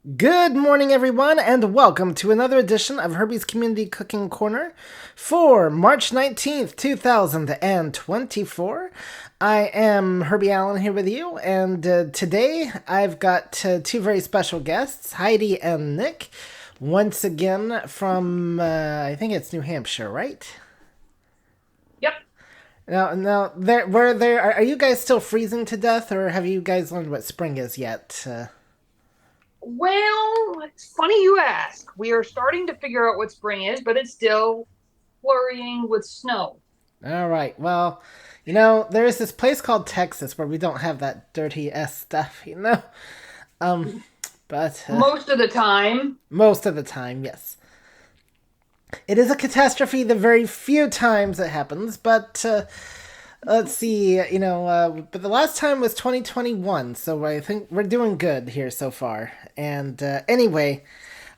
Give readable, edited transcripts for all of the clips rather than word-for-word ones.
Good morning, everyone, and welcome to another edition of Herbie's Community Cooking Corner for March 19th, 2024. I am Herbie Allen here with you, and today I've got two very special guests, Heidi and Nick, once again from, I think it's New Hampshire, right? Yep. Now, are you guys still freezing to death, or have you guys learned what spring is yet? Well, it's funny you ask. We are starting to figure out what spring is, but it's still flurrying with snow. All right. Well, there is this place called Texas where we don't have that dirty S stuff. Um, but Most of the time. most of the time, yes. It is a catastrophe the very few times it happens, but let's see, but the last time was 2021, so I think we're doing good here so far. And anyway,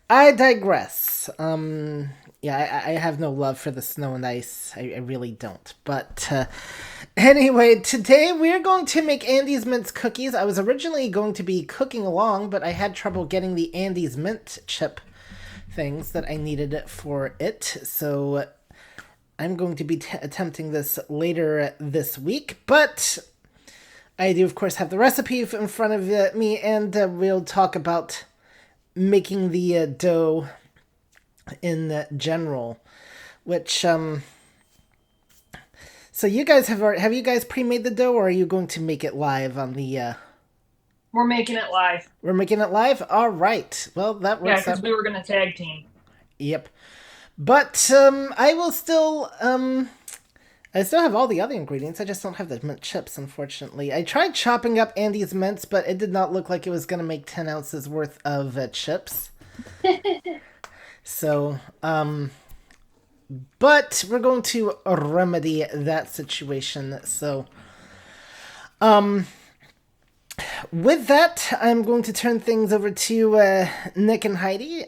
I digress. Yeah, I have no love for the snow and ice. I really don't. But anyway, today we're going to make Andy's Mint cookies. I was originally going to be cooking along, but I had trouble getting the Andy's Mint chip things that I needed for it. So I'm going to be attempting this later this week. But I do, of course, have the recipe in front of me, and we'll talk about making the dough in general. Which so you guys have you guys pre-made the dough, or are you going to make it live on the? We're making it live. We're making it live. All right. Well, that Yeah, works because out. we were going to tag team. Yep. But I will still I still have all the other ingredients. I just don't have the mint chips, unfortunately. I tried chopping up Andy's mints, but it did not look like it was going to make 10 ounces worth of chips. So, but we're going to remedy that situation. So, with that, I'm going to turn things over to Nick and Heidi.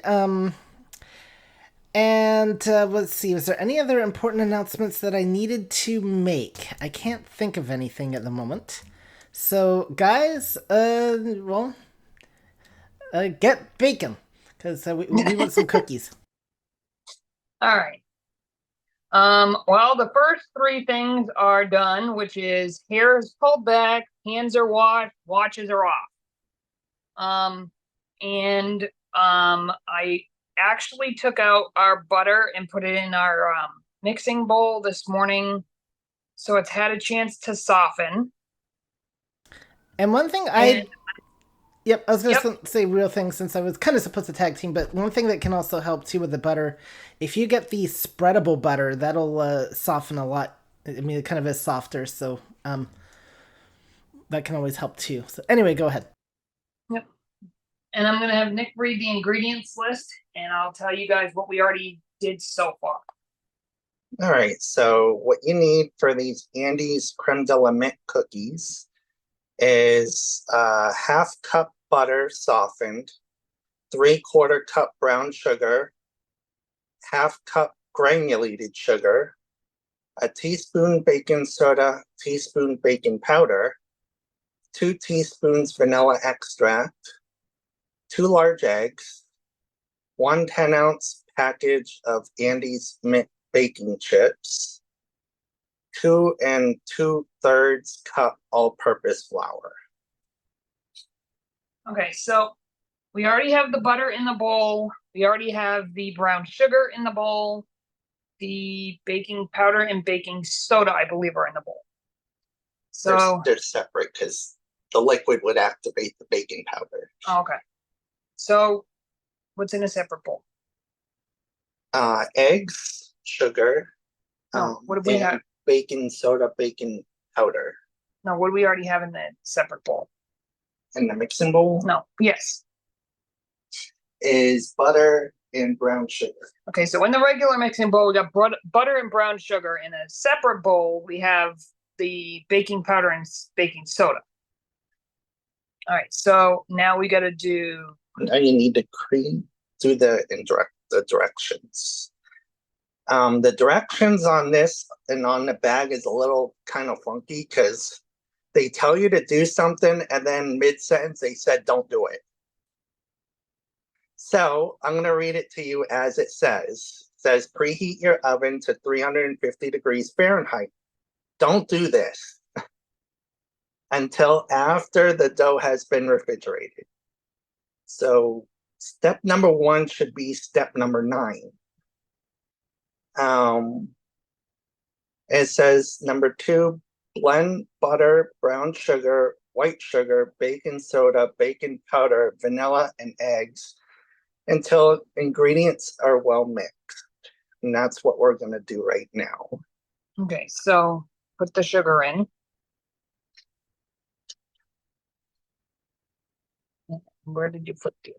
And let's see, was there any other important announcements that I needed to make? I can't think of anything at the moment. So, guys, get bacon because we want some cookies. All right. Well, the first three things are done, which is hair is pulled back, hands are washed, watches are off. And I actually took out our butter and put it in our mixing bowl this morning, so it's had a chance to soften. And one thing And yep, I was yep, gonna say real thing since I was kind of supposed to tag team, but one thing that can also help too with the butter, if you get the spreadable butter, that'll soften a lot. I mean, it kind of is softer, so that can always help too. So anyway, go ahead. yep. And I'm gonna have Nick read the ingredients list, and I'll tell you guys what we already did so far. All right, so what you need for these Andy's creme de la mint cookies is half cup butter softened, 3/4 cup brown sugar, half cup granulated sugar, a teaspoon baking soda, teaspoon baking powder, 2 teaspoons vanilla extract, 2 large eggs, 1 10-ounce package of Andy's mint baking chips, 2 2/3 cup all-purpose flour. Okay, so we already have the butter in the bowl. We already have the brown sugar in the bowl. The baking powder and baking soda, I believe, are in the bowl. So they're separate because the liquid would activate the baking powder. okay. So what's in a separate bowl? Eggs, sugar, No, what do we have? baking soda, baking powder. No, what do we already have in the separate bowl? In the mixing bowl No, yes. is butter and brown sugar. Okay, so in the regular mixing bowl, we got butter and brown sugar. In a separate bowl, we have the baking powder and baking soda. All right, so now we got to do. Now you need to do the directions. The directions on this and on the bag is a little kind of funky because they tell you to do something and then mid-sentence they said don't do it. So I'm going to read it to you as it says. It says preheat your oven to 350 degrees Fahrenheit. Don't do this until after the dough has been refrigerated. So step number 1 should be step number 9. It says number 2, blend butter, brown sugar, white sugar, baking soda, baking powder, vanilla, and eggs until ingredients are well mixed. And that's what we're going to do right now. Okay, so put the sugar in. Where did you put the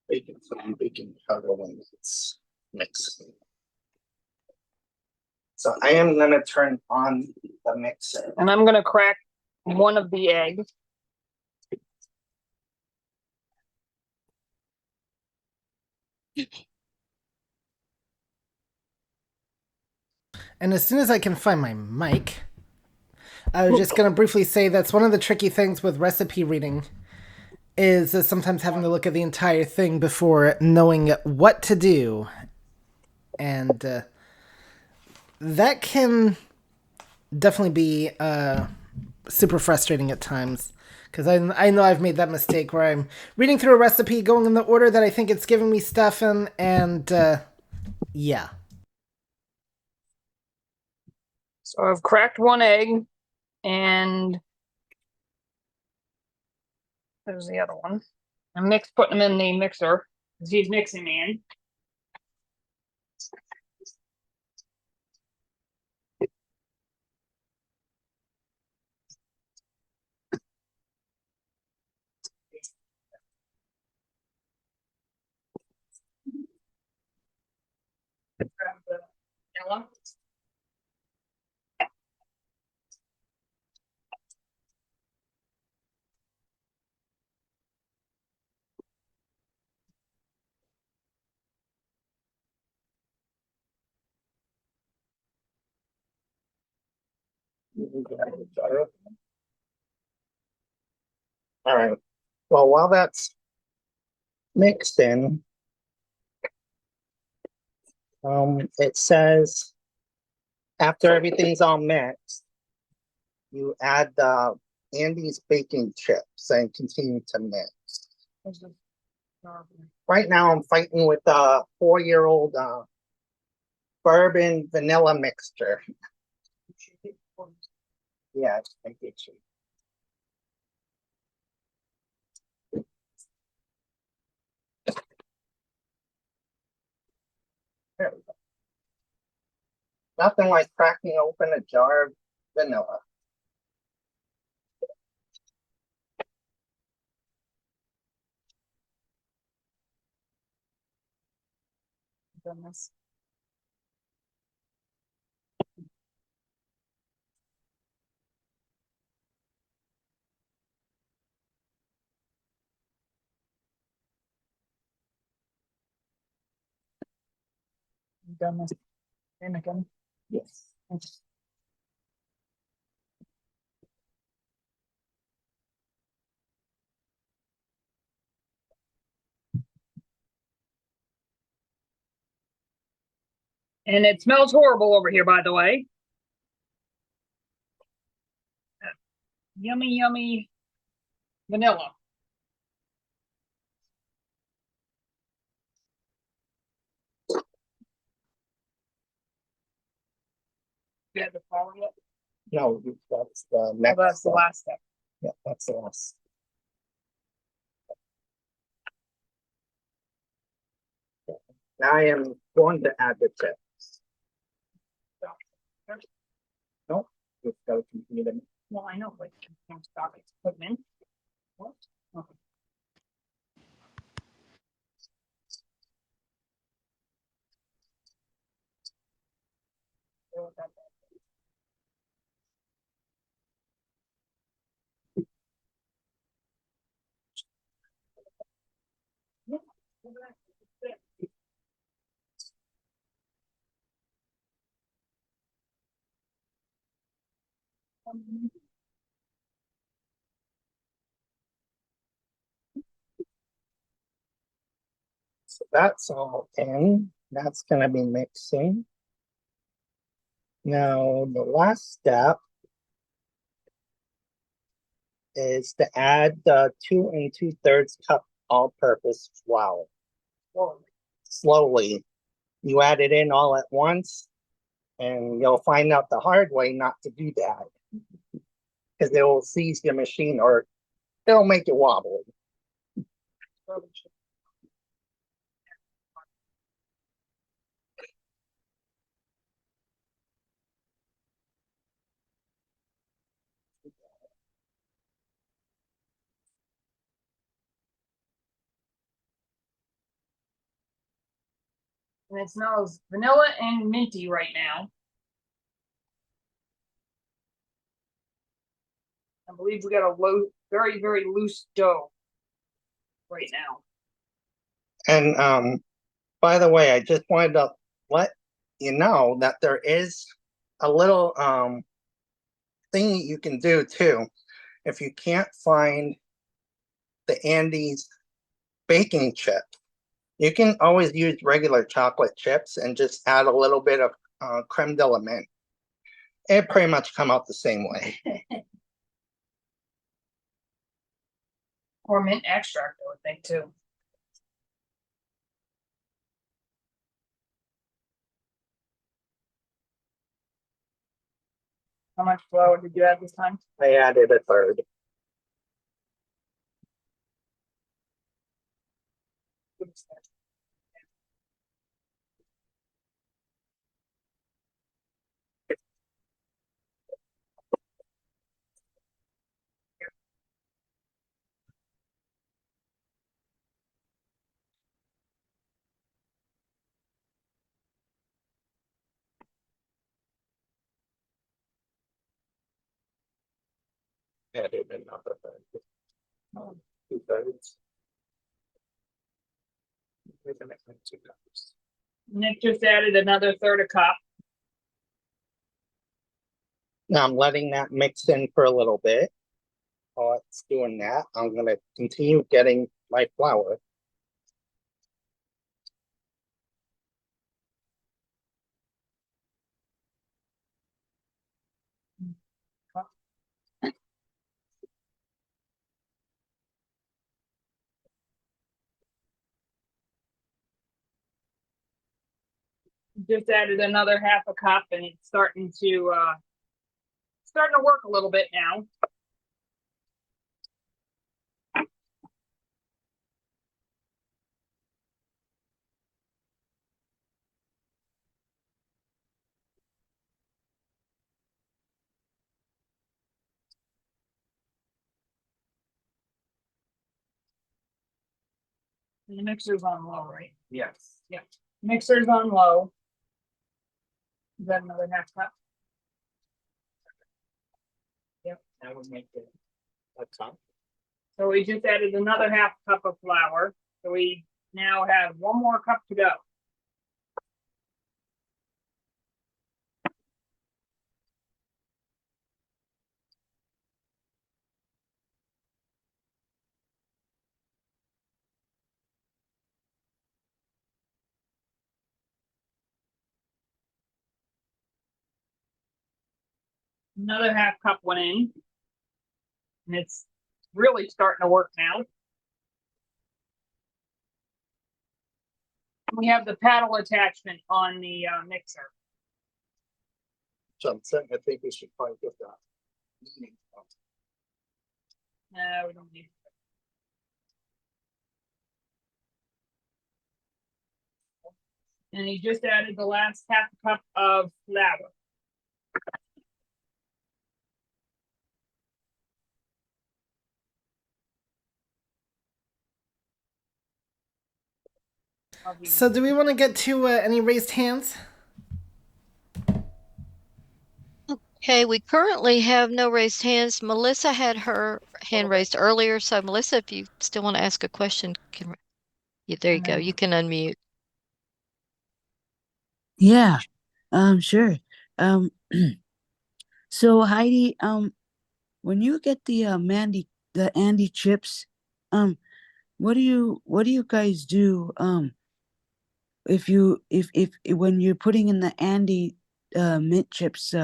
Baking soda, baking powder when it's mixed. So I am going to turn on the mixer. And I'm gonna crack one of the eggs. And as soon as I can find my mic, I was just going to briefly say that's one of the tricky things with recipe reading is sometimes having to look at the entire thing before knowing what to do. And that can definitely be super frustrating at times. Because I know I've made that mistake where I'm reading through a recipe, going in the order that I think it's giving me stuff in, and yeah. So I've cracked one egg, and there's the other one. I'm putting them in the mixer because he's mixing man. Grab the vanilla. All right. Well, while that's mixed in, it says after everything's all mixed, you add the Andy's baking chips and continue to mix. Right now, I'm fighting with a 4-year-old bourbon vanilla mixture. Yeah, I get you. There we go. Nothing like cracking open a jar of vanilla. Goodness. Goodness. And again. Yes. And it smells horrible over here, by the way. Yummy, yummy vanilla. You had the flour yet? No, that's the Oh, next. that's the last step. Yeah, that's the last. Now I am going to add the chips. No, you've got to continue them. Well, I know, but you can't stop it. Put them in. What? Okay. So that's all in. That's going to be mixing. Now, the last step is to add the 2 2/3 cup all-purpose flour. Slowly. You add it in all at once, and you'll find out the hard way not to do that. Because it will seize your machine or it'll make it wobbly. And it smells vanilla and minty right now. I believe we got a low, very, very loose dough right now. And by the way, I just wanted to let you know that there is a little thing you can do too. If you can't find the Andes baking chip, you can always use regular chocolate chips and just add a little bit of creme de la menthe. It pretty much come out the same way. Or mint extract, I would think too. How much flour did you add this time? I added a third. Added another third. 2/3. Nick just added another third a cup. Now I'm letting that mix in for a little bit. While it's doing that, I'm going to continue getting my flour. Just added another half a cup, and it's starting to work a little bit now. And the mixer's on low, right? Yes. Yeah. Mixer's on low. Is that another half cup? Yep. That would make it a cup. So we just added another half cup of flour. So we now have one more cup to go. Another half cup went in. And it's really starting to work now. We have the paddle attachment on the mixer. Johnson, I think we should probably get that. No, we don't need it. And he just added the last half a cup of flour. So, do we want to get to any raised hands? Okay, we currently have no raised hands. Melissa had her hand raised earlier, so Melissa, if you still want to ask a question, yeah, there you go. You can unmute. Yeah, sure. So Heidi, when you get the Andy chips, what do you guys do? If when you're putting in the Andy mint chips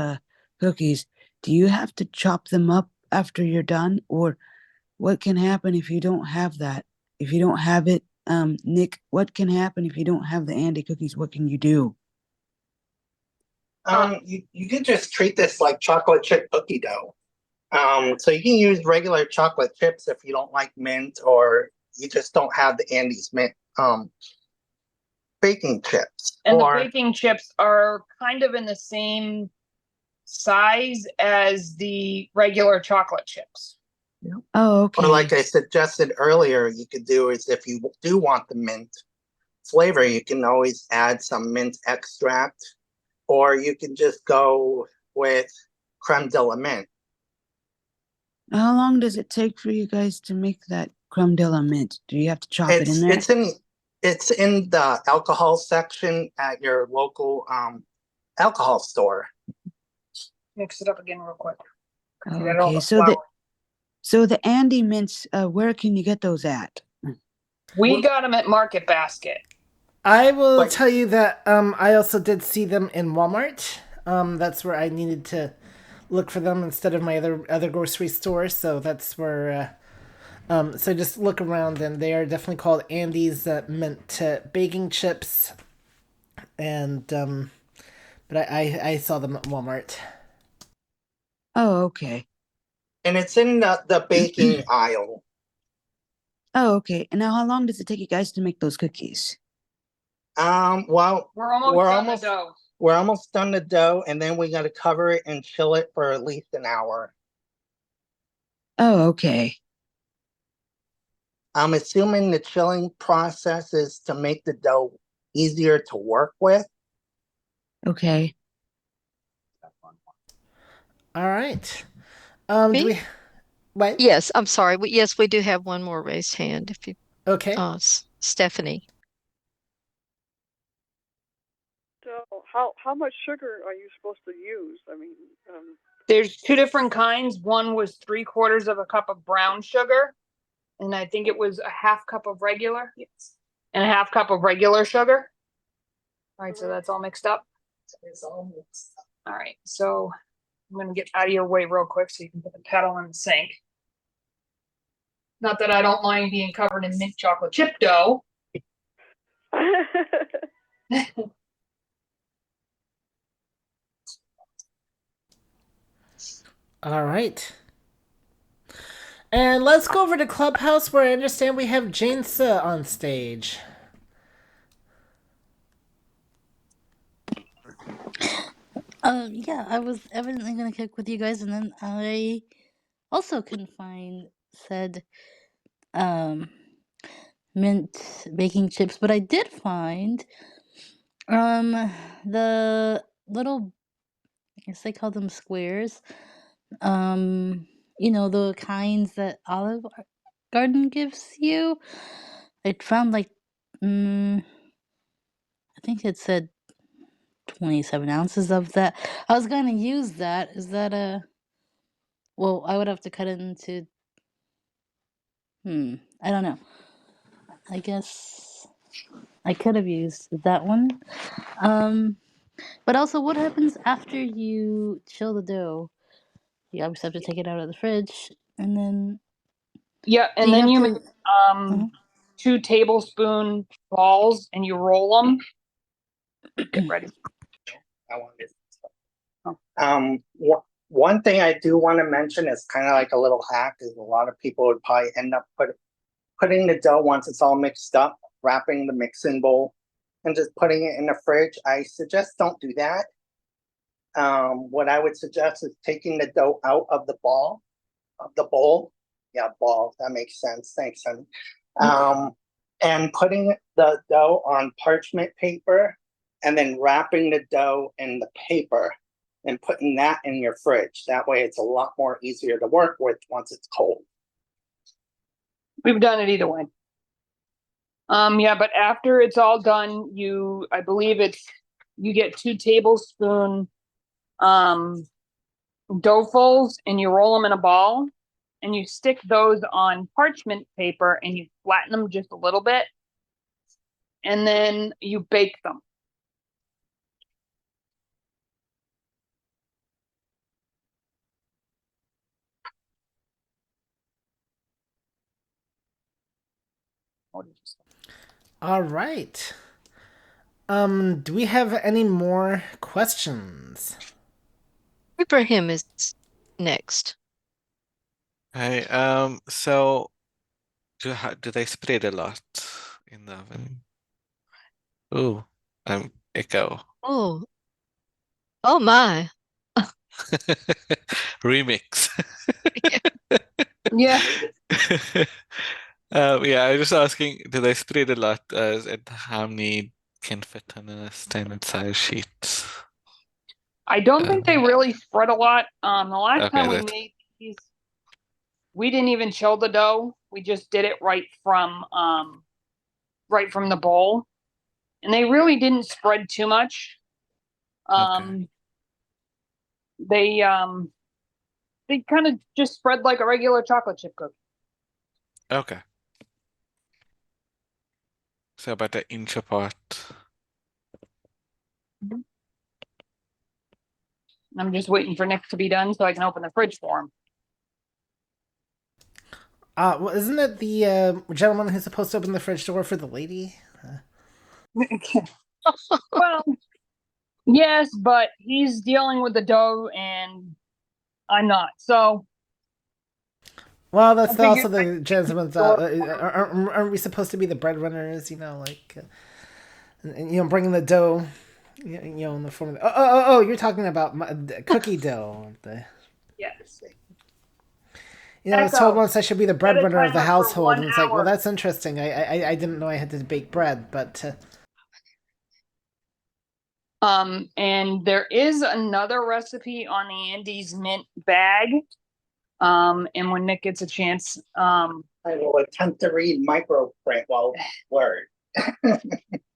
cookies, do you have to chop them up after you're done, or what can happen if you don't have that? If you don't have it, Nick, what can happen if you don't have the Andy cookies? What can you do? You can just treat this like chocolate chip cookie dough. So you can use regular chocolate chips if you don't like mint, or you just don't have the Andy's mint baking chips. And or the baking chips are kind of in the same size as the regular chocolate chips. Oh, okay. Or like I suggested earlier, you could do is if you do want the mint flavor, you can always add some mint extract, or you can just go with creme de la mint. How long does it take for you guys to make that creme de la mint? Do you have to chop it in there? It's in the alcohol section at your local alcohol store. Mix it up again real quick. Oh, You got all okay, the so flour. the Andy mints, where can you get those at? We got them at Market Basket. I will Like- tell you that I also did see them in Walmart. That's where I needed to look for them instead of my other grocery store. So that's where. So just look around, and they are definitely called Andy's mint baking chips. And but I saw them at Walmart. Oh, okay. And it's in the baking aisle. Oh, okay. And now how long does it take you guys to make those cookies? Well, We're almost we're done almost the dough. we're almost done the dough, and then we got to cover it and chill it for at least an hour. Oh, okay. I'm assuming the chilling process is to make the dough easier to work with. Okay. All right. Do Me? we? What? Yes, I'm sorry. Yes, we do have one more raised hand. If you, Okay. Stephanie. So how much sugar are you supposed to use? I mean, There's two different kinds. One was 3/4 of a cup of brown sugar, and I think it was a half cup of regular. Yes. And a half cup of regular sugar. All right, so that's all mixed up. It's all mixed up. All right, so I'm gonna get out of your way real quick so you can put the kettle in the sink. Not that I don't mind being covered in mint chocolate chip dough. All right. And let's go over to Clubhouse, where I understand we have Janesa on stage. Yeah, I was evidently gonna cook with you guys, and then I also couldn't find said mint baking chips, but I did find the little, I guess they call them squares. The kinds that Olive Garden gives you. I found like I think it said 27 ounces of that. I was gonna use that. Is that well, I would have to cut it into I don't know. I guess I could have used that one. But also, what happens after you chill the dough? You obviously have to take it out of the fridge, and then Yeah, do and you then have you to? make 2 tablespoon balls and you roll them. Get ready. I wanted. Oh. One thing I do want to mention is kind of like a little hack is a lot of people would probably end up putting the dough once it's all mixed up, wrapping the mixing bowl, and just putting it in the fridge. I suggest don't do that. What I would suggest is taking the dough out of the bowl. Yeah, ball. That makes sense. Thanks, honey. And putting the dough on parchment paper, and then wrapping the dough in the paper and putting that in your fridge. That way it's a lot more easier to work with once it's cold. We've done it either way. Yeah, but after it's all done, I believe you get 2 tablespoon doughfuls and you roll them in a ball and you stick those on parchment paper and you flatten them just a little bit and then you bake them. All right. Do we have any more questions? Ibrahim is next. Hi. So do they spread a lot in the oven? Oh, echo. Oh, oh my. Remix. Yeah. Yeah, I was just asking, do they spread a lot, and how many can fit on a standard size sheet? I don't think they really spread a lot. The last Okay, time we made these, we didn't even chill the dough. We just did it right from the bowl. And they really didn't spread too much. Okay. They kind of just spread like a regular chocolate chip cookie. Okay. So about an inch apart. I'm just waiting for Nick to be done so I can open the fridge for him. Well, isn't it the gentleman who's supposed to open the fridge door for the lady? Well, yes, but he's dealing with the dough and I'm not. So. Well, that's I also figured the gentleman's. Aren't we supposed to be the breadwinners? And bringing the dough, in the form of. Oh! You're talking about cookie dough. Yes. I was told once I should be the breadwinner of the timer for household, 1 and it's like, well, hour. that's interesting. I didn't know I had to bake bread, but. And there is another recipe on the Andes mint bag. And when Nick gets a chance, I will attempt to read microprint while word.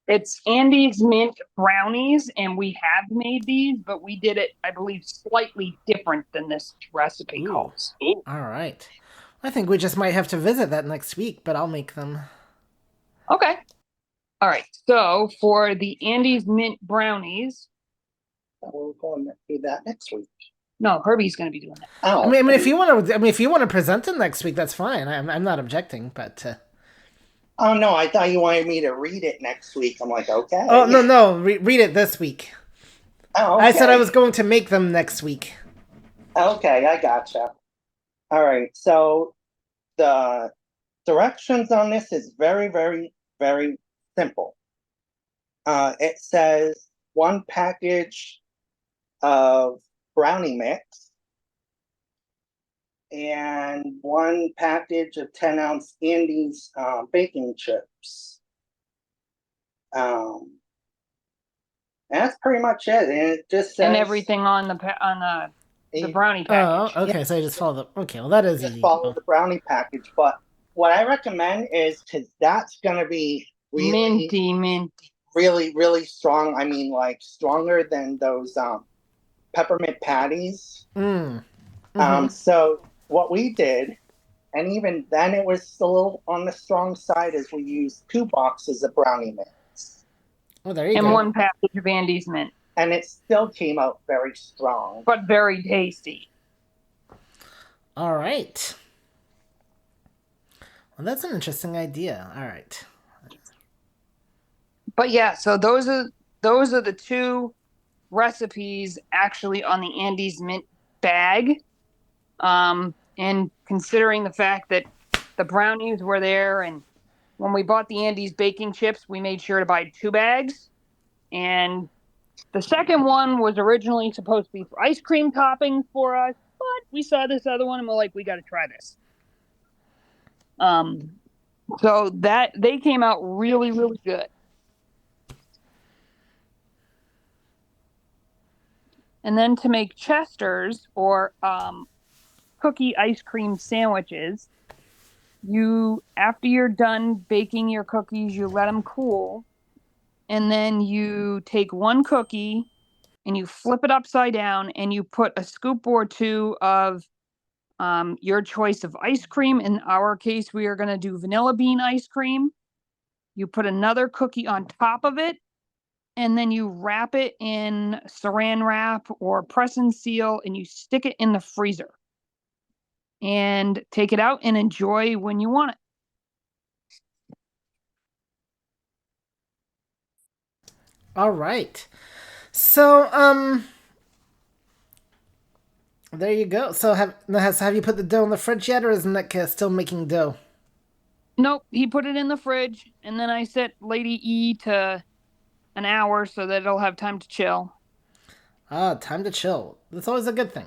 it's Andes mint brownies, and we have made these, but we did it, I believe, slightly different than this recipe calls. All right. I think we just might have to visit that next week, but I'll make them. Okay. All right. So for the Andes mint brownies, we're going to do that next week. No, Herbie's going to be doing that. Oh, I mean, if you want to present it next week, that's fine. I'm not objecting, but. Oh no, I thought you wanted me to read it next week. I'm like, okay. Oh no, read it this week. Oh, okay. I said I was going to make them next week. Okay, I gotcha. All right, so the directions on this is very, very, very simple. It says 1 package of brownie mix and 1 package of 10-ounce Andes baking chips. That's pretty much it, and it just says and everything on the brownie package. Oh, okay. Yeah. So I just follow the. Okay, well that is just easy. follow the brownie package. But what I recommend is because that's gonna be really minty, really, really strong. I mean, like stronger than those peppermint patties. So what we did, and even then it was a little on the strong side, is we used 2 boxes of brownie mix. Oh, there you and go. 1 package of Andes mint. And it still came out very strong. But very tasty. All right. Well, that's an interesting idea. All right. But yeah, so those are the 2 recipes actually on the Andes mint bag. And considering the fact that the brownies were there, and when we bought the Andes baking chips, we made sure to buy 2 bags. And the second one was originally supposed to be for ice cream toppings for us, but we saw this other one and we're like, we got to try this. So that they came out really, really good. And then to make Chesters or cookie ice cream sandwiches, after you're done baking your cookies, you let them cool. And then you take 1 cookie and you flip it upside down, and you put a scoop or two of your choice of ice cream. In our case, we are going to do vanilla bean ice cream. You put another cookie on top of it, and then you wrap it in saran wrap or press and seal, and you stick it in the freezer. And take it out and enjoy when you want it. All right. So, there you go. So have you put the dough in the fridge yet, or is Nick still making dough? Nope, he put it in the fridge, and then I set Lady E to an hour so that it'll have time to chill. Ah, time to chill. That's always a good thing.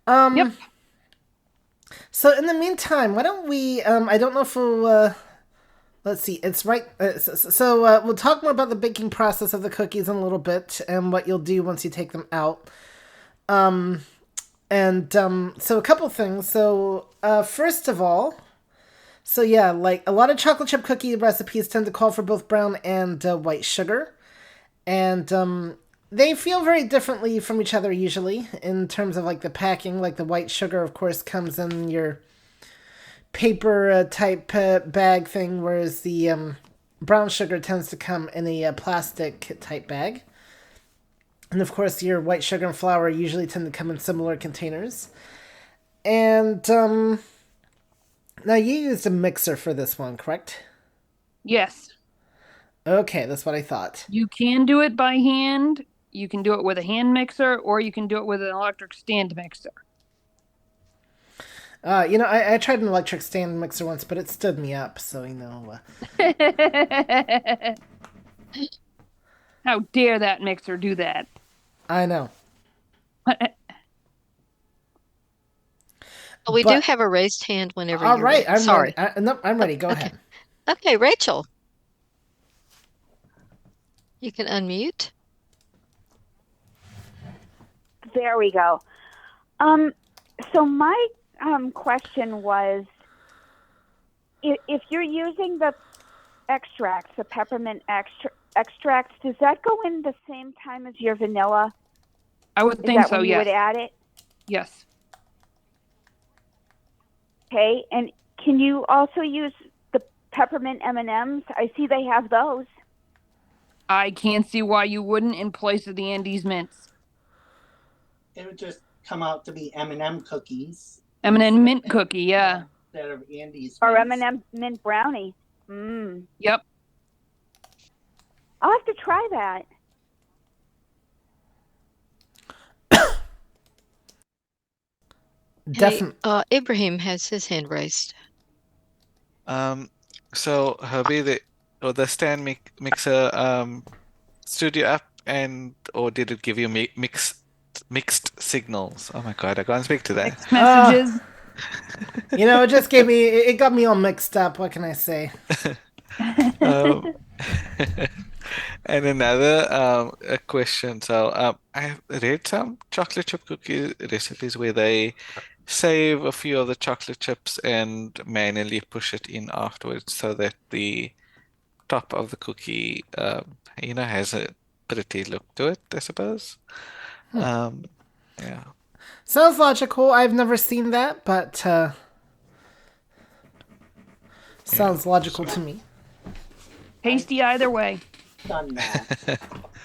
Yep. So in the meantime, why don't we? I don't know if we'll. Let's see. It's right. So we'll talk more about the baking process of the cookies in a little bit and what you'll do once you take them out. So a couple things. So first of all, so yeah, like a lot of chocolate chip cookie recipes tend to call for both brown and white sugar, and they feel very differently from each other usually in terms of like the packing. Like the white sugar, of course, comes in your paper type bag thing, whereas the brown sugar tends to come in a plastic type bag. And of course, your white sugar and flour usually tend to come in similar containers. And now you used a mixer for this one, correct? Yes. Okay, that's what I thought. You can do it by hand. You can do it with a hand mixer, or you can do it with an electric stand mixer. I tried an electric stand mixer once, but it stood me up, so How dare that mixer do that? I know. We do But- have a raised hand whenever All you're right, ready. Sorry. ready. No, I'm ready. Go Okay. ahead. Okay, Rachel. You can unmute. There we go. So my question was, if you're using the extracts, the peppermint extracts, does that go in the same time as your vanilla? I would Is think that so, when you yes. would add it? Yes. Okay, and can you also use the peppermint M&Ms? I see they have those. I can't see why you wouldn't in place of the Andes mints. It would just come out to be M&M cookies. M&M mint cookie, yeah. Instead of Andes. Or mints. M&M mint brownie. Yep. I'll have to try that. Definitely. Hey, Ibrahim has his hand raised. So Herbie, the stand mixer stood you up, or did it give you mixed signals? Oh my God, I can't speak to that. Mixed messages. It just it got me all mixed up. What can I say? And another a question. So I read some chocolate chip cookie recipes where they save a few of the chocolate chips and manually push it in afterwards so that the top of the cookie has a pretty look to it, I suppose. Yeah. Sounds logical. I've never seen that, but sounds logical to me. Tasty either way. Done that.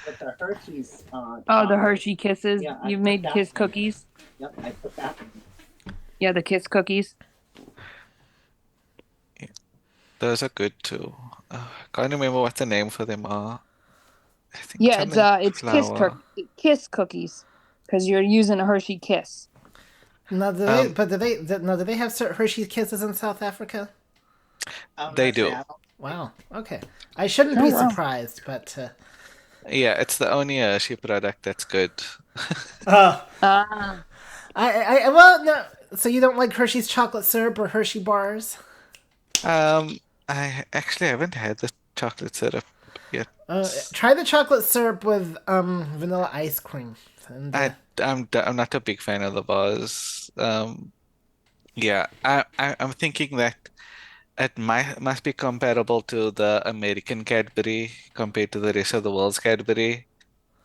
With the Hershey's. Oh, the Hershey Kisses. Yeah, I You've put made that Kiss in. cookies. Yep, I put that in. Yeah, the Kiss cookies. Those are good too. Can't remember what the name for them are. I think Yeah, something it's flour. Kiss cookies, because you're using a Hershey Kiss. Now, do they have Hershey Kisses in South Africa? They do. Seattle. Wow. Okay. I shouldn't be surprised, but. Yeah, it's the only Hershey product that's good. Ah. Well, no. So you don't like Hershey's chocolate syrup or Hershey bars? I actually haven't had the chocolate syrup yet. Try the chocolate syrup with vanilla ice cream. And, I'm not a big fan of the bars. Yeah, I'm thinking that it must be comparable to the American Cadbury compared to the rest of the world's Cadbury.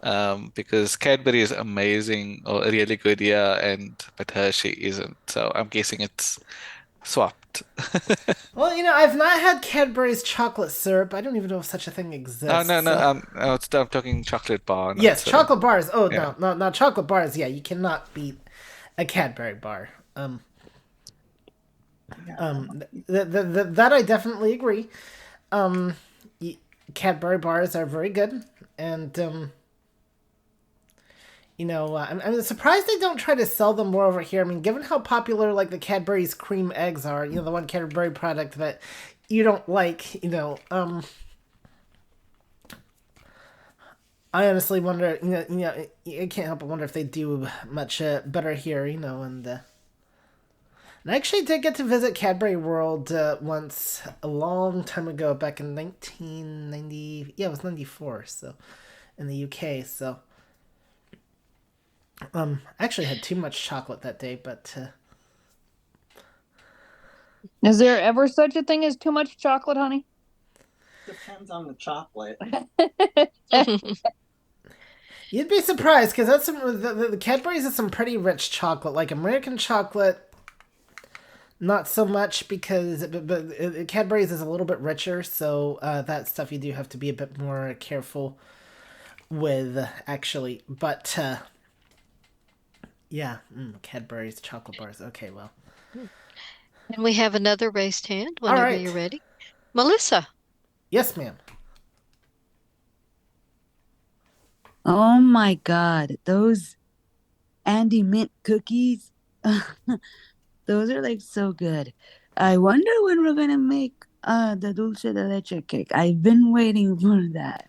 Because Cadbury is amazing or really good here, but Hershey isn't. So I'm guessing it's swapped. Well, I've not had Cadbury's chocolate syrup. I don't even know if such a thing Oh no, exists. no, I'm talking chocolate bar, not Yes, syrup. chocolate bars. Oh Yeah. no, not chocolate bars. Yeah, you cannot beat a Cadbury bar. That I definitely agree. Um, Cadbury bars are very good, and I'm surprised they don't try to sell them more over here. I mean, given how popular like the Cadbury's cream eggs are, the one Cadbury product that you don't like, I honestly wonder, I can't help but wonder if they do much better here, and I actually did get to visit Cadbury World once a long time ago, back in 1990. Yeah, it was 94, so in the UK. So, I actually had too much chocolate that day, but Is there ever such a thing as too much chocolate, honey? Depends on the chocolate. you'd be surprised because that's the Cadbury's is some pretty rich chocolate, like American chocolate. Not so much because, but Cadbury's is a little bit richer, so that stuff you do have to be a bit more careful with, actually. But yeah, Cadbury's chocolate bars. Okay, well, And we have another raised hand all whenever right. you're ready. Melissa. Yes, ma'am. Oh my God, those Andy Mint cookies. Those are like so good. I wonder when we're gonna make the dulce de leche cake. I've been waiting for that.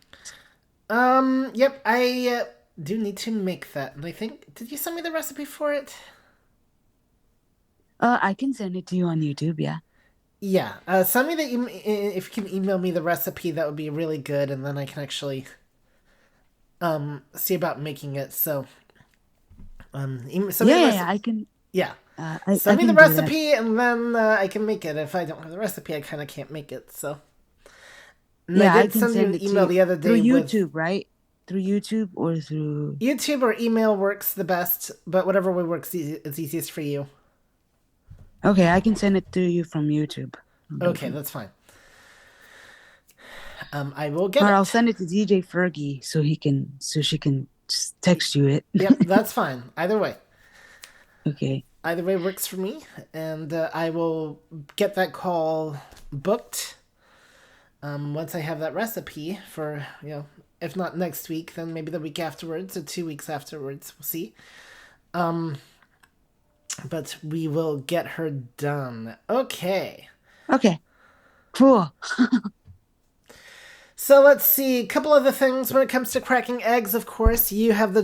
Yep, I do need to make that, and I think did you send me the recipe for it? I can send it to you on YouTube, yeah. Yeah, send me if you can email me the recipe, that would be really good, and then I can actually see about making it. So, send me the Yeah, recipe. I can. Yeah. I Send me the can do that. recipe, and then I can make it. If I don't have the recipe, I kind of can't make it. So, and Yeah, I I did can send you send an it to email you the other through day with YouTube, right? Through YouTube or through. YouTube or email works the best, but whatever way works is easiest for you. Okay, I can send it to you from YouTube. Okay, that's fine. I will get Or it. I'll send it to DJ Fergie so she can just text you it. Yep, that's fine. Either way. Okay. Either way works for me, and I will get that call booked once I have that recipe for, if not next week, then maybe the week afterwards or 2 weeks afterwards. We'll see. But we will get her done. Okay. Okay. Cool. So let's see. A couple other things when it comes to cracking eggs. Of course, you have the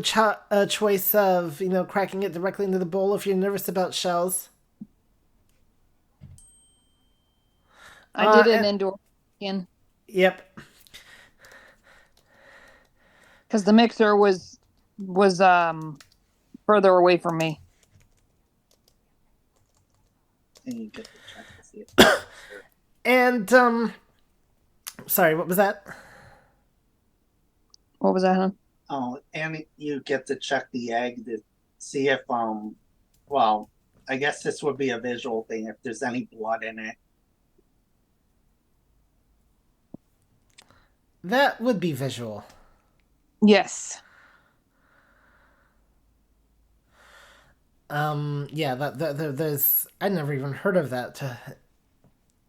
choice of cracking it directly into the bowl if you're nervous about shells. I did it and- indoor again Yep. because the mixer was further away from me. And you get to check to see if And sorry, what was that? What was that, huh? Oh, and you get to check the egg to see if well, I guess this would be a visual thing if there's any blood in it. That would be visual. Yes. Yeah, there's I never even heard of that.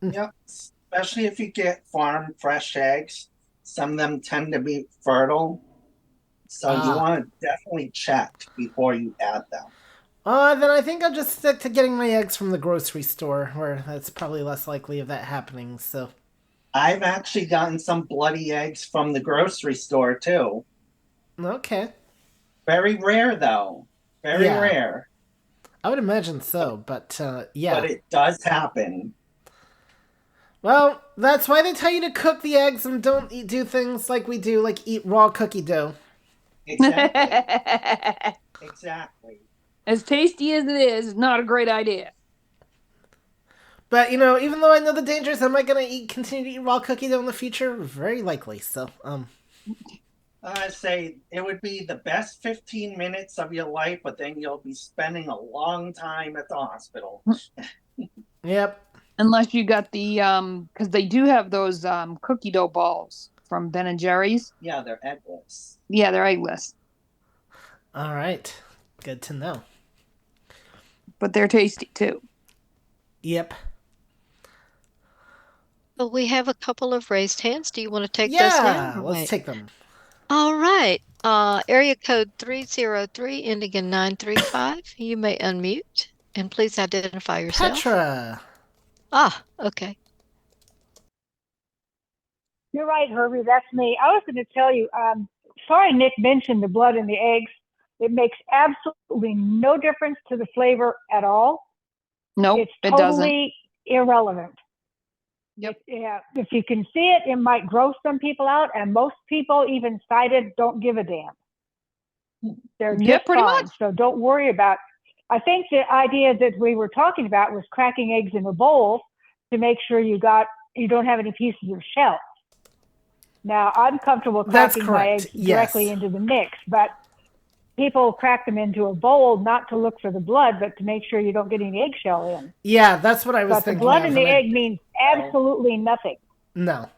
Yep, especially if you get farm fresh eggs. Some of them tend to be fertile. So you want to definitely check before you add them. Then I think I'll just stick to getting my eggs from the grocery store, where that's probably less likely of that happening. So I've actually gotten some bloody eggs from the grocery store too. Okay. Very rare though. Very Yeah. rare. I would imagine so, but yeah. But it does happen. Well, that's why they tell you to cook the eggs and don't do things like we do, like eat raw cookie dough. Exactly. Exactly. As tasty as it is, not a great idea. But even though I know the dangers, am I gonna continue to eat raw cookie dough in the future? Very likely. So, I say it would be the best 15 minutes of your life, but then you'll be spending a long time at the hospital. Yep. Unless you got the because they do have those cookie dough balls from Ben and Jerry's. Yeah, they're eggless. Yeah, they're eggless, All right. Good to know. but they're tasty too. Yep. Well, we have a couple of raised hands. Do you want to take those now? Yeah, Or let's wait? take them. All right. Area code 303 ending in 935. You may unmute and please identify yourself. Petra. Ah, okay. You're right, Herbie. That's me. I was going to tell you. Sorry, Nick mentioned the blood in the eggs. It makes absolutely no difference to the flavor at all. Nope, It's it doesn't. totally irrelevant. Yep. Yeah, if you can see it, it might gross some people out, and most people, even sighted, don't give a damn. They're just pretty fine. much. So don't worry about. I think the idea that we were talking about was cracking eggs in a bowl to make sure you don't have any pieces of shell. Now I'm comfortable That's cracking my correct. eggs directly Yes. into the mix, but people crack them into a bowl not to look for the blood, but to make sure you don't get any eggshell in. Yeah, that's what I was But the thinking blood of. in the and I- egg means absolutely nothing. No.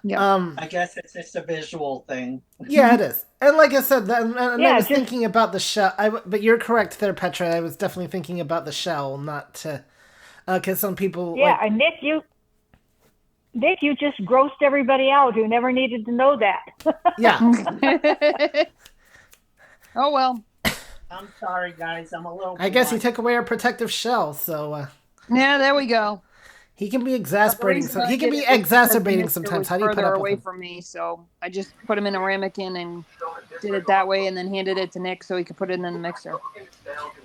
Yeah. I guess it's just a visual thing. Yeah, it is. And like I said, and I Yeah, was just- thinking about the shell. But you're correct there, Petra. I was definitely thinking about the shell, not to. Because some people. Yeah, like, and Nick, you just grossed everybody out who never needed to know that. yeah. Oh well. I'm sorry, guys. I'm a little. I guess he blunt. took away our protective shell, so Yeah, there we go. he can be exasperating. The reason I He can did be it was because the exacerbating mixer sometimes. was How do you put further up with away him? from me, so I just put him in a ramekin and did it that way, and then handed it to Nick so he could put it in the mixer.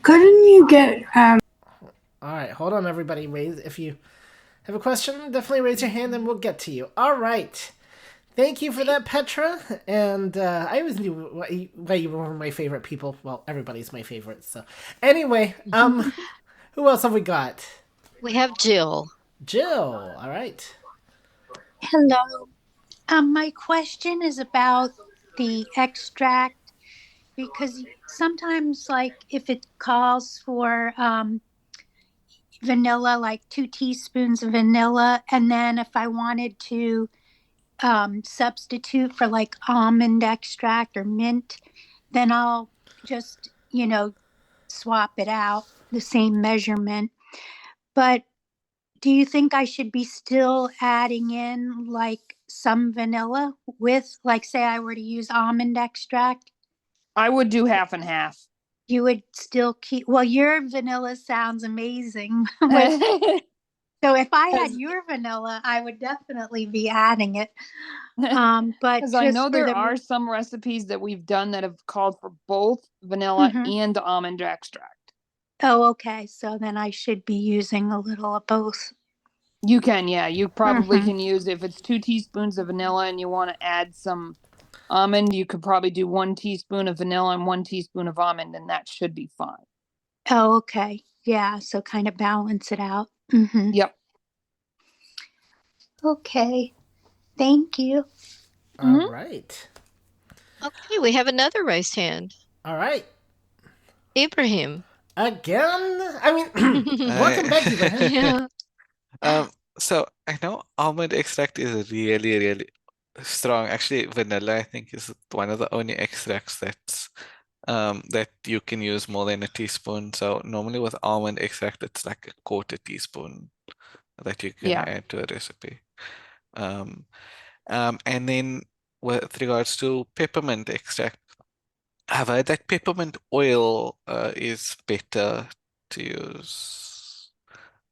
Couldn't you get All right, hold on, everybody. If you have a question, definitely raise your hand, and we'll get to you. All right. Thank you for that, Petra. And I always knew why you were one of my favorite people. Well, everybody's my favorite. So, anyway, who else have we got? We have Jill. Jill. All right. Hello. My question is about the extract because sometimes, like, if it calls for vanilla, like 2 teaspoons of vanilla, and then if I wanted to substitute for like almond extract or mint, then I'll just, swap it out the same measurement. But do you think I should be still adding in like some vanilla with, like, say I were to use almond extract? I would do half and half. You would still keep, well, your vanilla sounds amazing. So if I had your vanilla, I would definitely be adding it. But Because I know just for there the, are some recipes that we've done that have called for both vanilla Mhm. and almond extract. oh, okay. So then I should be using a little of both. You can, yeah. You probably Mhm. can use, if it's 2 teaspoons of vanilla and you want to add some almond, you could probably do 1 teaspoon of vanilla and 1 teaspoon of almond, and that should be fine. Oh, okay. Yeah. So kind of balance it out. Mm-hmm. Yep. Okay. Thank you. All right. Okay, we have another raised hand. All right. Ibrahim. Again? I mean, welcome back, Ibrahim. Yeah. So I know almond extract is really, really strong. Actually, vanilla, I think, is one of the only extracts that you can use more than a teaspoon. So normally with almond extract, it's like a quarter teaspoon that you can Yeah. add to a recipe. And then with regards to peppermint extract, I've heard that peppermint oil is better to use.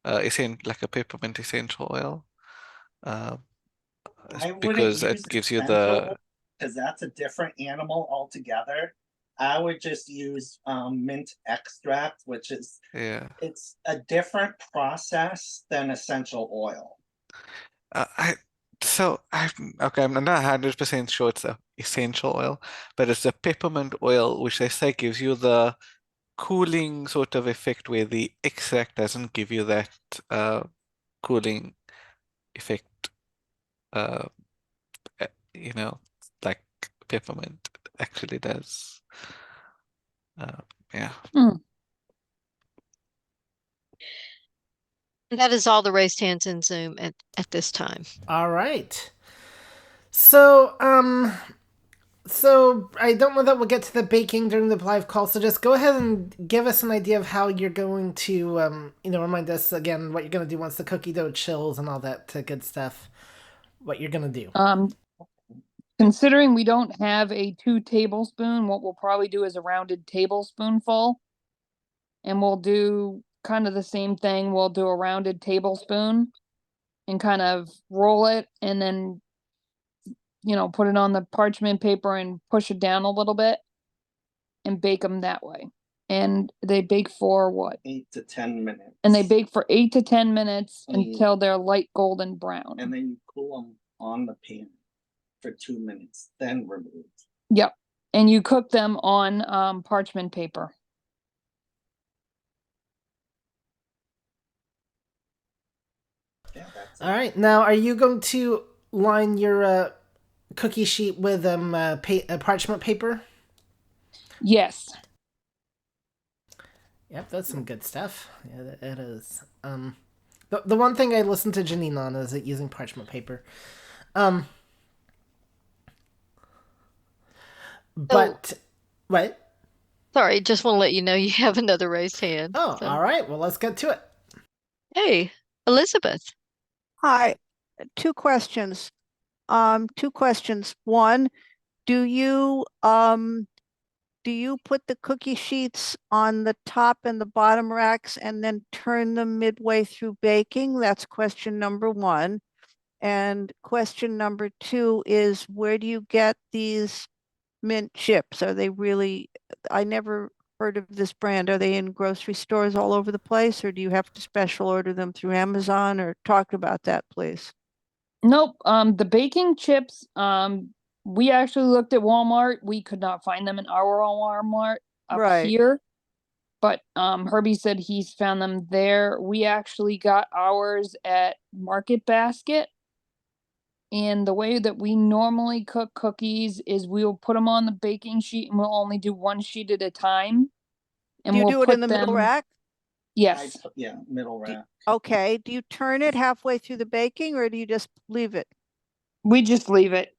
Like a peppermint essential oil. I wouldn't Because use it gives you essential because that's a different animal altogether. I would just use mint extract, which is it's a different process than essential oil. I'm not 100% sure it's a essential oil, but it's a peppermint oil, which they say gives you the cooling sort of effect where the extract doesn't give you that cooling effect. Like peppermint actually does. Yeah. That is all the raised hands in Zoom at this time. All right. So, so I don't know that we'll get to the baking during the live call. So just go ahead and give us an idea of how you're going to, remind us again what you're going to do once the cookie dough chills and all that good stuff. What you're going to do. Considering we don't have a 2 tablespoon, what we'll probably do is a rounded tablespoonful. And we'll do kind of the same thing. We'll do a rounded tablespoon and kind of roll it and then, put it on the parchment paper and push it down a little bit and bake them that way. And they bake for what? 8 to 10 minutes. And they bake for 8 to 10 minutes until they're light golden brown. And then you cool them on the pan for 2 minutes, then remove. Yep. And you cook them on parchment paper. Yeah, that's it. All right. Now, are you going to line your cookie sheet with parchment paper? Yes. Yep, that's some good stuff. Yeah, it is. The one thing I listened to Janene on is it using parchment paper. But what? Sorry, just want to let you know you have another raised hand. Oh, so. all right. Well, let's get to it. Hey, Elizabeth. Hi, two questions. One, do you put the cookie sheets on the top and the bottom racks and then turn them midway through baking? That's question number one. And question number two is, where do you get these mint chips? Are they really, I never heard of this brand. Are they in grocery stores all over the place, or do you have to special order them through Amazon? Or talk about that, please. Nope. The baking chips, we actually looked at Walmart. We could not find them in our Walmart up here. But Herbie said he's found them there. We actually got ours at Market Basket. And the way that we normally cook cookies is we'll put them on the baking sheet and we'll only do one sheet at a time. And Do you we'll do it put in the them... middle rack? Yes. Yeah, middle rack. Okay. Do you turn it halfway through the baking, or do you just leave it? We just leave it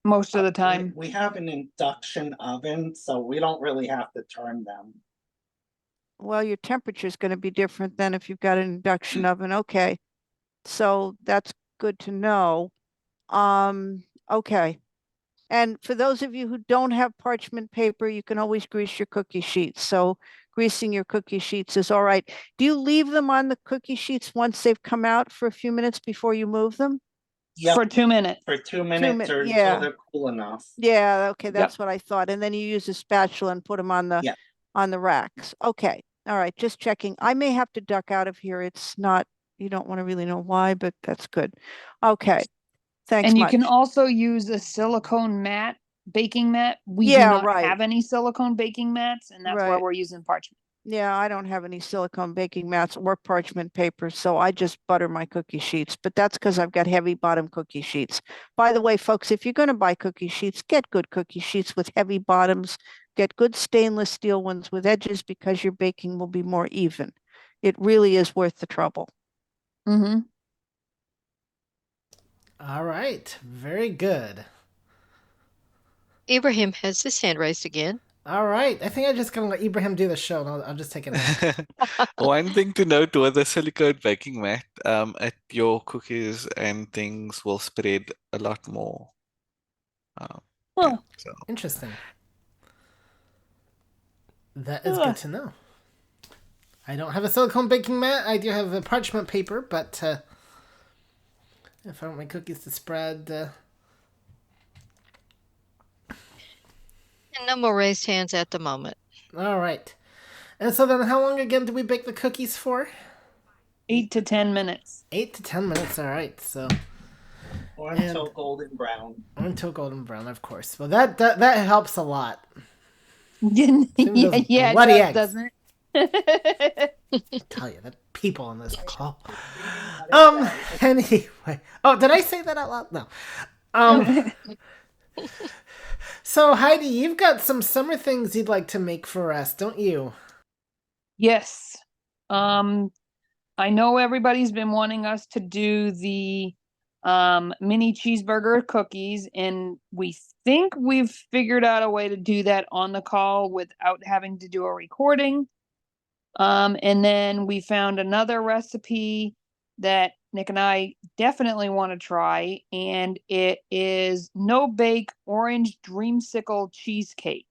most of the time. We have an induction oven, so we don't really have to turn them. Well, your temperature is going to be different than if you've got an induction oven. Okay. So that's good to know. Okay. And for those of you who don't have parchment paper, you can always grease your cookie sheets. So greasing your cookie sheets is all right. Do you leave them on the cookie sheets once they've come out for a few minutes before you move them? Yep. For 2 minutes. For 2 minutes or yeah. until they're cool enough. Yeah, okay, that's what I thought. And then you use a spatula and put them on the racks. Okay. All right, just checking. I may have to duck out of here. It's not, you don't want to really know why, but that's good. Okay. Thanks And you much. can also use a silicone mat, baking mat. We do not have any silicone baking mats, and that's why we're using parchment. Yeah, I don't have any silicone baking mats or parchment paper, so I just butter my cookie sheets, but that's because I've got heavy bottom cookie sheets. By the way, folks, if you're going to buy cookie sheets, get good cookie sheets with heavy bottoms, get good stainless steel ones with edges, because your baking will be more even. It really is worth the trouble. Mm-hmm. All right. Very good. Ibrahim has his hand raised again. All right. I think I'm just going to let Ibrahim do the show, and I'll just take it out. One thing to note with the silicone baking mat, your cookies and things will spread a lot more. Interesting. That is good to know. I don't have a silicone baking mat. I do have a parchment paper, but if I want my cookies to spread... And no more raised hands at the moment. All right. And so then how long again do we bake the cookies for? 8 to 10 minutes. 8 to 10 minutes, all right. So... Or until golden brown. Until golden brown, of course. Well, that helps a lot. Yeah, bloody it eggs. doesn't I tell you, the people on this call. Anyway. Oh, did I say that out loud? No. So Heidi, you've got some summer things you'd like to make for us, don't you? Yes. I know everybody's been wanting us to do the mini cheeseburger cookies, and we think we've figured out a way to do that on the call without having to do a recording. And then we found another recipe that Nick and I definitely want to try, and it is no bake orange dreamsicle cheesecake.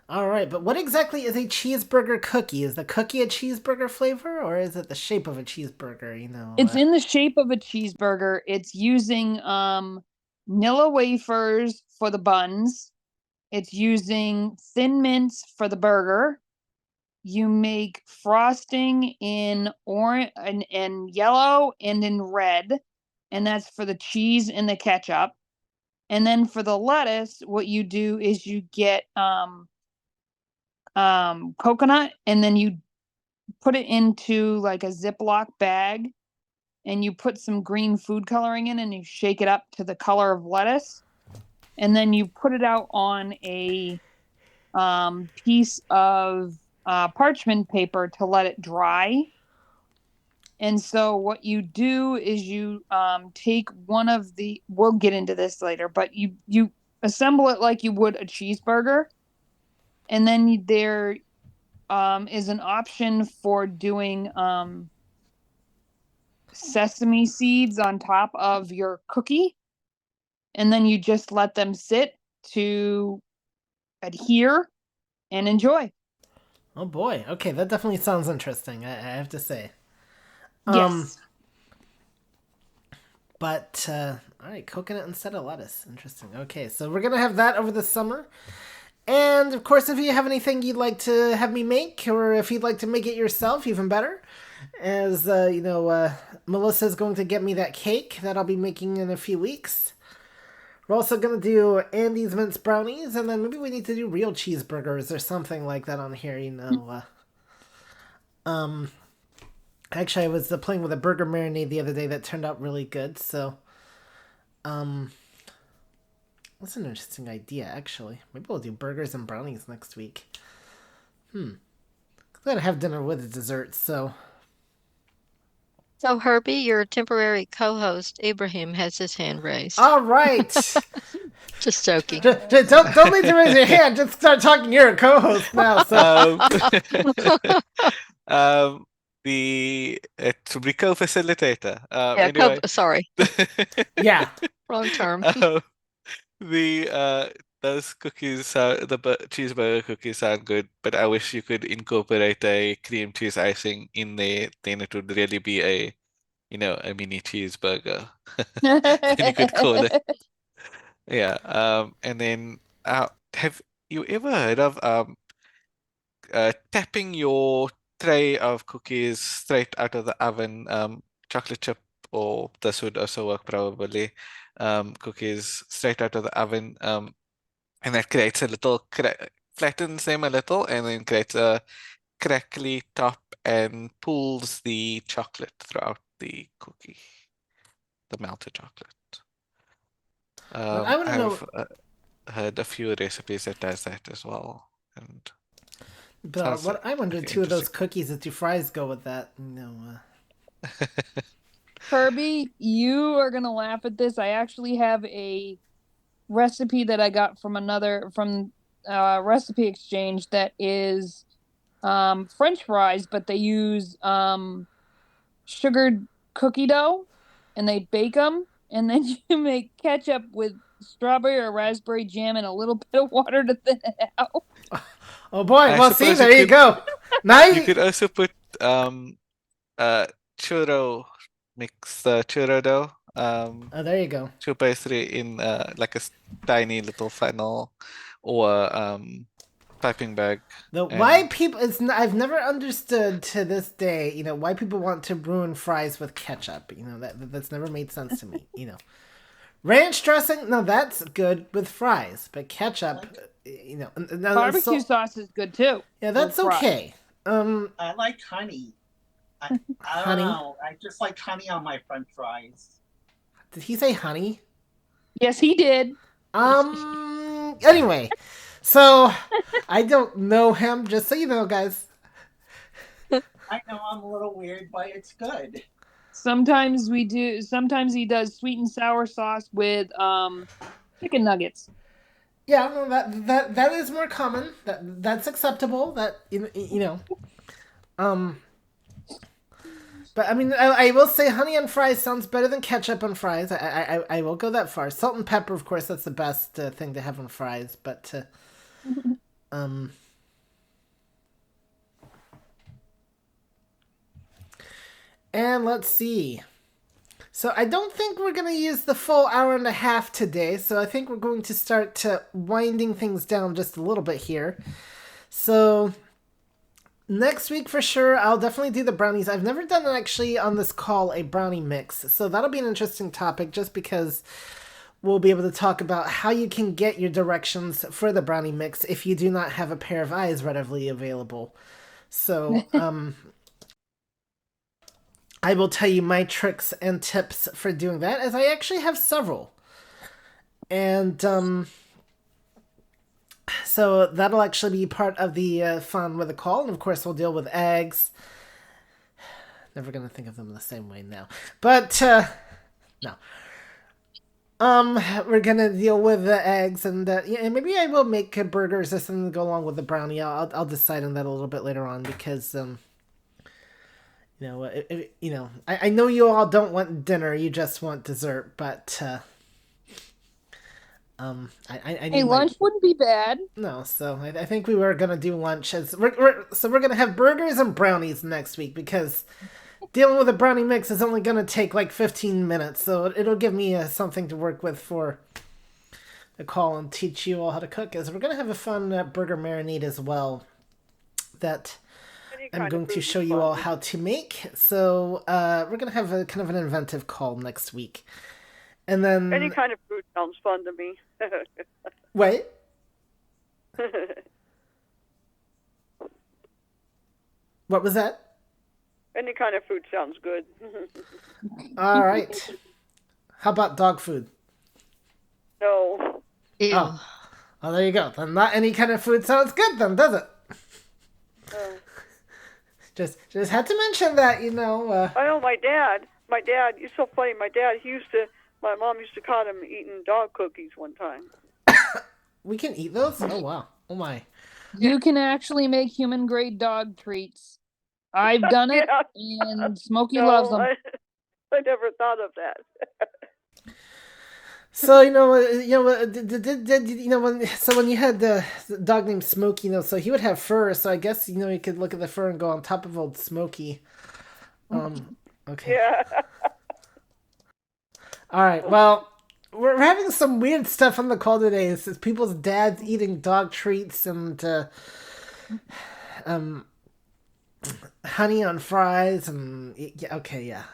All right, but what exactly is a cheeseburger cookie? Is the cookie a cheeseburger flavor, or is it the shape of a cheeseburger? It's in the shape of a cheeseburger. It's using Nilla wafers for the buns. It's using thin mints for the burger. You make frosting in orange and yellow and in red, and that's for the cheese and the ketchup. And then for the lettuce, what you do is you get coconut, and then you put it into like a Ziploc bag, and you put some green food coloring in, and you shake it up to the color of lettuce, and then you put it out on a piece of parchment paper to let it dry. And so what you do is you take one of the, we'll get into this later, but you assemble it like you would a cheeseburger, and then there is an option for doing sesame seeds on top of your cookie, and then you just let them sit to adhere and enjoy. Oh boy. Okay, that definitely sounds interesting. I have to say. Yes. But all right, coconut instead of lettuce. Interesting. Okay, so we're gonna have that over the summer. And of course, if you have anything you'd like to have me make, or if you'd like to make it yourself, even better. As Melissa's going to get me that cake that I'll be making in a few weeks. We're also gonna do Andy's mince brownies, and then maybe we need to do real cheeseburgers or something like that on here. Actually, I was playing with a burger marinade the other day that turned out really good. So, that's an interesting idea. Actually, maybe we'll do burgers and brownies next week. I'm gonna have dinner with a dessert, so. So, Herbie, your temporary co-host, Ibrahim, has his hand raised. All right. Just joking. Don't need to raise your hand. Just start talking. You're a co-host now. So. The Rico facilitator. Yeah, Anyway. sorry. Yeah. Wrong term. Those cookies, the cheeseburger cookies sound good, but I wish you could incorporate a cream cheese icing in there. Then it would really be a mini cheeseburger. Then you could call it. Yeah. And then have you ever heard of tapping your tray of cookies straight out of the oven? Chocolate chip, or this would also work probably. Cookies straight out of the oven. And that creates a little flattens them a little, and then creates a crackly top and pulls the chocolate throughout the cookie, the melted chocolate. I want to know. I've heard a few recipes that does that as well, and But what I wonder too, of those cookies, is do fries go with that? Herbie, you are gonna laugh at this. I actually have a recipe that I got from Recipe Exchange that is French fries, but they use sugared cookie dough, and they bake them, and then you make ketchup with strawberry or raspberry jam and a little bit of water to thin it out. Oh boy! Well, see, there you go. Nice. You could also put churro, mix the churro dough. Oh, there you go. Churro pastry in like a tiny little funnel or piping bag. Why people? I've never understood to this day. Why people want to ruin fries with ketchup. That's never made sense to me. Ranch dressing, no, that's good with fries, but ketchup, barbecue sauce is good too. Yeah, that's okay. I like honey. I don't know. I just like honey on my French fries. Did he say honey? Yes, he did. Anyway, so I don't know him, just so you know, guys. I know I'm a little weird, but it's good. Sometimes we do. Sometimes he does sweet and sour sauce with chicken nuggets. Yeah, no, that is more common. That's acceptable. That you know. Um, but I mean, I will say honey on fries sounds better than ketchup on fries. I will go that far. Salt and pepper, of course, that's the best thing to have on fries. But um, and let's see. So I don't think we're gonna use the full hour and a half today. So I think we're going to start winding things down just a little bit here. So next week for sure, I'll definitely do the brownies. I've never done actually on this call a brownie mix, so that'll be an interesting topic just because we'll be able to talk about how you can get your directions for the brownie mix if you do not have a pair of eyes readily available. So, I will tell you my tricks and tips for doing that, as I actually have several. And, so that'll actually be part of the fun with the call, and of course we'll deal with eggs. Never gonna think of them the same way now, but no. We're gonna deal with the eggs, and yeah, maybe I will make burgers or something to go along with the brownie. I'll decide on that a little bit later on because I know you all don't want dinner, you just want dessert, but I need Hey, lunch wouldn't be bad. No, so I think we were gonna do lunch as we're gonna have burgers and brownies next week because dealing with a brownie mix is only gonna take like 15 minutes, so it'll give me something to work with for the call and teach you all how to cook. As we're gonna have a fun burger marinade as well that I'm going to show you all how to make. So we're gonna have a kind of an inventive call next week, and then Any kind of food sounds fun to me. wait. What was that? Any kind of food sounds good. All right. How about dog food? No. Ew. Oh, well, there you go. Then not any kind of food sounds good, then, does it? Just had to mention that, I know my dad. It's so funny. My mom used to caught him eating dog cookies one time. We can eat those? Oh, wow. Oh, my. You can actually make human grade dog treats. I've done it, and Smokey loves them. I never thought of that. So when you had the dog named Smokey, so he would have fur. So I guess you could look at the fur and go on top of old Smokey. Okay. Yeah. All right. Well, we're having some weird stuff on the call today. It's people's dads eating dog treats and honey on fries and okay, yeah.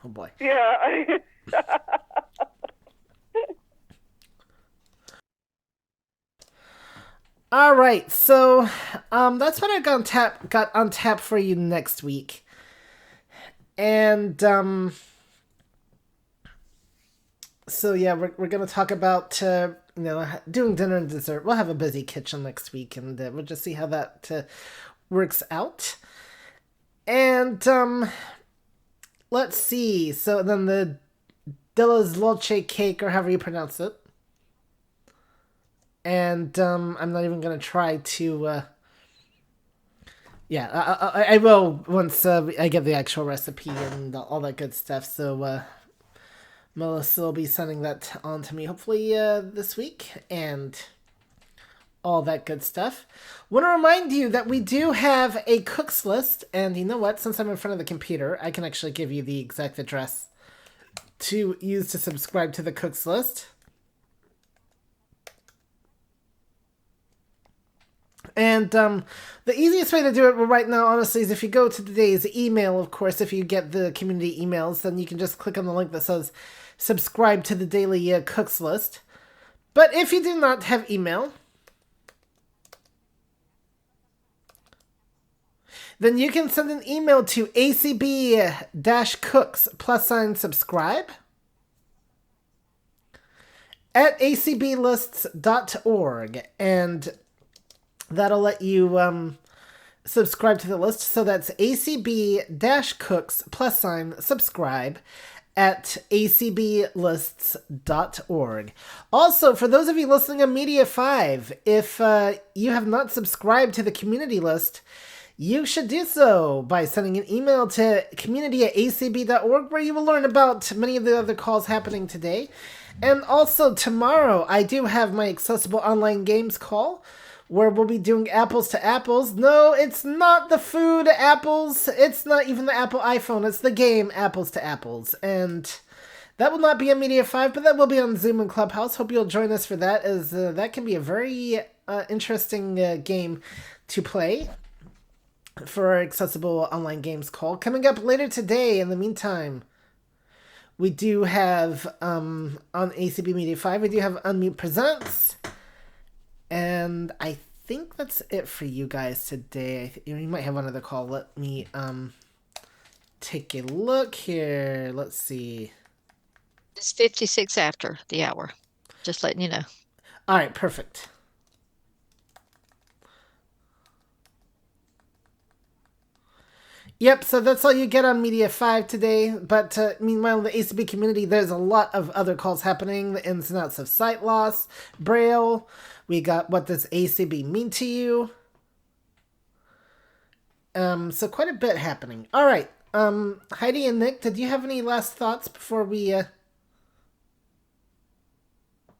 Oh boy. Yeah. All right, so that's what I got on tap for you next week, and so yeah, we're gonna talk about doing dinner and dessert. We'll have a busy kitchen next week, and we'll just see how that works out. And let's see. So then the Dilla's Dolce cake, or however you pronounce it. And I'm not even gonna try to. I will once I get the actual recipe and all that good stuff. So Melissa will be sending that on to me hopefully this week and all that good stuff. Want to remind you that we do have a cooks list, and you know what? Since I'm in front of the computer, I can actually give you the exact address to use to subscribe to the cooks list. And the easiest way to do it right now, honestly, is if you go to today's email, of course, if you get the community emails, then you can just click on the link that says subscribe to the daily cooks list. But if you do not have email, then you can send an email to acb-cooks +subscribe at acblists.org, and that'll let you subscribe to the list. So that's acb-cooks +subscribe at acblists.org. Also, for those of you listening on Media 5, if you have not subscribed to the community list, you should do so by sending an email to community@acb.org, where you will learn about many of the other calls happening today. And also, tomorrow, I do have my Accessible Online Games call, where we'll be doing apples to apples. No, it's not the food apples. It's not even the Apple iPhone. It's the game apples to apples. And that will not be on Media 5, but that will be on Zoom and Clubhouse. Hope you'll join us for that, as that can be a very interesting game to play for our Accessible Online Games call. Coming up later today, in the meantime, we do have, on ACB Media 5, we do have Unmute Presents. And I think that's it for you guys today. You might have one other call. Let me take a look here. Let's see. It's 56 after the hour. Just letting you know. All right, perfect. Yep, so that's all you get on Media 5 today. But meanwhile, in the ACB community, there's a lot of other calls happening. The ins and outs of sight loss, Braille. We got what does ACB mean to you? So quite a bit happening. All right, Heidi and Nick, did you have any last thoughts before we...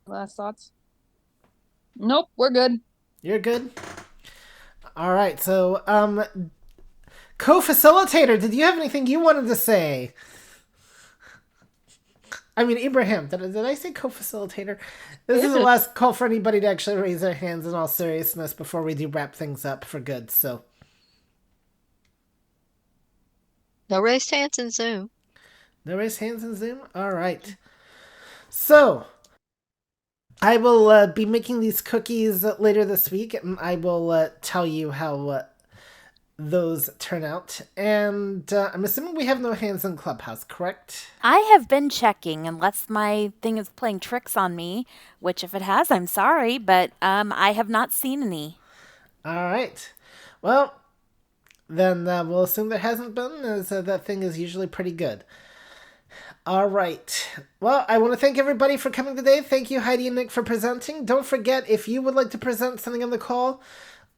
Last thoughts? Nope, we're good. You're good? All right, so, co-facilitator, did you have anything you wanted to say? I mean, Ibrahim, did I say co-facilitator? This is the last call for anybody to actually raise their hands in all seriousness before we do wrap things up for good, so. No raised hands in Zoom. No raised hands in Zoom? All right. So, I will be making these cookies later this week, and I will tell you how those turn out. And I'm assuming we have no hands in Clubhouse, correct? I have been checking unless my thing is playing tricks on me, which if it has, I'm sorry, but I have not seen any. All right. Well, then we'll assume there hasn't been, as that thing is usually pretty good. All right. Well, I want to thank everybody for coming today. Thank you, Heidi and Nick, for presenting. Don't forget, if you would like to present something on the call,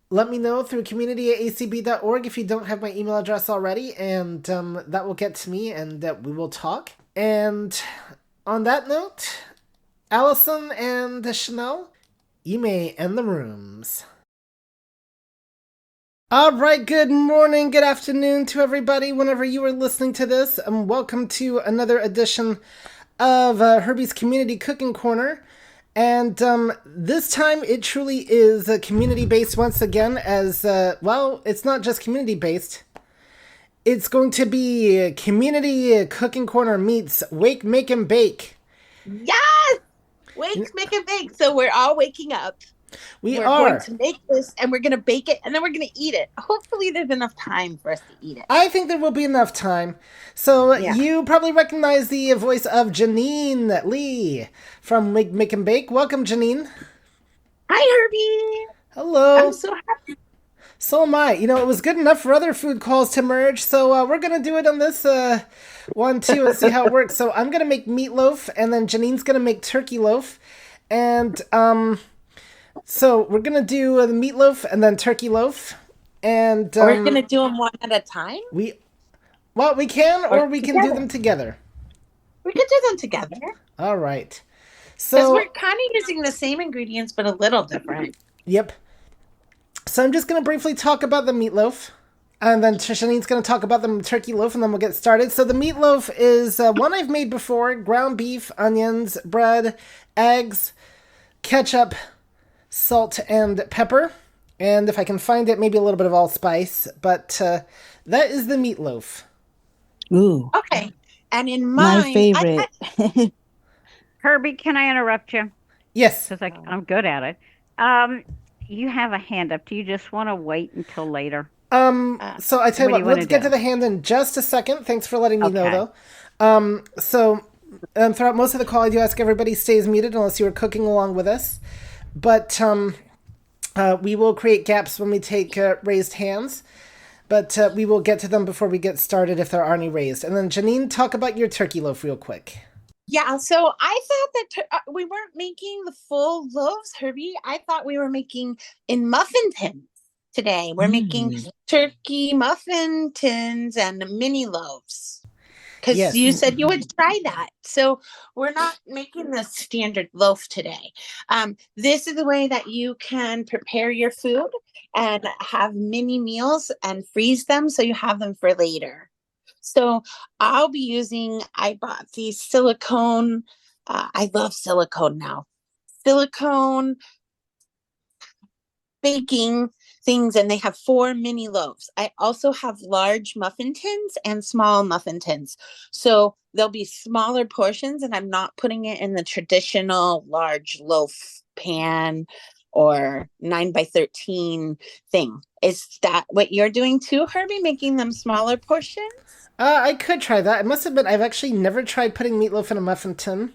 let me know through community@acb.org if you don't have my email address already, and that will get to me, and we will talk. And on that note, Allison and Chanel, you may end the rooms. All right, good morning, good afternoon to everybody, whenever you are listening to this, and welcome to another edition of Herbie's Community Cooking Corner. And this time it truly is community-based once again, as, well, it's not just community-based. It's going to be Community Cooking Corner meets Wake, Make, and Bake. Yes! Wake, make, and bake. So we're all waking up. We're going to make this, and we're going to bake it, and then we're going to eat it. Hopefully there's enough time for us to eat it. I think there will be enough time. So you probably recognize the voice of Janene Lee from Make and Bake. Welcome, Janene. Hi, Herbie. Hello. I'm so happy. So am I. You know, it was good enough for other food calls to merge, so we're going to do it on this one, too, and see how it works. So I'm going to make meatloaf, and then Janene's going to make turkey loaf. And, so we're going to do the meatloaf and then turkey loaf. And we're going to do them one at a time? We can, or we can do them together. We could do them together. All right. Because we're kind of using the same ingredients, but a little different. Yep. So I'm just going to briefly talk about the meatloaf. And then Shanine's going to talk about the turkey loaf, and then we'll get started. So the meatloaf is one I've made before. Ground beef, onions, bread, eggs, ketchup, salt, and pepper. And if I can find it, maybe a little bit of allspice. But that is the meatloaf. Ooh. Okay. And in mine, my favorite. Herbie, can I interrupt you? Yes. Because I'm good at it. You have a hand up. Do you just want to wait until later? So I tell you what, let's get to the hand in just a second. Thanks for letting me know, though. So throughout most of the call, I do ask everybody stays muted unless you are cooking along with us. But we will create gaps when we take raised hands. But we will get to them before we get started if there are any raised. And then Janene, talk about your turkey loaf real quick. Yeah, so I thought that we weren't making the full loaves, Herbie. I thought we were making in muffin tins today. We're making turkey muffin tins and mini loaves. Because Yes. you said you would try that. So we're not making the standard loaf today. This is the way that you can prepare your food and have mini meals and freeze them so you have them for later. So I'll be using, I bought these silicone, I love silicone now. Silicone baking things, and they have 4 mini loaves. I also have large muffin tins and small muffin tins. So there'll be smaller portions, and I'm not putting it in the traditional large loaf pan or 9x13 thing. Is that what you're doing too, Herbie? Making them smaller portions? I could try that. I must admit, I've actually never tried putting meatloaf in a muffin tin.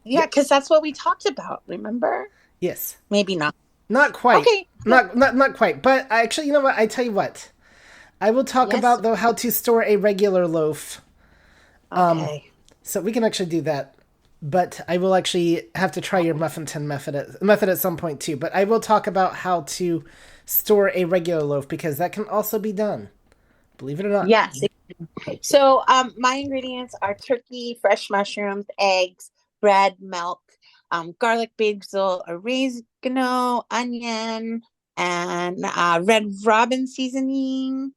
Yeah, because that's what we talked about, remember? Yes. Maybe not. Not quite. Okay. Not quite. But actually, you know what? I tell you what. I will talk about, though, how to store a regular loaf. Okay. So we can actually do that. But I will actually have to try your muffin tin method at some point, too. But I will talk about how to store a regular loaf, because that can also be done. Believe it or not. Yes. So my ingredients are turkey, fresh mushrooms, eggs, bread, milk, garlic, basil, oregano, onion, and red robin seasoning,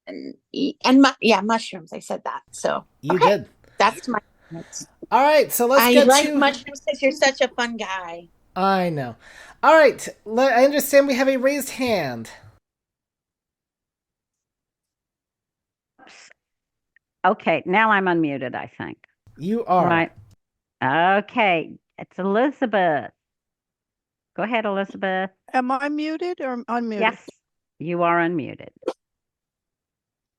and mushrooms. I said that. So You did. That's my. All right, so let's I get like to mushrooms because you're such a fun guy. I know. All right, I understand we have a raised hand. Okay, now I'm unmuted, I think. You are. Right. Okay, it's Elizabeth. Go ahead, Elizabeth. Am I muted or unmuted? Yes, you are unmuted.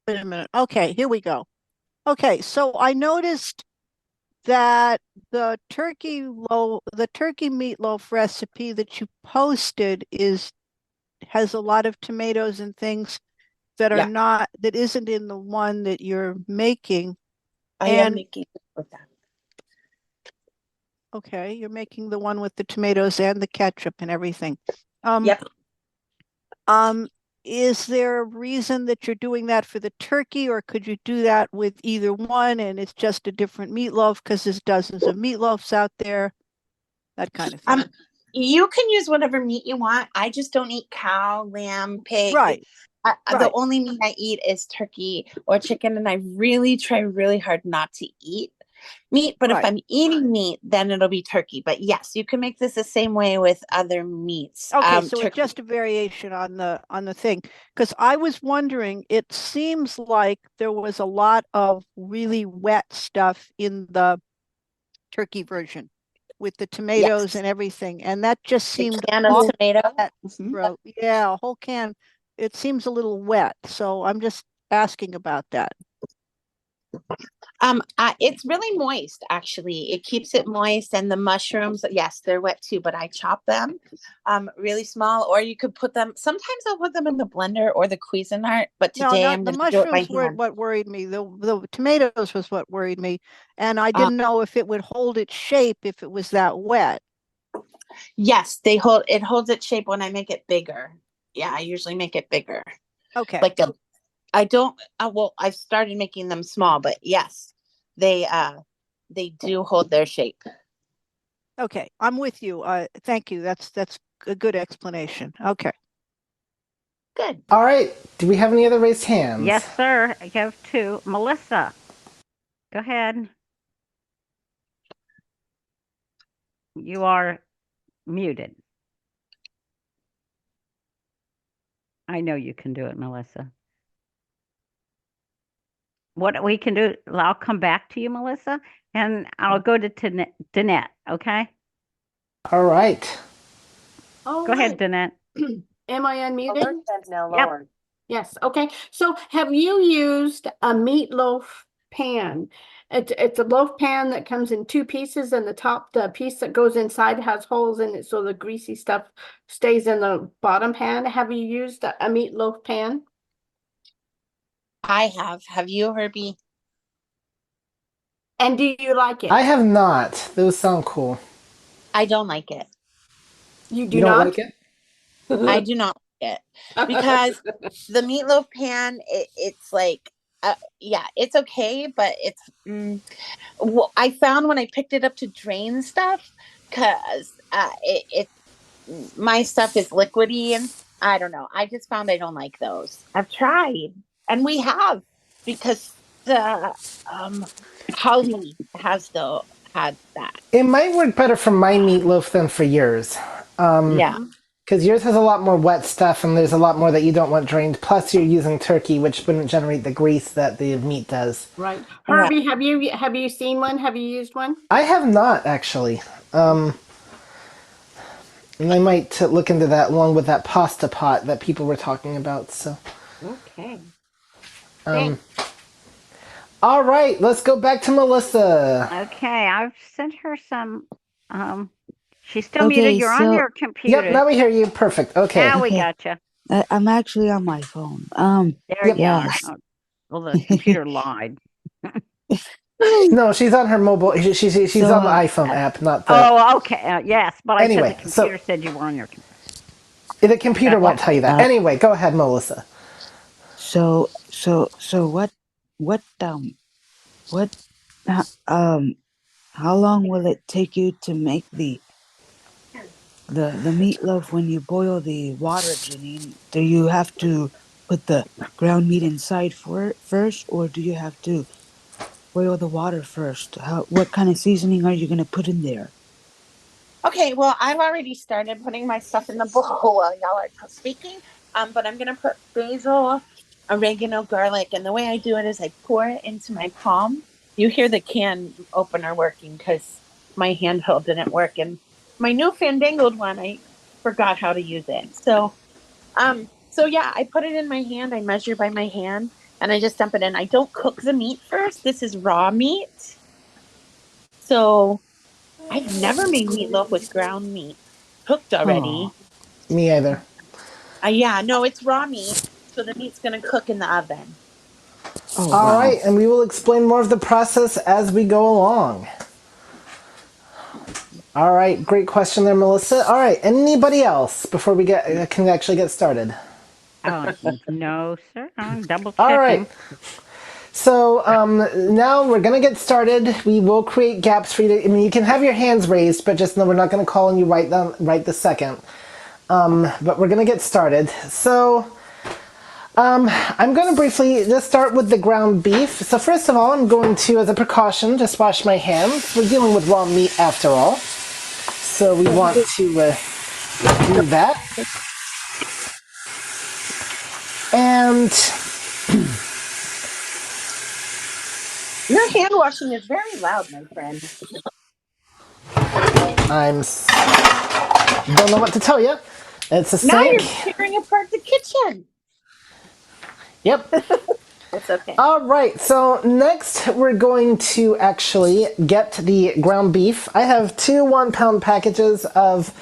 Wait a minute. Okay, here we go. Okay, so I noticed that the turkey meatloaf recipe that you posted has a lot of tomatoes and things that are that isn't in the one that you're making. I am making it with that. Okay, you're making the one with the tomatoes and the ketchup and everything. Yep. Is there a reason that you're doing that for the turkey, or could you do that with either one and it's just a different meatloaf because there's dozens of meatloafs out there? That kind of thing. You can use whatever meat you want. I just don't eat cow, lamb, pig. Right. The only meat I eat is turkey or chicken, and I really try really hard not to eat meat. But if I'm eating meat, then it'll be turkey. But yes, you can make this the same way with other meats. Okay, so it's just a variation on the thing. Because I was wondering, it seems like there was a lot of really wet stuff in the turkey version with the tomatoes and everything, and that just seemed a can of tomato. Yeah, a whole can. It seems a little wet, so I'm just asking about that. It's really moist, actually. It keeps it moist, and the mushrooms, yes, they're wet too, but I chop them really small, or you could put them, sometimes I'll put them in the blender or the Cuisinart, but today I'm going to do it by hand. The mushrooms weren't what worried me. The tomatoes was what worried me, and I didn't know if it would hold its shape if it was that wet. Yes, it holds its shape when I make it bigger. Yeah, I usually make it bigger. Okay. I've started making them small, but yes, they do hold their shape. Okay, I'm with you. Thank you. That's a good explanation. Okay. Good. All right. Do we have any other raised hands? Yes, sir. I have 2. Melissa, go ahead. You are muted. I know you can do it, Melissa. What we can do, I'll come back to you, Melissa, and I'll go to Danette, okay? All right. Go ahead, Danette. Am I unmuted? Now lower. Yep. Yes. Okay. So have you used a meatloaf pan It's a loaf pan that comes in two pieces, and the piece that goes inside has holes in it, so the greasy stuff stays in the bottom pan. Have you used a meatloaf pan? I have. Have you, Herbie? And do you like it? I have not. Those sound cool. I don't like it. You do You don't not? like it? I do not like it because the meatloaf pan, it's like, yeah, it's okay, but it's. I found when I picked it up to drain stuff, because my stuff is liquidy, and I don't know. I just found I don't like those. I've tried, and we have, because the Holly has had that. It might work better for my meatloaf than for yours. Yeah. Because yours has a lot more wet stuff, and there's a lot more that you don't want drained. Plus, you're using turkey, which wouldn't generate the grease that the meat does. Right. Herbie, have you seen one? Have you used one? I have not actually. And I might look into that along with that pasta pot that people were talking about. So. Okay. All right, let's go back to Melissa. Okay, I've sent her some. She's still muted. You're on your computer. Yep, now we hear you. Perfect. Okay. Now we gotcha. I'm actually on my phone. There you yes. are. Well, the computer lied. No, she's on her mobile. She's on the iPhone app, not the. Oh, okay. Yes, but Anyway, I said the computer said you were on your computer. The computer won't tell you that. Anyway, go ahead, Melissa. So how long will it take you to make the meatloaf when you boil the water, Janene? Do you have to put the ground meat inside first, or do you have to boil the water first? What kind of seasoning are you going to put in there? Okay, well, I've already started putting my stuff in the bowl while y'all are speaking. But I'm gonna put basil, oregano, garlic, and the way I do it is I pour it into my palm. You hear the can opener working because my handheld didn't work, and my new fandangled one, I forgot how to use it. So yeah, I put it in my hand. I measure by my hand, and I just dump it in. I don't cook the meat first. This is raw meat. So I've never made meatloaf with ground meat cooked already. Me either. Yeah, no, it's raw meat, so the meat's gonna cook in the oven. Oh, All right, and we will explain more of the process as we go along. All right, great question there, Melissa. All right, anybody else before we can actually get started? Oh, no, sir. I'm double checking. All right. So now we're going to get started. We will create gaps for you. You can have your hands raised, but just know we're not going to call on you right this second. But we're going to get started. So I'm going to briefly just start with the ground beef. So first of all, I'm going to, as a precaution, just wash my hands. We're dealing with raw meat after all. So we want to do that. And your hand washing is very loud, my friend. Don't know what to tell you. It's a now sink. You're tearing apart the kitchen. Yep. It's okay. All right. So next, we're going to actually get the ground beef. I have 2 1-pound packages of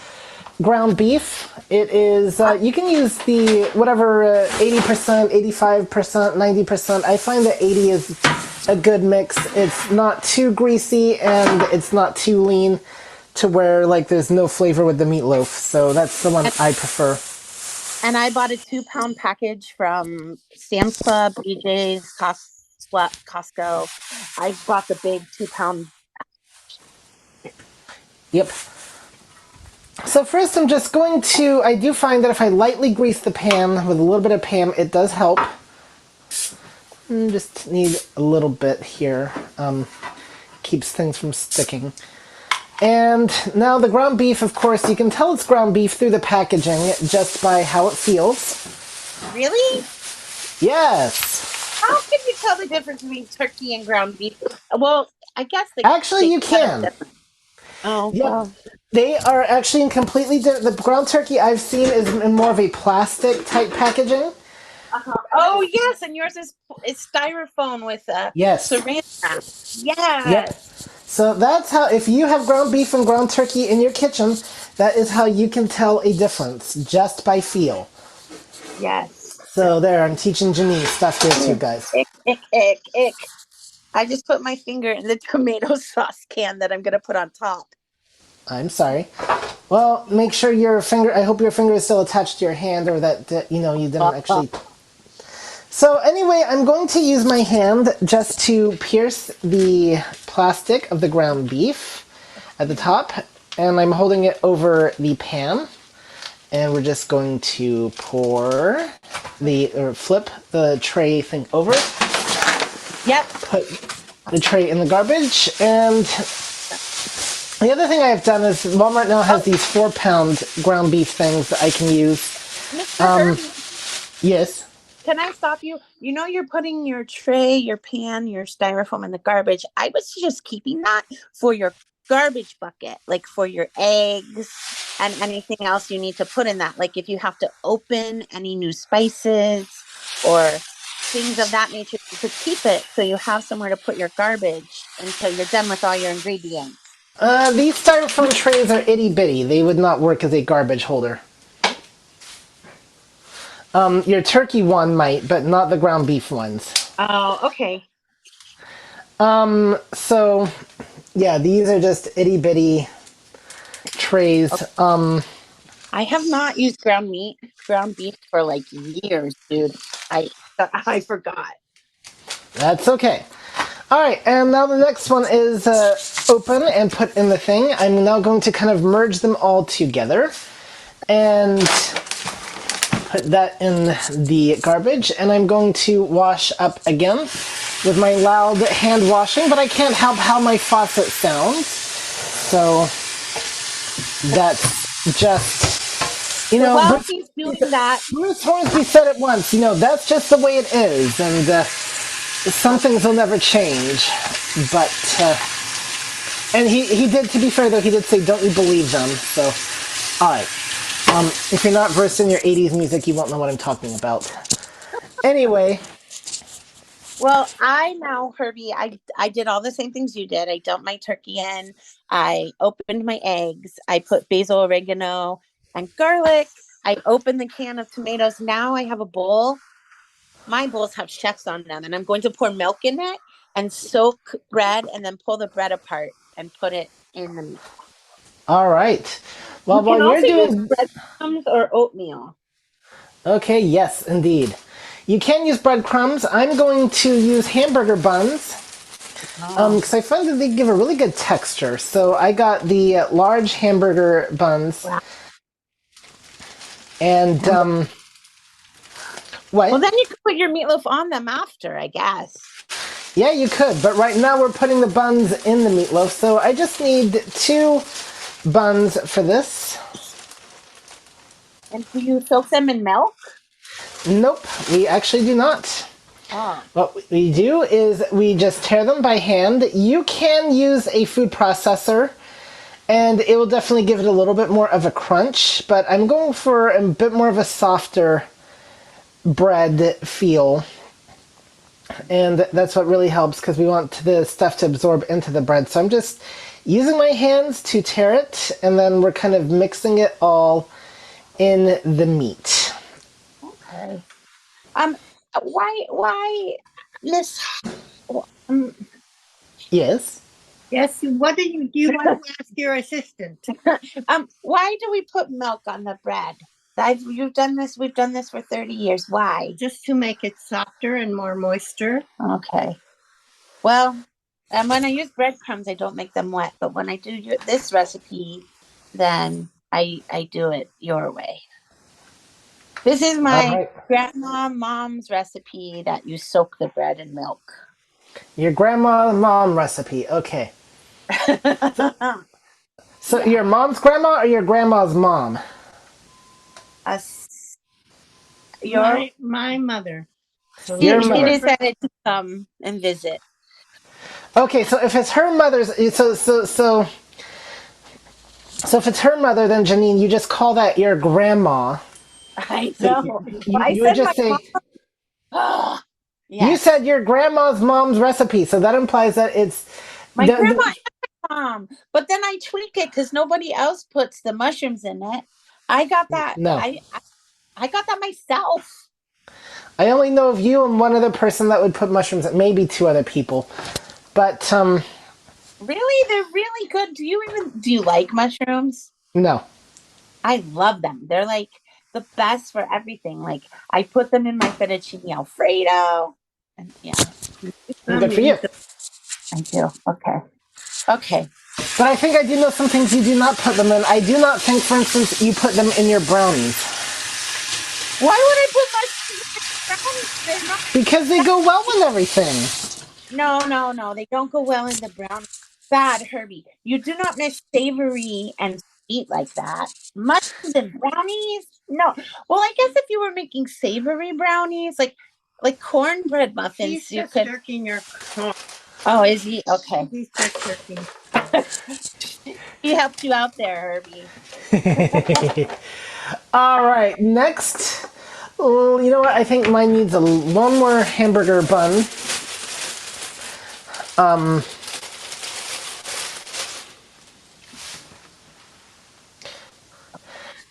ground beef. It is you can use the whatever 80%, 85%, 90%. I find that 80 is a good mix. It's not too greasy and it's not too lean to where like there's no flavor with the meatloaf. So that's the one I prefer. And I bought a 2-pound package from Sam's Club, BJ's, Costco. I bought the big 2-pound. Yep. So first I'm just going to, I do find that if I lightly grease the pan with a little bit of Pam, it does help. Just need a little bit here. Keeps things from sticking. And now the ground beef, of course, you can tell it's ground beef through the packaging just by how it feels. Really? Yes. How can you tell the difference between turkey and ground beef? Well, I guess actually you can. Oh, yep. Wow. They are actually in completely different. The ground turkey I've seen is in more of a plastic type packaging. Oh yes, and yours is styrofoam with Yes. saran wrap. Yes. Yep. So that's how, if you have ground beef and ground turkey in your kitchen, that is how you can tell a difference just by feel. Yes. So there, I'm teaching Janene stuff here too, guys. Ick. I just put my finger in the tomato sauce can that I'm going to put on top. I'm sorry. Well, make sure your finger, I hope your finger is still attached to your hand, or that, you didn't actually. So anyway, I'm going to use my hand just to pierce the plastic of the ground beef at the top, and I'm holding it over the pan. And we're just going to flip the tray thing over. Yep. Put the tray in the garbage. And the other thing I've done is Walmart now has these 4-pound ground beef things that I can use. Mr. Herbie, Yes. can I stop you? You're putting your tray, your pan, your styrofoam in the garbage. I was just keeping that for your garbage bucket, like for your eggs and anything else you need to put in that. Like if you have to open any new spices or things of that nature, you could keep it so you have somewhere to put your garbage until you're done with all your ingredients. These styrofoam trays are itty bitty. They would not work as a garbage holder. Your turkey one might, but not the ground beef ones. Oh, okay. So, yeah, these are just itty bitty trays. Okay. I have not used ground beef for like years, dude. I forgot. That's okay. All right, and now the next one is open and put in the thing. I'm now going to kind of merge them all together and put that in the garbage. And I'm going to wash up again with my loud hand washing, but I can't help how my faucet sounds. So that's just, while he's doing that, Bruce Hornsby said it once, that's just the way it is. And some things will never change. But, and he did, to be fair though, he did say, don't you believe them? So, alright. If you're not versed in your 80s music, you won't know what I'm talking about. Anyway. Well, Herbie, I did all the same things you did. I dumped my turkey in. I opened my eggs. I put basil, oregano, and garlic. I opened the can of tomatoes. Now I have a bowl. My bowls have chefs on them, and I'm going to pour milk in it and soak bread and then pull the bread apart and put it in the milk. All right. Well, you can while you're also doing use breadcrumbs or oatmeal. Okay, yes, indeed. You can use breadcrumbs. I'm going to use hamburger buns because I find that they give a really good texture. So I got the large hamburger buns. Wow. And what? Well, then you could put your meatloaf on them after, I guess. Yeah, you could, but right now we're putting the buns in the meatloaf, so I just need 2 buns for this. And do you soak them in milk? Nope, we actually do not. Oh. What we do is we just tear them by hand. You can use a food processor, and it will definitely give it a little bit more of a crunch, but I'm going for a bit more of a softer bread feel. And that's what really helps because we want the stuff to absorb into the bread. So I'm just using my hands to tear it, and then we're kind of mixing it all in the meat. Okay. Why, Miss? Yes. Yes. What do you want to ask your assistant? Why do we put milk on the bread? We've done this for 30 years. Why? Just to make it softer and more moisture. Okay. Well, when I use breadcrumbs, I don't make them wet. But when I do this recipe, then I do it your way. This is my mom's recipe that you soak the bread in milk. Your mom recipe. Okay. So Yeah. Your mom's grandma or your grandma's mom? My mother. So Your mother. She decided to come and visit. Okay, so if it's her mother's, so if it's her mother, then Janene, you just call that your grandma. I know. You would just say, You Yes. said your grandma's mom's recipe, so that implies that it's My grandma and my mom, but then I tweak it because nobody else puts the mushrooms in it. I got that. No. I got that myself. I only know of you and one other person that would put mushrooms in, maybe two other people. But Really, they're really good. Do you like mushrooms? no. I love them. They're like the best for everything. Like I put them in my fettuccine alfredo, and yeah, Good for you. I do. Okay. Okay. But I think I do know some things you do not put them in. I do not think, for instance, you put them in your brownies. Why would I put mushrooms in brownies? They're not. Because they go well with everything. No. They don't go well in the brownie. Bad, Herbie. You do not mix savory and sweet like that. Mushrooms and brownies? No. Well, I guess if you were making savory brownies, like cornbread muffins, He's you just could. jerking your corn. Oh, is he? Okay. He's just jerking. He helped you out there, Herbie. All right, next. You know what? I think mine needs one more hamburger bun.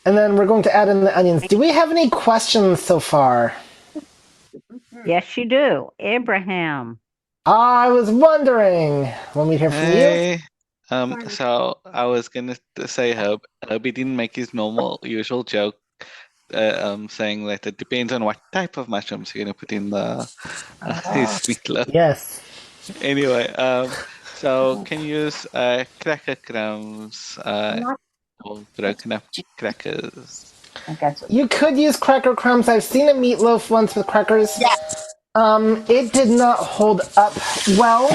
And then we're going to add in the onions. Do we have any questions so far? Yes, you do. Abraham. I was wondering when we'd hear from you. Hey, so I was gonna say Herbie didn't make his usual joke, saying that it depends on what type of mushrooms you're gonna put in the his meatloaf. Yes. Anyway, so can you use cracker crumbs or broken up crackers? You could use cracker crumbs. I've seen a meatloaf once with crackers. Yeah. It did not hold up well.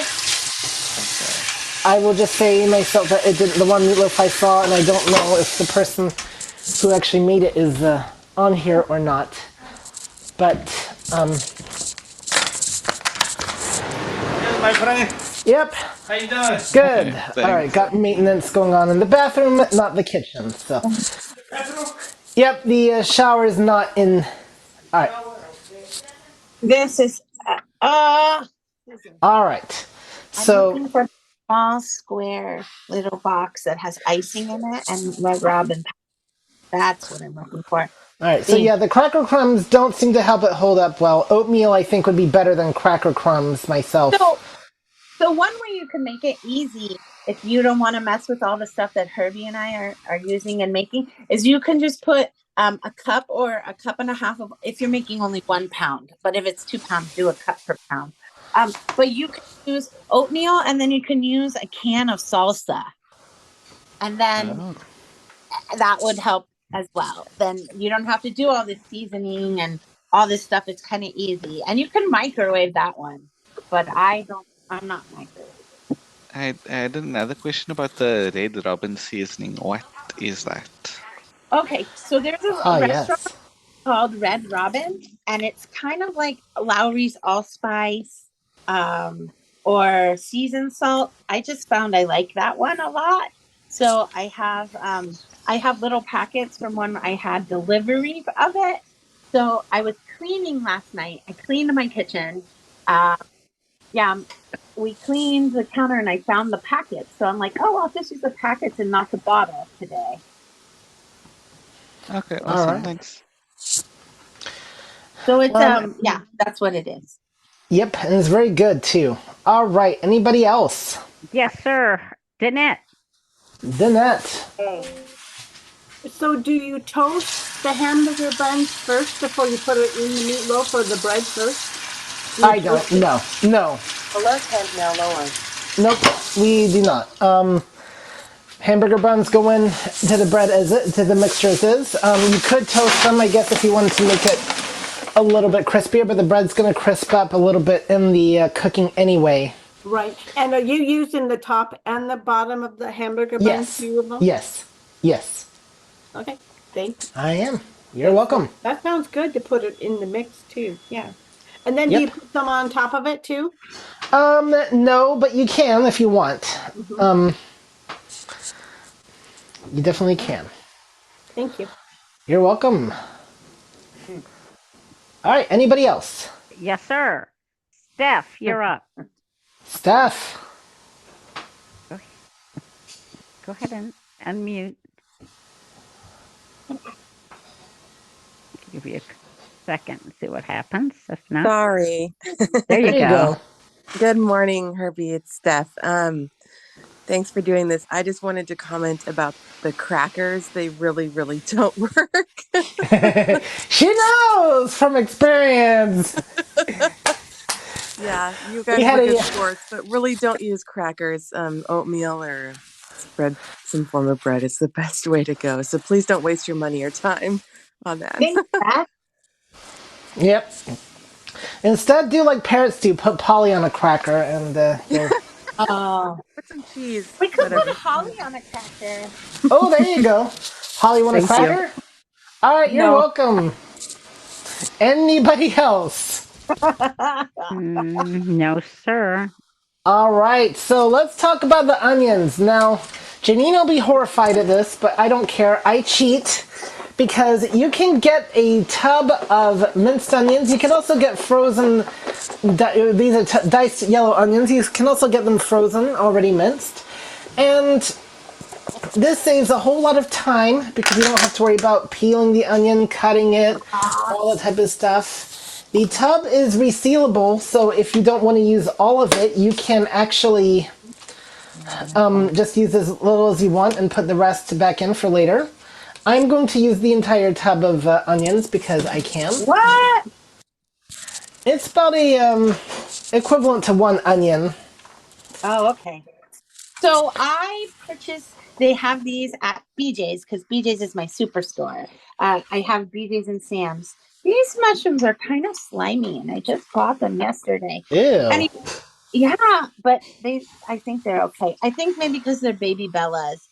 I will just say myself that it didn't. The one meatloaf I saw, and I don't know if the person who actually made it is on here or not. But My friend, yep. how you doing? Good. Okay, All right, got maintenance going on in the bathroom, not the kitchen. So, yep, the shower is not in. All right. This is All right. I'm So, looking for a small square little box that has icing in it and Red Robin. That's what I'm looking for. all right. So yeah, the cracker crumbs don't seem to help it hold up well. Oatmeal, I think, would be better than cracker crumbs myself. So one way you can make it easy if you don't want to mess with all the stuff that Herbie and I are using and making is you can just put a cup or a cup and a half of, if you're making only 1 pound, but if it's 2 pounds, do a cup per pound. But you can use oatmeal and then you can use a can of salsa. And then that would help as well. Then you don't have to do all this seasoning and all this stuff. It's kind of easy. And you can microwave that one. But I'm not microwave. I had another question about the Red Robin seasoning. What is that? Okay, so there's a restaurant called Red Robin, and it's kind of like Lowry's Allspice or seasoned salt. I just found I like that one a lot. So I have little packets from when I had delivery of it. So I was cleaning last night. I cleaned my kitchen. We cleaned the counter and I found the packets. So I'm like, oh, I'll just use the packets and not the bottle today. Okay, awesome. Thanks. So it's that's what it is. Yep, and it's very good too. All right, anybody else? Yes, sir. Danette. So do you toast the hamburger buns first before you put it in the meatloaf or the bread first? I don't. No. Nope, we do not. Hamburger buns go in to the bread to the mixture as is. You could toast them, I guess, if you wanted to make it a little bit crispier, but the bread's going to crisp up a little bit in the cooking anyway. Right. And are you using the top and the bottom of the hamburger buns? Yes. Yes. Okay. Thanks. I am. You're welcome. That sounds good to put it in the mix too. Yeah. And then do you put some on top of it too? No, but you can if you want. You definitely can. Thank you. You're welcome. All right, anybody else? Yes, sir. Steph, you're up. Steph. Go ahead and unmute. Give you a second and see what happens. If not, Sorry. there you go. Good morning, Herbie. It's Steph. Thanks for doing this. I just wanted to comment about the crackers. They really, really don't work. She knows from experience. Yeah, you We guys had were good a- sports, but really don't use crackers. Oatmeal or spread some form of bread is the best way to go. So please don't waste your money or time on that. Yep. Instead, do like parrots do. Put Polly on a cracker and you'll... Oh. Put some cheese. We could Whatever. put Holly on a cracker. Oh, there you go. Holly, want a Thank you. cracker? All right, you're No. welcome. Anybody else? No, sir. All right, so let's talk about the onions. Now, Janine will be horrified at this, but I don't care. I cheat because you can get a tub of minced onions. You can also get frozen, these are diced yellow onions. You can also get them frozen, already minced. And this saves a whole lot of time because you don't have to worry about peeling the onion, cutting it, all that type of stuff. The tub is resealable, so if you don't want to use all of it, you can actually just use as little as you want and put the rest back in for later. I'm going to use the entire tub of onions because I can. What? It's about a equivalent to one onion. Oh, okay. So I purchased, they have these at BJ's because BJ's is my superstore. I have BJ's and Sam's. These mushrooms are kind of slimy and I just bought them yesterday. Ew. Yeah, but I think they're okay. I think maybe because they're baby Bellas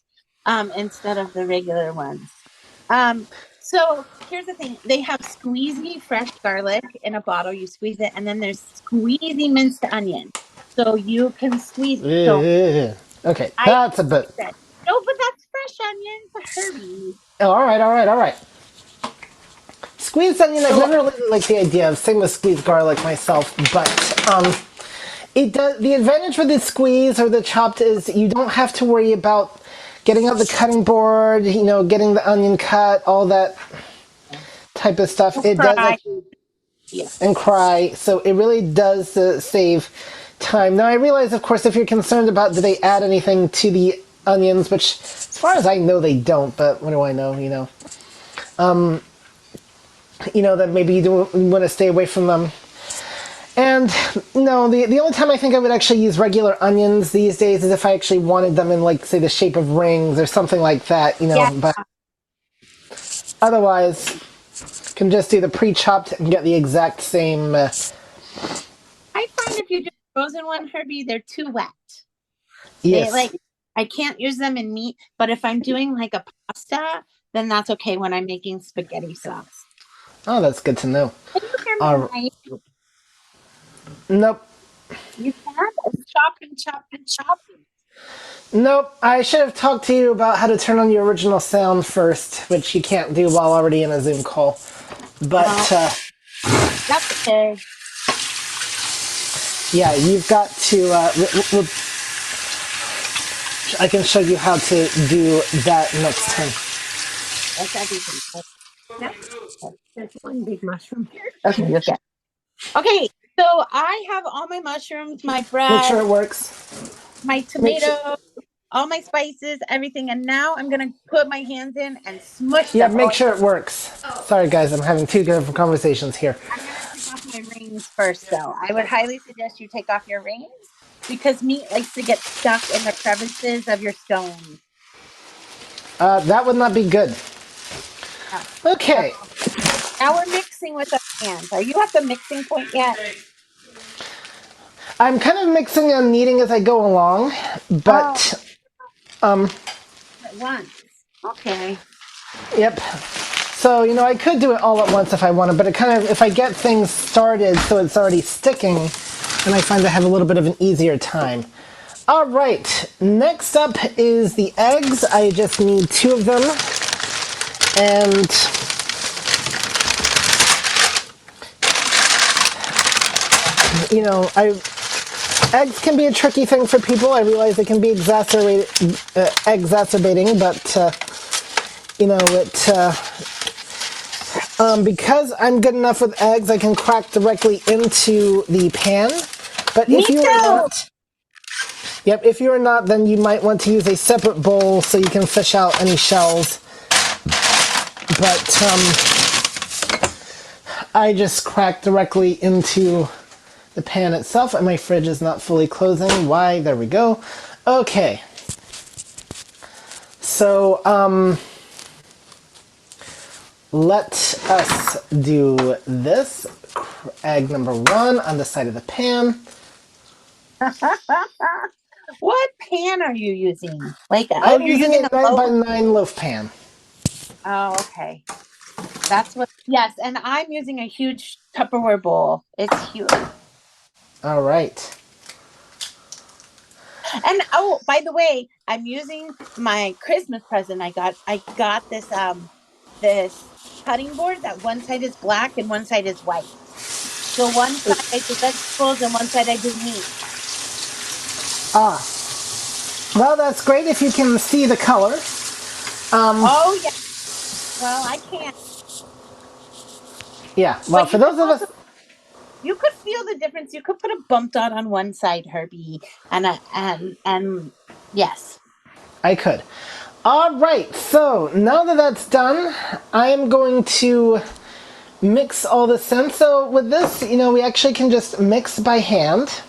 instead of the regular ones. So here's the thing. They have squeezy fresh garlic in a bottle. You squeeze it, and then there's squeezy minced onion. So you can squeeze it. So Okay, that's a bit... no, but that's fresh onions, Herbie. Oh, all right. Squeezed onion, I've never really liked the idea of. Same with squeezed garlic myself, but it does. The advantage with the squeeze or the chopped is you don't have to worry about getting out the cutting board, getting the onion cut, all that type of stuff. It does actually, and cry. So it really does save time. Now I realize, of course, if you're concerned about do they add anything to the onions, which as far as I know they don't, but what do I know? That maybe you don't want to stay away from them. And no, the only time I think I would actually use regular onions these days is if I actually wanted them in, like, say, the shape of rings or something like that, but otherwise, can just do the pre-chopped and get the exact same. I find if you do frozen one, Herbie, they're too wet. Yes. I can't use them in meat, but if I'm doing like a pasta, then that's okay when I'm making spaghetti sauce. Oh, that's good to know. Can you hear me? Nope. You can't? It's chopping. Nope. I should have talked to you about how to turn on your original sound first, which you can't do while already in a Zoom call. But, that's okay. Yeah, you've got to, I can show you how to do that next time. That's everything. There's one big mushroom here. Okay, you're good. Okay, so I have all my mushrooms, my bread. Make sure it works. My tomato, all my spices, everything, and now I'm gonna put my hands in and smush them. Yeah, make sure it works. Sorry, guys, I'm having two different conversations here. I'm gonna take off my rings first, though. I would highly suggest you take off your rings because meat likes to get stuck in the crevices of your stones. That would not be good. Okay. Now we're mixing with our hands. Are you at the mixing point yet? I'm kind of mixing and kneading as I go along, but At once. Okay. Yep. So, I could do it all at once if I wanted, but if I get things started so it's already sticking, then I find I have a little bit of an easier time. All right. Next up is the eggs. I just need 2 of them. And eggs can be a tricky thing for people. I realize it can be exacerbating, but because I'm good enough with eggs, I can crack directly into the pan. But Me if you too. are not, if you are not, then you might want to use a separate bowl so you can fish out any shells. But I just crack directly into the pan itself, and my fridge is not fully closing. Why? There we go. Okay. So, let us do this. Egg number 1 on the side of the pan. What pan are you using? I'm you're using using a a 9x9 loaf pan. Oh, okay. That's what. Yes, and I'm using a huge Tupperware bowl. It's huge. All right. And by the way, I'm using my Christmas present. I got this this cutting board that one side is black and one side is white. So one side I do vegetables and one side I do meat. Ah. Well, that's great if you can see the color. Oh yeah. Well, I can't. Yeah. Well, But for those of us, you could feel the difference. You could put a bump dot on one side, Herbie, and yes. I could. All right. So now that that's done, I am going to mix all this in. So with this, we actually can just mix by hand.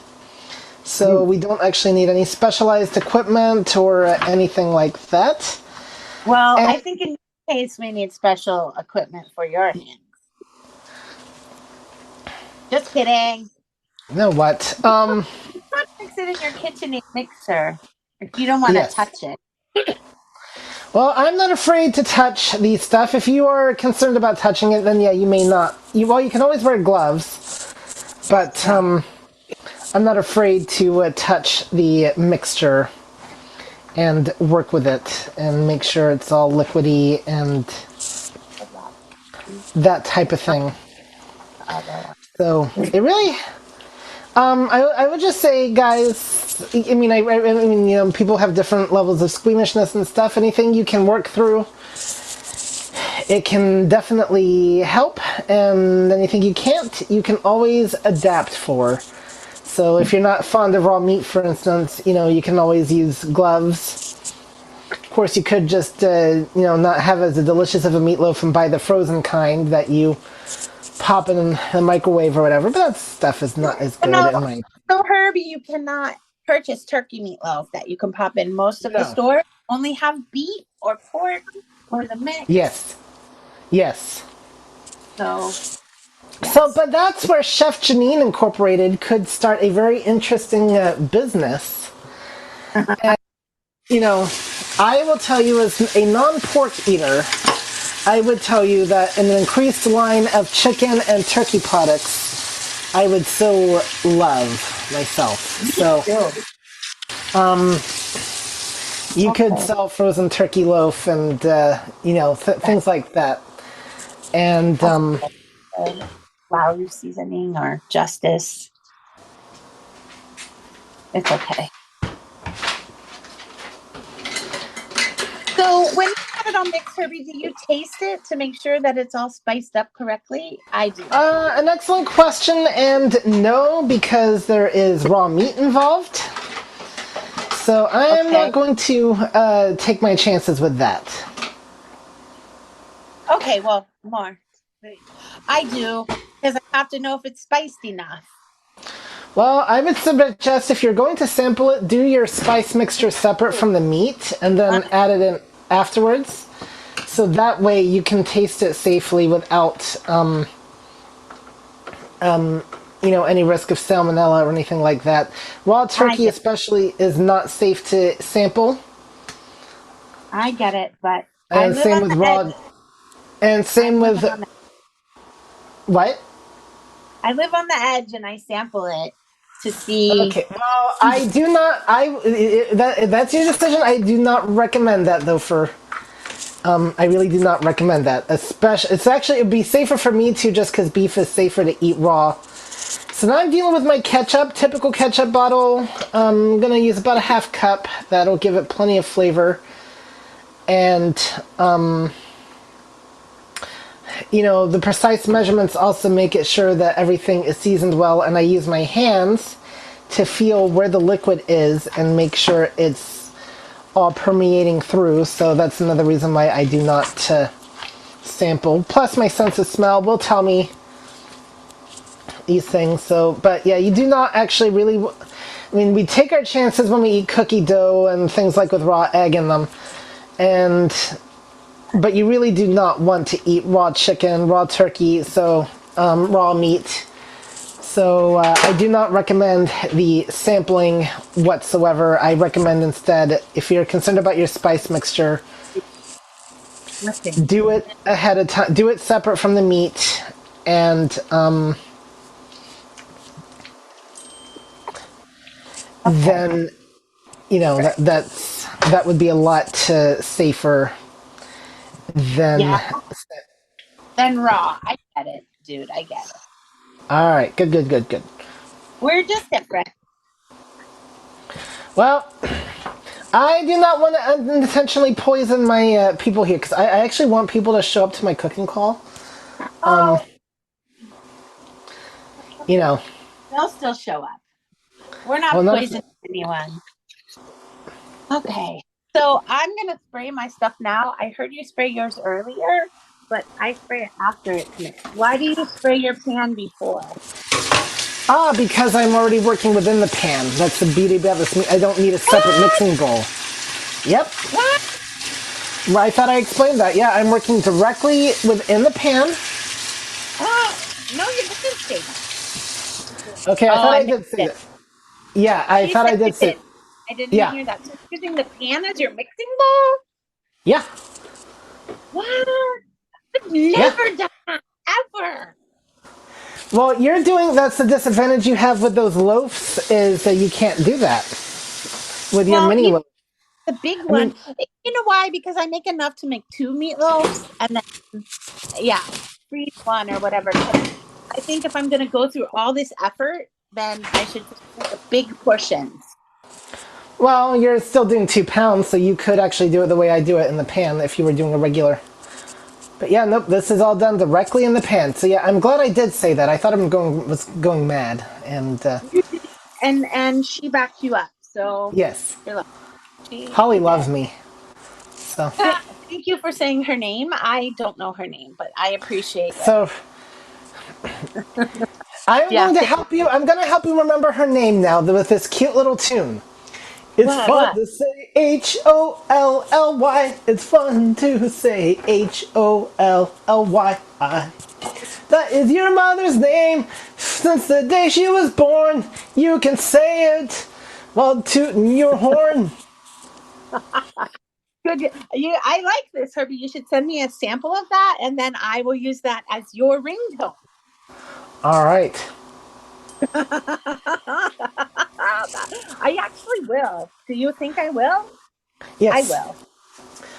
So we don't actually need any specialized equipment or anything like that. Well, I think in your case we need special equipment for your hands. Just kidding. You know what? You not mix it in your KitchenAid mixer if you don't want to touch it. Well, I'm not afraid to touch these stuff. If you are concerned about touching it, then yeah, you may not. You can always wear gloves, but I'm not afraid to touch the mixture and work with it and make sure it's all liquidy and that type of thing. So it really, I would just say, guys. I mean, people have different levels of squeamishness and stuff. Anything you can work through, it can definitely help. And anything you can't, you can always adapt for. So if you're not fond of raw meat, for instance, you can always use gloves. Of course, you could just, not have as delicious of a meatloaf and buy the frozen kind that you pop in the microwave or whatever. But that stuff is not as good in my. So Herbie, you cannot purchase turkey meatloaf that you can pop in. Most of the stores only have beef or pork or the mix. Yes. So, but that's where Chef Janene Incorporated could start a very interesting business. And, I will tell you, as a non-pork eater, I would tell you that in an increased line of chicken and turkey products, I would so love myself. So, you could sell frozen turkey loaf and, things like that. And, Loave seasoning or Justice. It's okay. So when you have it all mixed, Herbie, do you taste it to make sure that it's all spiced up correctly? I do. An excellent question, and no, because there is raw meat involved. So I am not going to take my chances with that. Okay, well, more. I do, because I have to know if it's spiced enough. Well, I would suggest if you're going to sample it, do your spice mixture separate from the meat and then add it in afterwards. So that way you can taste it safely without, any risk of salmonella or anything like that. Raw turkey especially is not safe to sample. I get it, but And same with raw. And same with what? I live on the edge and I sample it to see. Okay, well, I do not. That's your decision. I do not recommend that though. I really do not recommend that. Especially, it'd be safer for me too, just because beef is safer to eat raw. So now I'm dealing with my ketchup, typical ketchup bottle. I'm gonna use about a half cup. That'll give it plenty of flavor. And the precise measurements also make it sure that everything is seasoned well, and I use my hands to feel where the liquid is and make sure it's all permeating through. So that's another reason why I do not sample. Plus my sense of smell will tell me these things. So, but yeah, you do not actually really, I mean, we take our chances when we eat cookie dough and things like with raw egg in them. But you really do not want to eat raw chicken, raw turkey, so raw meat. So I do not recommend the sampling whatsoever. I recommend instead, if you're concerned about your spice mixture, do it ahead of time. Do it separate from the meat, and then that would be a lot safer than. Then raw. I get it, dude. I get it. All right, good. We're just different. Well, I do not want to unintentionally poison my people here, because I actually want people to show up to my cooking call. They'll still show up. We're not poisoning anyone. Okay. So I'm going to spray my stuff now. I heard you spray yours earlier, but I spray it after it's mixed. Why do you spray your pan before? Because I'm already working within the pan. That's the beauty about this. I don't need a separate mixing bowl. Yep. What? Well, I thought I explained that. Yeah, I'm working directly within the pan. Oh, no, you didn't say that. Okay, I thought I did say that. Yeah, I thought I did say. I didn't Yeah. hear that. So you're using the pan as your mixing bowl? Yeah. What? I've never done that, ever. Well, that's the disadvantage you have with those loaves, is that you can't do that with your mini loaf. The big one. You know why? Because I make enough to make 2 meatloaves, and then freeze one or whatever. I think if I'm going to go through all this effort, then I should just make the big portions. Well, you're still doing 2 pounds, so you could actually do it the way I do it in the pan if you were doing a regular. But yeah, nope, this is all done directly in the pan. So yeah, I'm glad I did say that. I thought I was going mad, and and she backed you up. So yes, you're Holly loves me. So thank you for saying her name. I don't know her name, but I appreciate it. So I'm going to help you. I'm going to help you remember her name now with this cute little tune. It's fun to say Holly. It's fun to say Holly. That is your mother's name. Since the day she was born, you can say it while tooting your horn. Good. I like this, Herbie. You should send me a sample of that, and then I will use that as your ringtone. All right. I actually will. Do you think I will? Yes. I will.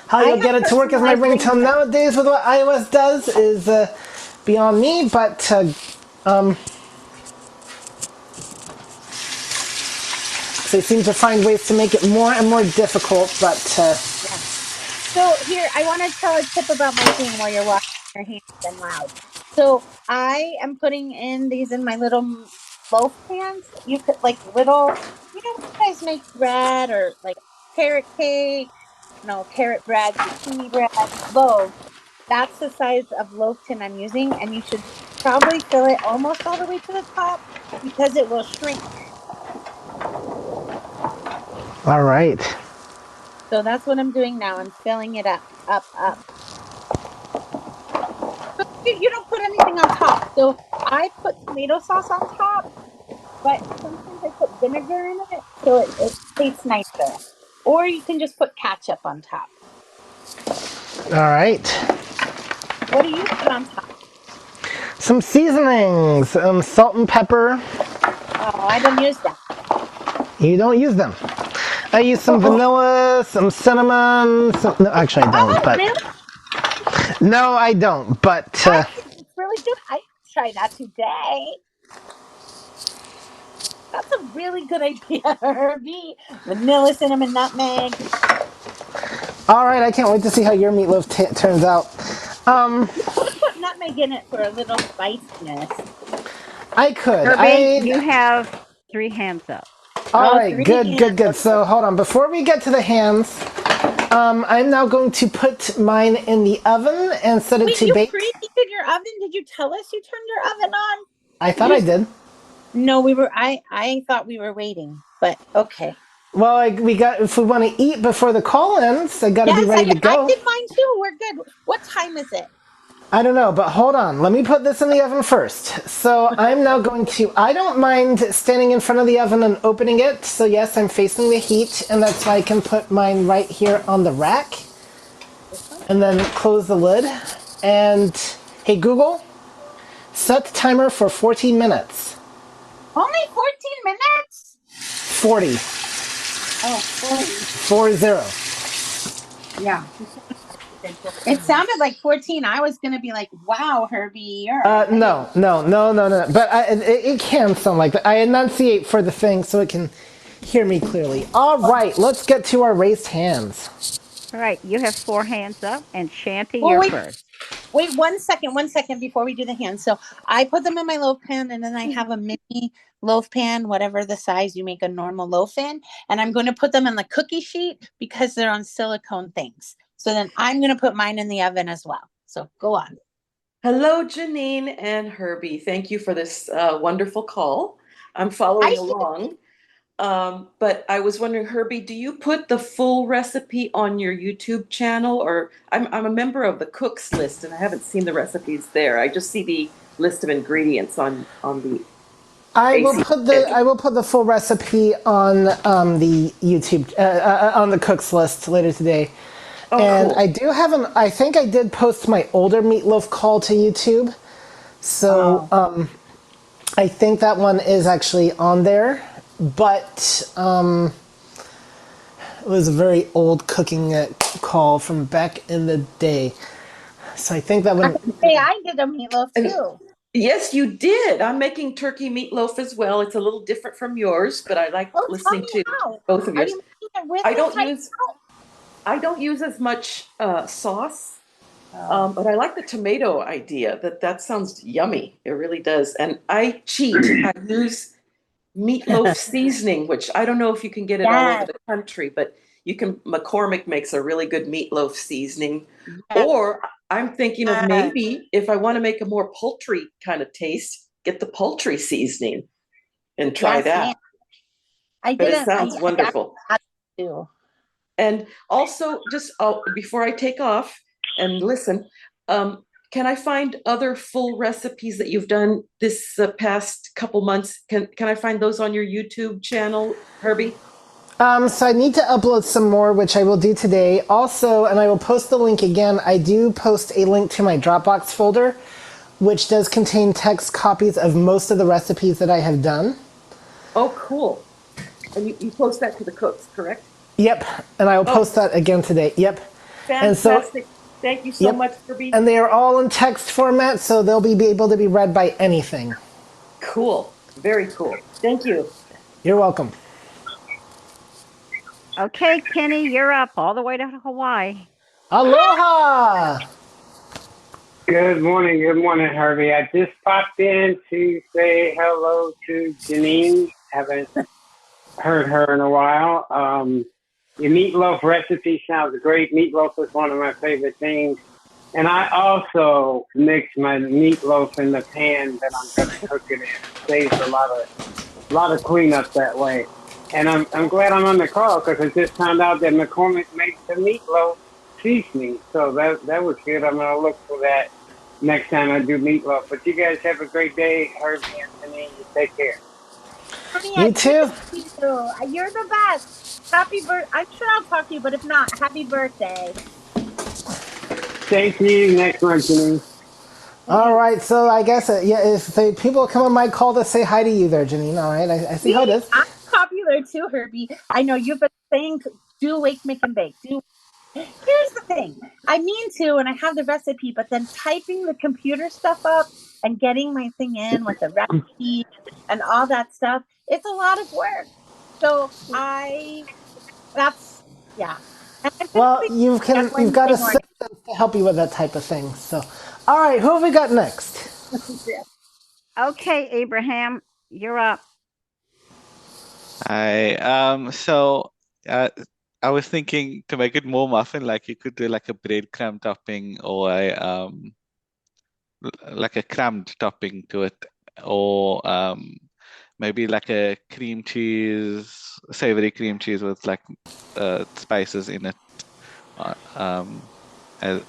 How you'll get it to work as my ringtone nowadays with what iOS does is beyond me, but they seem to find ways to make it more and more difficult, but So here, I want to tell a tip about my thing while you're washing your hands and loud. So I am putting in these in my little loaf pans. You could little, when you guys make bread or like carrot cake, carrot bread, zucchini bread, loaf. That's the size of loaf tin I'm using, and you should probably fill it almost all the way to the top because it will shrink. all right. So that's what I'm doing now. I'm filling it up. But you don't put anything on top. So I put tomato sauce on top, but sometimes I put vinegar in it so it tastes nicer. Or you can just put ketchup on top. All right. What do you put on top? Some seasonings, salt and pepper. Oh, I don't use that. You don't use them. I use some vanilla, some cinnamon. No, actually, I don't. But really? No, I don't. But it's really good. I try that today. a really good idea, Herbie. Vanilla, cinnamon, nutmeg. All right, I can't wait to see how your meatloaf turns out. You could put nutmeg in it for a little spiciness. I could. Herbie, you have 3 hands up. All right, three good, hands. good, good. So hold on. Before we get to the hands, I'm now going to put mine in the oven and set it to you bake. preheated your oven? Did you tell us you turned your oven on? I thought I did. No, we were. I thought we were waiting, but okay. Well, if we want to eat before the call ends, I got to be ready to go. I did mine too. We're good. What time is it? I don't know, but hold on. Let me put this in the oven first. So I'm now going to. I don't mind standing in front of the oven and opening it. So yes, I'm facing the heat, and that's why I can put mine right here on the rack, and then close the lid. And hey, Google, set the timer for 14 minutes. Only 14 minutes? 40. Oh, 40. Yeah. It sounded like 14. I was going to be like, wow, Herbie, you're No. But it can sound like that. I enunciate for the thing so it can hear me clearly. All right, let's get to our raised hands. All right, you have 4 hands up, and Shanty, you're first. Wait 1 second before we do the hands. So I put them in my loaf pan, and then I have a mini loaf pan, whatever the size you make a normal loaf in. And I'm going to put them on the cookie sheet because they're on silicone things. So then I'm going to put mine in the oven as well. So go on. Hello, Janene and Herbie. Thank you for this wonderful call. I'm following along. But I was wondering, Herbie, do you put the full recipe on your YouTube channel? Or I'm a member of the Cooks list, and I haven't seen the recipes there. I just see the list of ingredients on the. I will put the full recipe on the YouTube on the cooks list later today. Oh, and cool. I do have I think I did post my older meatloaf call to YouTube. So I think that one is actually on there. But it was a very old cooking call from back in the day. So I think that one. Hey, I did a meatloaf too. Yes, you did. I'm making turkey meatloaf as well. It's a little different from yours, but I like listening to both of yours. I don't use as much sauce, but I like the tomato idea. That sounds yummy. It really does. And I cheat. I use meatloaf seasoning, which I don't know if you can get it all over the country, but you can. McCormick makes a really good meatloaf seasoning. Or I'm thinking of maybe if I want to make a more poultry kind of taste, get the poultry seasoning and try that. It sounds wonderful. And also, just before I take off and listen, can I find other full recipes that you've done this past couple months? Can I find those on your YouTube channel, Herbie? So I need to upload some more, which I will do today. Also, and I will post the link again, I do post a link to my Dropbox folder, which does contain text copies of most of the recipes that I have done. Oh, cool. And you post that to the cooks, correct? Yep, and I will post that again today. Yep. Fantastic. Thank you so much for being. And they are all in text format, so they'll be able to be read by anything. Cool. Very cool. Thank you. You're welcome. Okay, Kenny, you're up all the way to Hawaii. Aloha! Good morning, Herbie. I just popped in to say hello to Janene. Haven't heard her in a while. Your meatloaf recipe sounds great. Meatloaf is one of my favorite things. And I also mix my meatloaf in the pan that I'm going to cook it in. It saves a lot of cleanup that way. And I'm glad I'm on the call because I just found out that McCormick makes the meatloaf seasoning. So that was good. I'm going to look for that next time I do meatloaf. But you guys have a great day. Herbie and Janene, you take care. You too. You're the best. Happy birthday. I'm sure I'll talk to you, but if not, happy birthday. Thank you. Next one, Janene. All right, so I guess, if people come on my call to say hi to you there, Janene, all right? I see how it is. I'm popular too, Herbie. I know you've been saying, do, wake, make, and bake. Here's the thing. I mean to, and I have the recipe, but then typing the computer stuff up and getting my thing in with the recipe and all that stuff, it's a lot of work. So that's, yeah. And I'm Well, typically you've on got a Wednesday morning. system to help you with that type of thing. So, all right, who have we got next? Okay, Abraham, you're up. So I was thinking to make it more muffin, like you could do like a breadcrumb topping or like a crumbed topping to it, or maybe like a cream cheese, savory cream cheese with like spices in it, as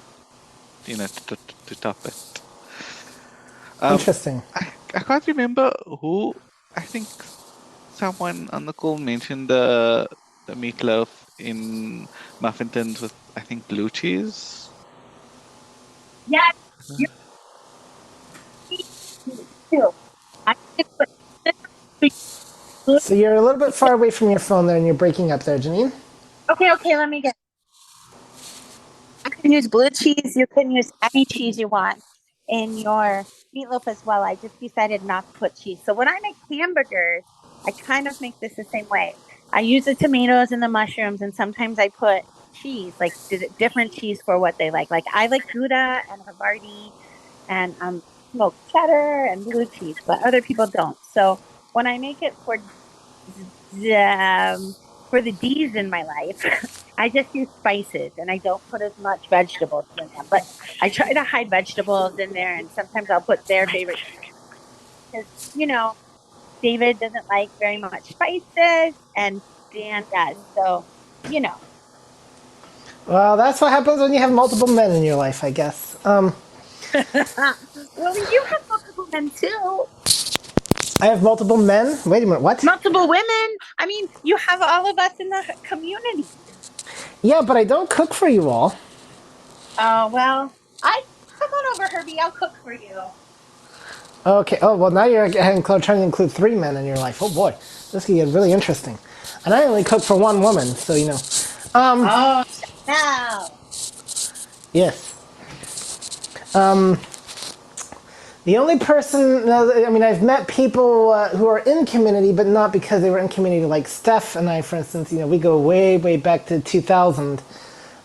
to top it. Interesting. I can't remember who. I think someone on the call mentioned the meatloaf in muffin tins with, I think, blue cheese. Yes, too. I did put So you're a little bit far away from your phone there, and you're breaking up there, Janine. okay, let me get. I can use blue cheese. You can use any cheese you want in your meatloaf as well. I just decided not to put cheese. So when I make hamburgers, I kind of make this the same way. I use the tomatoes and the mushrooms, and sometimes I put cheese, like different cheese for what they like. Like I like Gouda and Havarti and smoked cheddar and blue cheese, but other people don't. So when I make it for the D's in my life, I just use spices and I don't put as much vegetables in them. But I try to hide vegetables in there, and sometimes I'll put their favorite because David doesn't like very much spices, and Dan does. So you know. Well, that's what happens when you have multiple men in your life, I guess. Well, you have multiple men too. I have multiple men. Wait a minute, what? Multiple women. I mean, you have all of us in the community. Yeah, but I don't cook for you all. Oh well, I come on over, Herbie. I'll cook for you. Okay. Oh well, now you're trying to include 3 men in your life. Oh boy, this could get really interesting. And I only cook for 1 woman, so you know. Oh no. Yes. The only person, I mean, I've met people who are in community, but not because they were in community. Like Steph and I, for instance, we go way, way back to 2000.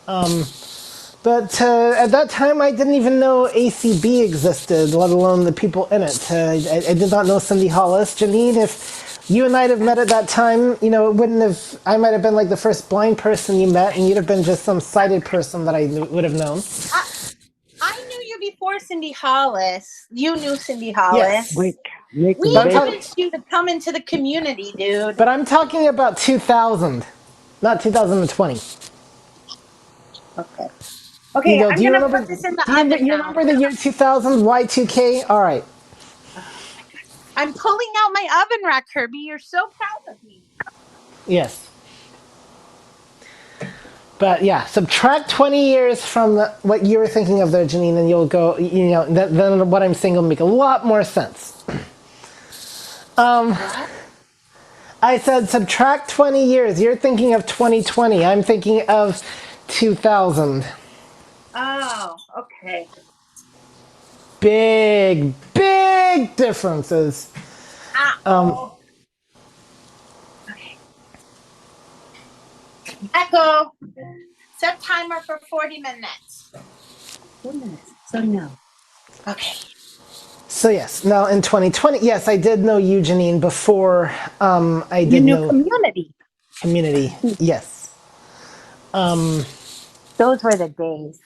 But at that time, I didn't even know ACB existed, let alone the people in it. I did not know Cindy Hollis. Janine, if you and I had met at that time, it wouldn't have. I might have been like the first blind person you met, and you'd have been just some sighted person that I would have known. I knew you before Cindy Hollis. You knew Cindy Hollis. Yes. We But convinced you to come into the community, dude. But I'm talking about 2000, not 2020. Okay. Okay, I'm do you gonna remember? put this in the Do you, oven you now. remember the year 2000? Y2K. All right. I'm pulling out my oven rack, Herbie. You're so proud of me. Yes. But yeah, subtract 20 years from what you were thinking of there, Janine, and you'll go. Then what I'm saying will make a lot more sense. I said subtract 20 years. You're thinking of 2020. I'm thinking of 2000. Oh, okay. Big differences. Okay. Echo. Set timer for 40 minutes. 40 minutes. So no. Okay. So yes, now in 2020, yes, I did know you, Janine, before I did know community. Community, yes. Those were the days.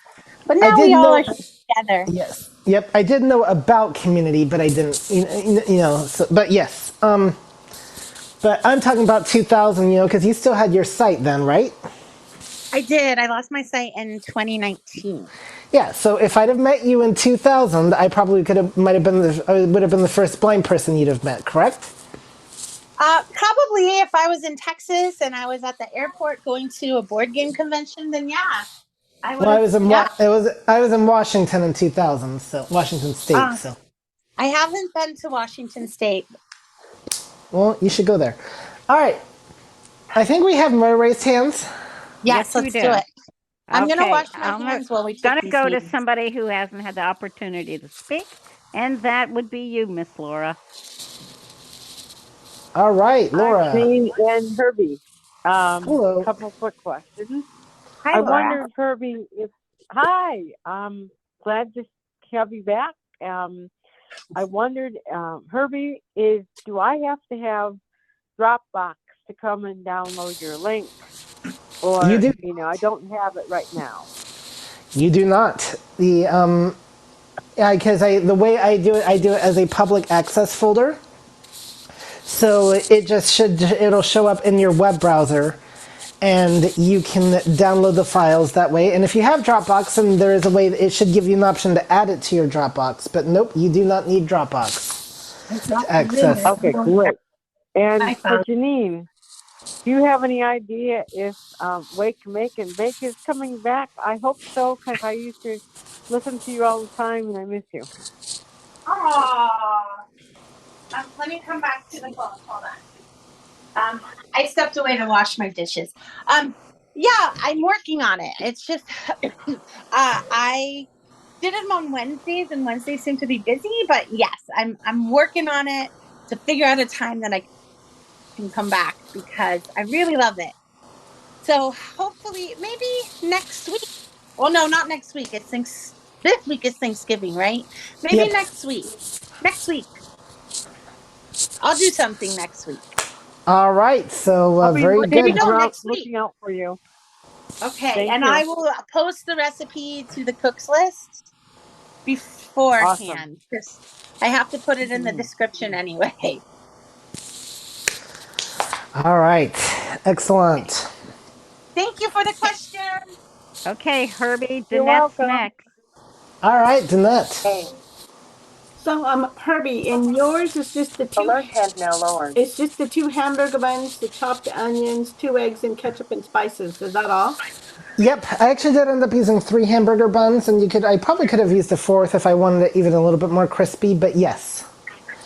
But I now did we all know. are together. Yes, yep, I did know about Community, but I didn't, So, but yes, but I'm talking about 2000, because you still had your site then, right? I did. I lost my sight in 2019. Yeah, so if I'd have met you in 2000, I probably would have been the first blind person you'd have met, correct? Probably if I was in Texas and I was at the airport going to a board game convention, then yeah, I would. Well, I was in Washington in 2000, so Washington State. So I haven't been to Washington State. Well, you should go there. All right, I think we have more raised hands. Yes, let's do it. I'm gonna wash my hands while we take gonna these go meetings. to somebody who hasn't had the opportunity to speak. And that would be you, Miss Laura. All right, Laura. Janene and Herbie. Hello. Couple quick questions. Hi, I Laura. wondered, Herbie, if hi, glad to have you back. I wondered, Herbie, do I have to have Dropbox to come and download your link, or You do. I don't have it right now. You do not. Because the way I do it as a public access folder. So it'll show up in your web browser, and you can download the files that way. And if you have Dropbox, then there is a way it should give you an option to add it to your Dropbox. But nope, you do not need Dropbox to access. Okay, great. And for Janene, do you have any idea if Wake, Make, and Bake is coming back? I hope so, because I used to listen to you all the time, and I miss you. Aww. Let me come back to the phone. Hold on. I stepped away to wash my dishes. Yeah, I'm working on it. It's just I did them on Wednesdays, and Wednesdays seem to be busy. But yes, I'm working on it to figure out a time that I can come back because I really love it. So hopefully, maybe next week. Well, no, not next week. This week is Thanksgiving, right? Maybe Yep. next week. Next week. I'll do something next week. All right, so I'll be very looking good. looking out for you. Okay, Thank and you. I will post the recipe to the cooks list beforehand. Awesome. I have to put it in the description anyway. All right, excellent. Thank you for the question. Okay, Herbie, You're Danette's welcome. next. All right, Danette. So, Herbie, in yours is just the two. Alert hand now lowered. It's just the 2 hamburger buns, the chopped onions, 2 eggs, and ketchup and spices. Is that all? Yep, I actually did end up using 3 hamburger buns, and I probably could have used a 4th if I wanted it even a little bit more crispy, but yes.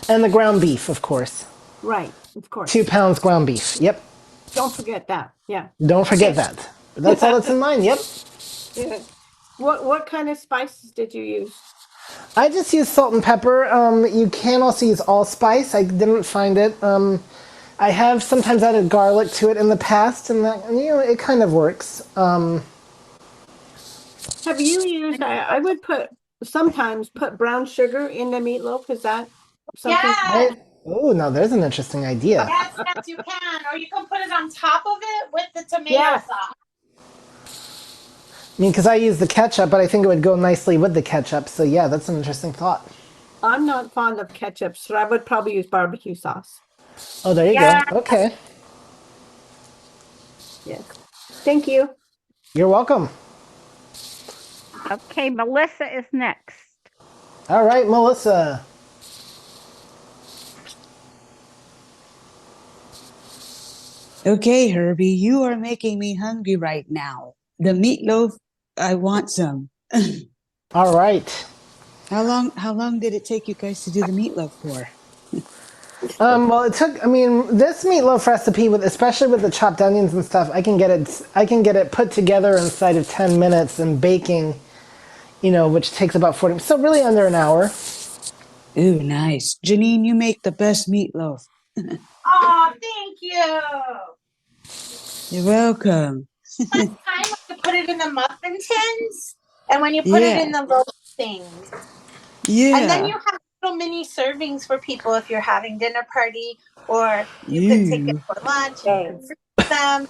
And the ground beef, of course. Right, of course. 2 pounds ground beef. Yep. Don't forget that. Yeah. Don't forget that. But that's all that's in mine. Yep. Yeah. What kind of spices did you use? I just use salt and pepper. You can also use allspice. I didn't find it. I have sometimes added garlic to it in the past, and that it kind of works. Have you used? I would sometimes put brown sugar in the meatloaf. Is that something? Yes. Oh, now there's an interesting idea. Yes, you can. Or you can put it on top of it with the tomato sauce. I mean, because I use the ketchup, but I think it would go nicely with the ketchup. So yeah, that's an interesting thought. I'm not fond of ketchup, so I would probably use barbecue sauce. Oh, there you go. Okay. Yes. Thank you. You're welcome. Okay, Melissa is next. All right, Melissa. Okay, Herbie, you are making me hungry right now. The meatloaf, I want some. All right. How long did it take you guys to do the meatloaf for? Well, it took. I mean, this meatloaf recipe, especially with the chopped onions and stuff, I can get it put together inside of 10 minutes and baking, which takes about 40. So really under an hour. Ooh, nice. Janene, you make the best meatloaf. Oh, thank you. You're welcome. Last time to put it in the muffin tins, and when you put it in the little things. Yeah. And then you have little mini servings for people if you're having dinner party, or you could take it for lunch and freeze them.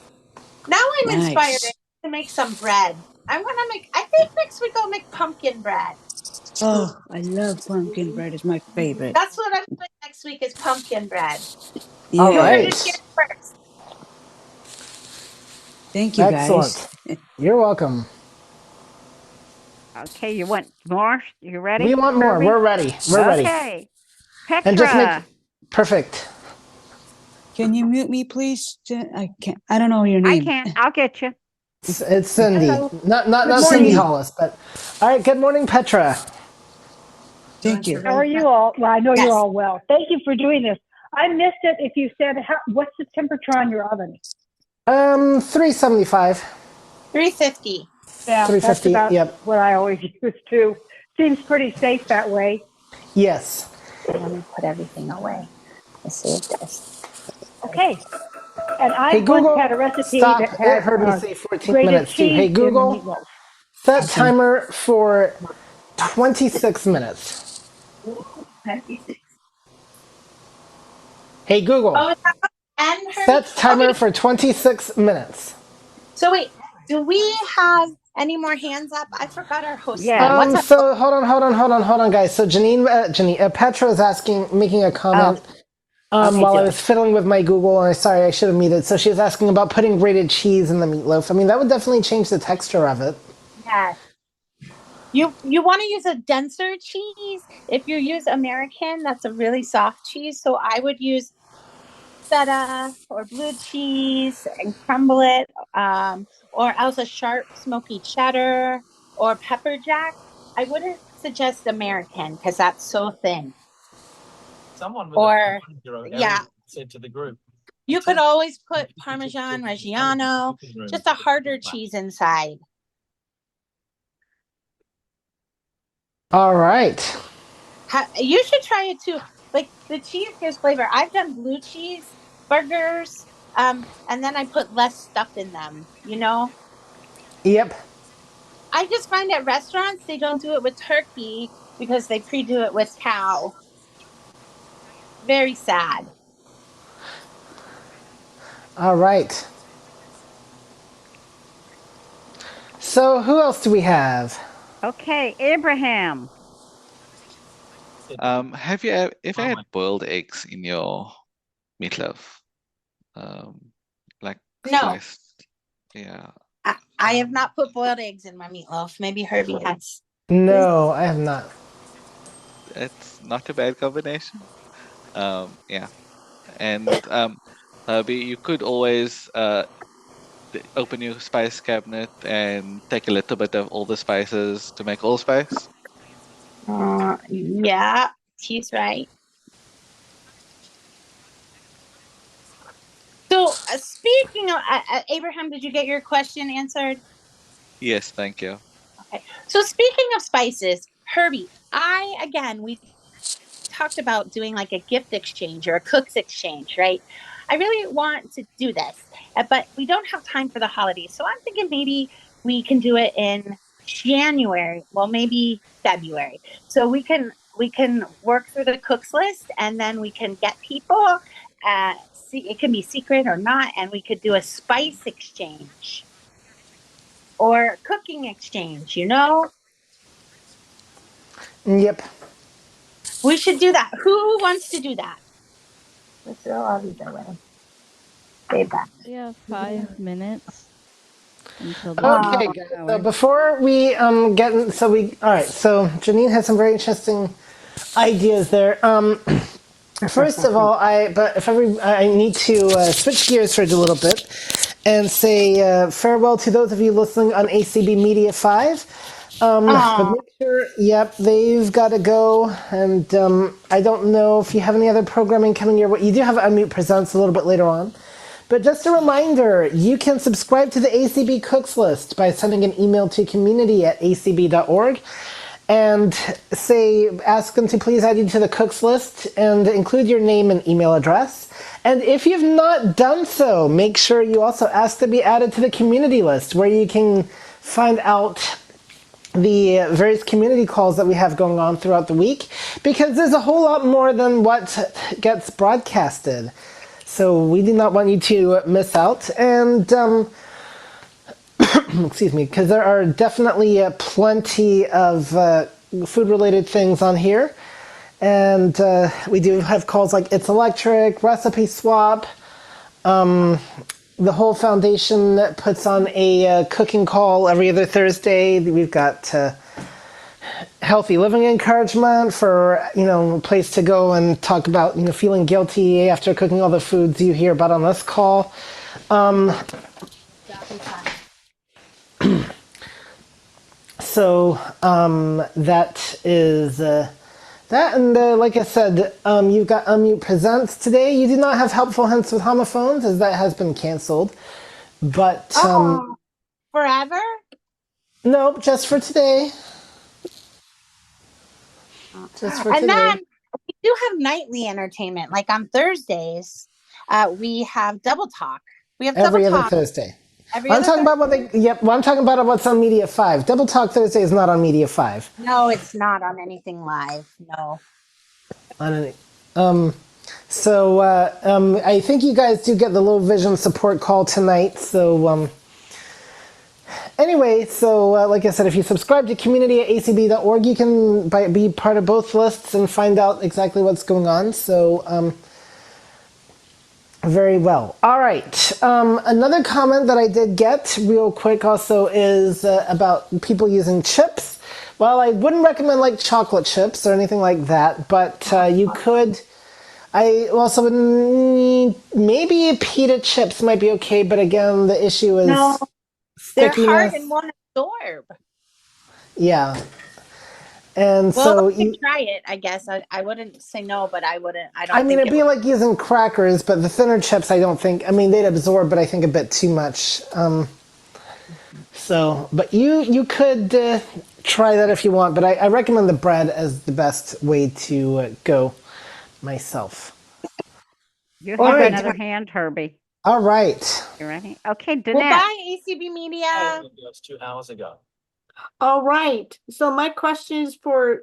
Now I'm inspired to make some bread. I think next week I'll make pumpkin bread. Oh, I love pumpkin bread. It's my favorite. That's what I'm doing next week is pumpkin bread. Yeah. All You heard right. it here first. Thank you, Excellent. guys. You're welcome. Okay, you want more? You ready? We want more. Herbie? We're ready. We're ready. Okay. Petra. And just make perfect. Can you mute me, please? I can't. I don't know your name. I can't. I'll get you. It's Cindy. Hello. Not Cindy Hollis, but all right. Good morning, Petra. Thank you. How are you all? Well, I know you're all well. Thank you for doing this. I missed it. If you said, what's the temperature on your oven? 375. 350. Yeah, 350. that's about Yep. what I always use too. Seems pretty safe that way. Yes. Let me put everything away. I saved this. Okay. And I Hey once Google, had a recipe stop. that It had heard me say 14 grated minutes too. Hey cheese in the Google, meatloaf. set Okay. timer for 26 minutes. Hey Google, Oh, is that and Herbie? set Okay. timer for 26 minutes. So wait, do we have any more hands up? I forgot our host name. Yes. What's up? So hold on, guys. So Petra is making a Oh, comment. okay, While I Joy. was fiddling with my Google, and sorry, I should have muted. So she was asking about putting grated cheese in the meatloaf. I mean, that would definitely change the texture of it. Yes. You want to use a denser cheese. If you use American, that's a really soft cheese. So I would use feta or blue cheese and crumble it, or else a sharp smoky cheddar or pepper jack. I wouldn't suggest American because that's so thin. Or yeah, you could always put Parmesan Reggiano, just a harder cheese inside. All right. You should try it too. Like the cheese gives flavor. I've done blue cheese burgers, and then I put less stuff in them. Yep. I just find at restaurants they don't do it with turkey because they pre-do it with cow. Very sad. All right. So who else do we have? Okay, Abraham. Have you ever had boiled eggs in your meatloaf? Like No, sliced? Yeah. I have not put boiled eggs in my meatloaf. Maybe Herbie has. No, I have not. It's not a bad combination. Yeah. And Herbie, you could always open your spice cabinet and take a little bit of all the spices to make allspice. Yeah, he's right. So, speaking of Abraham, did you get your question answered? Yes, thank you. Okay. So, speaking of spices, Herbie, we talked about doing like a gift exchange or a cook's exchange, right? I really want to do this, but we don't have time for the holidays. So, I'm thinking maybe we can do it in January, well, maybe February. So we can work through the cooks list and then we can get people. See, it can be secret or not, and we could do a spice exchange or cooking exchange. Yep. We should do that. Who wants to do that? Let's throw all these away. Save that. We have 5 minutes until the top Okay, of guys. the So hour. before we get in, all right. So Janene has some very interesting ideas there. First of all, I need to switch gears for a little bit and say farewell to those of you listening on ACB Media 5. But make sure, yep, they've got to go. And I don't know if you have any other programming coming your way. You do have Unmute Presents a little bit later on. But just a reminder, you can subscribe to the ACB Cooks List by sending an email to community@acb.org and ask them to please add you to the Cooks List and include your name and email address. And if you've not done so, make sure you also ask to be added to the community list where you can find out the various community calls that we have going on throughout the week, because there's a whole lot more than what gets broadcasted. So we do not want you to miss out. And excuse me, because there are definitely plenty of food-related things on here. And we do have calls like It's Electric, Recipe Swap. The whole foundation puts on a cooking call every other Thursday. We've got healthy living encouragement for a place to go and talk about feeling guilty after cooking all the foods you hear about on this call. So that is that, and like I said, you've got Unmute Presents today. You do not have Helpful Hints with Homophones, as that has been canceled. But Forever? nope, just for today. Just for And today. then we do have nightly entertainment. Like on Thursdays, we have Double Talk. We have Every Double other Talk Thursday. every I'm other talking about Thursday. I'm talking about what's on Media 5. Double Talk Thursday is not on Media 5. No, it's not on anything live. No. On any, so I think you guys do get the low vision support call tonight. So anyway, so like I said, if you subscribe to community at acb.org, you can be part of both lists and find out exactly what's going on. So very well. All right. Another comment that I did get real quick also is about people using chips. Well, I wouldn't recommend like chocolate chips or anything like that, but you could. I also maybe pita chips might be okay, but again, the issue is No, they're hard stickiness. and won't absorb. Yeah, and Well, so you you. could try it, I guess. I wouldn't say no, but I wouldn't. I don't I mean, think it'd it be would. like using crackers, but the thinner chips, I don't think. I mean, they'd absorb, but I think a bit too much. So, but you could try that if you want, but I recommend the bread as the best way to go You myself. have All right. another hand, Herbie. All right. You ready? Okay, Well, Danette. bye, ACB Media. That's 2 hours ago. All right. So my question is for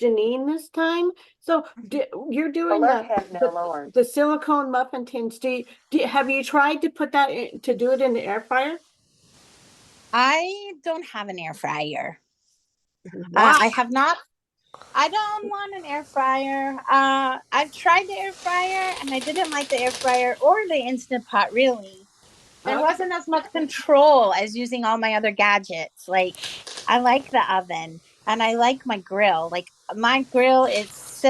Janene this time. So you're doing the silicone muffin tins. Have you tried to put that in, to do it in the air fryer? I don't have an air fryer. Wow. I have not. I don't want an air fryer. I've tried the air fryer and I didn't like the air fryer or the Instant Pot really. There wasn't as much control as using all my other gadgets. Like I like the oven and I like my grill. Like my grill is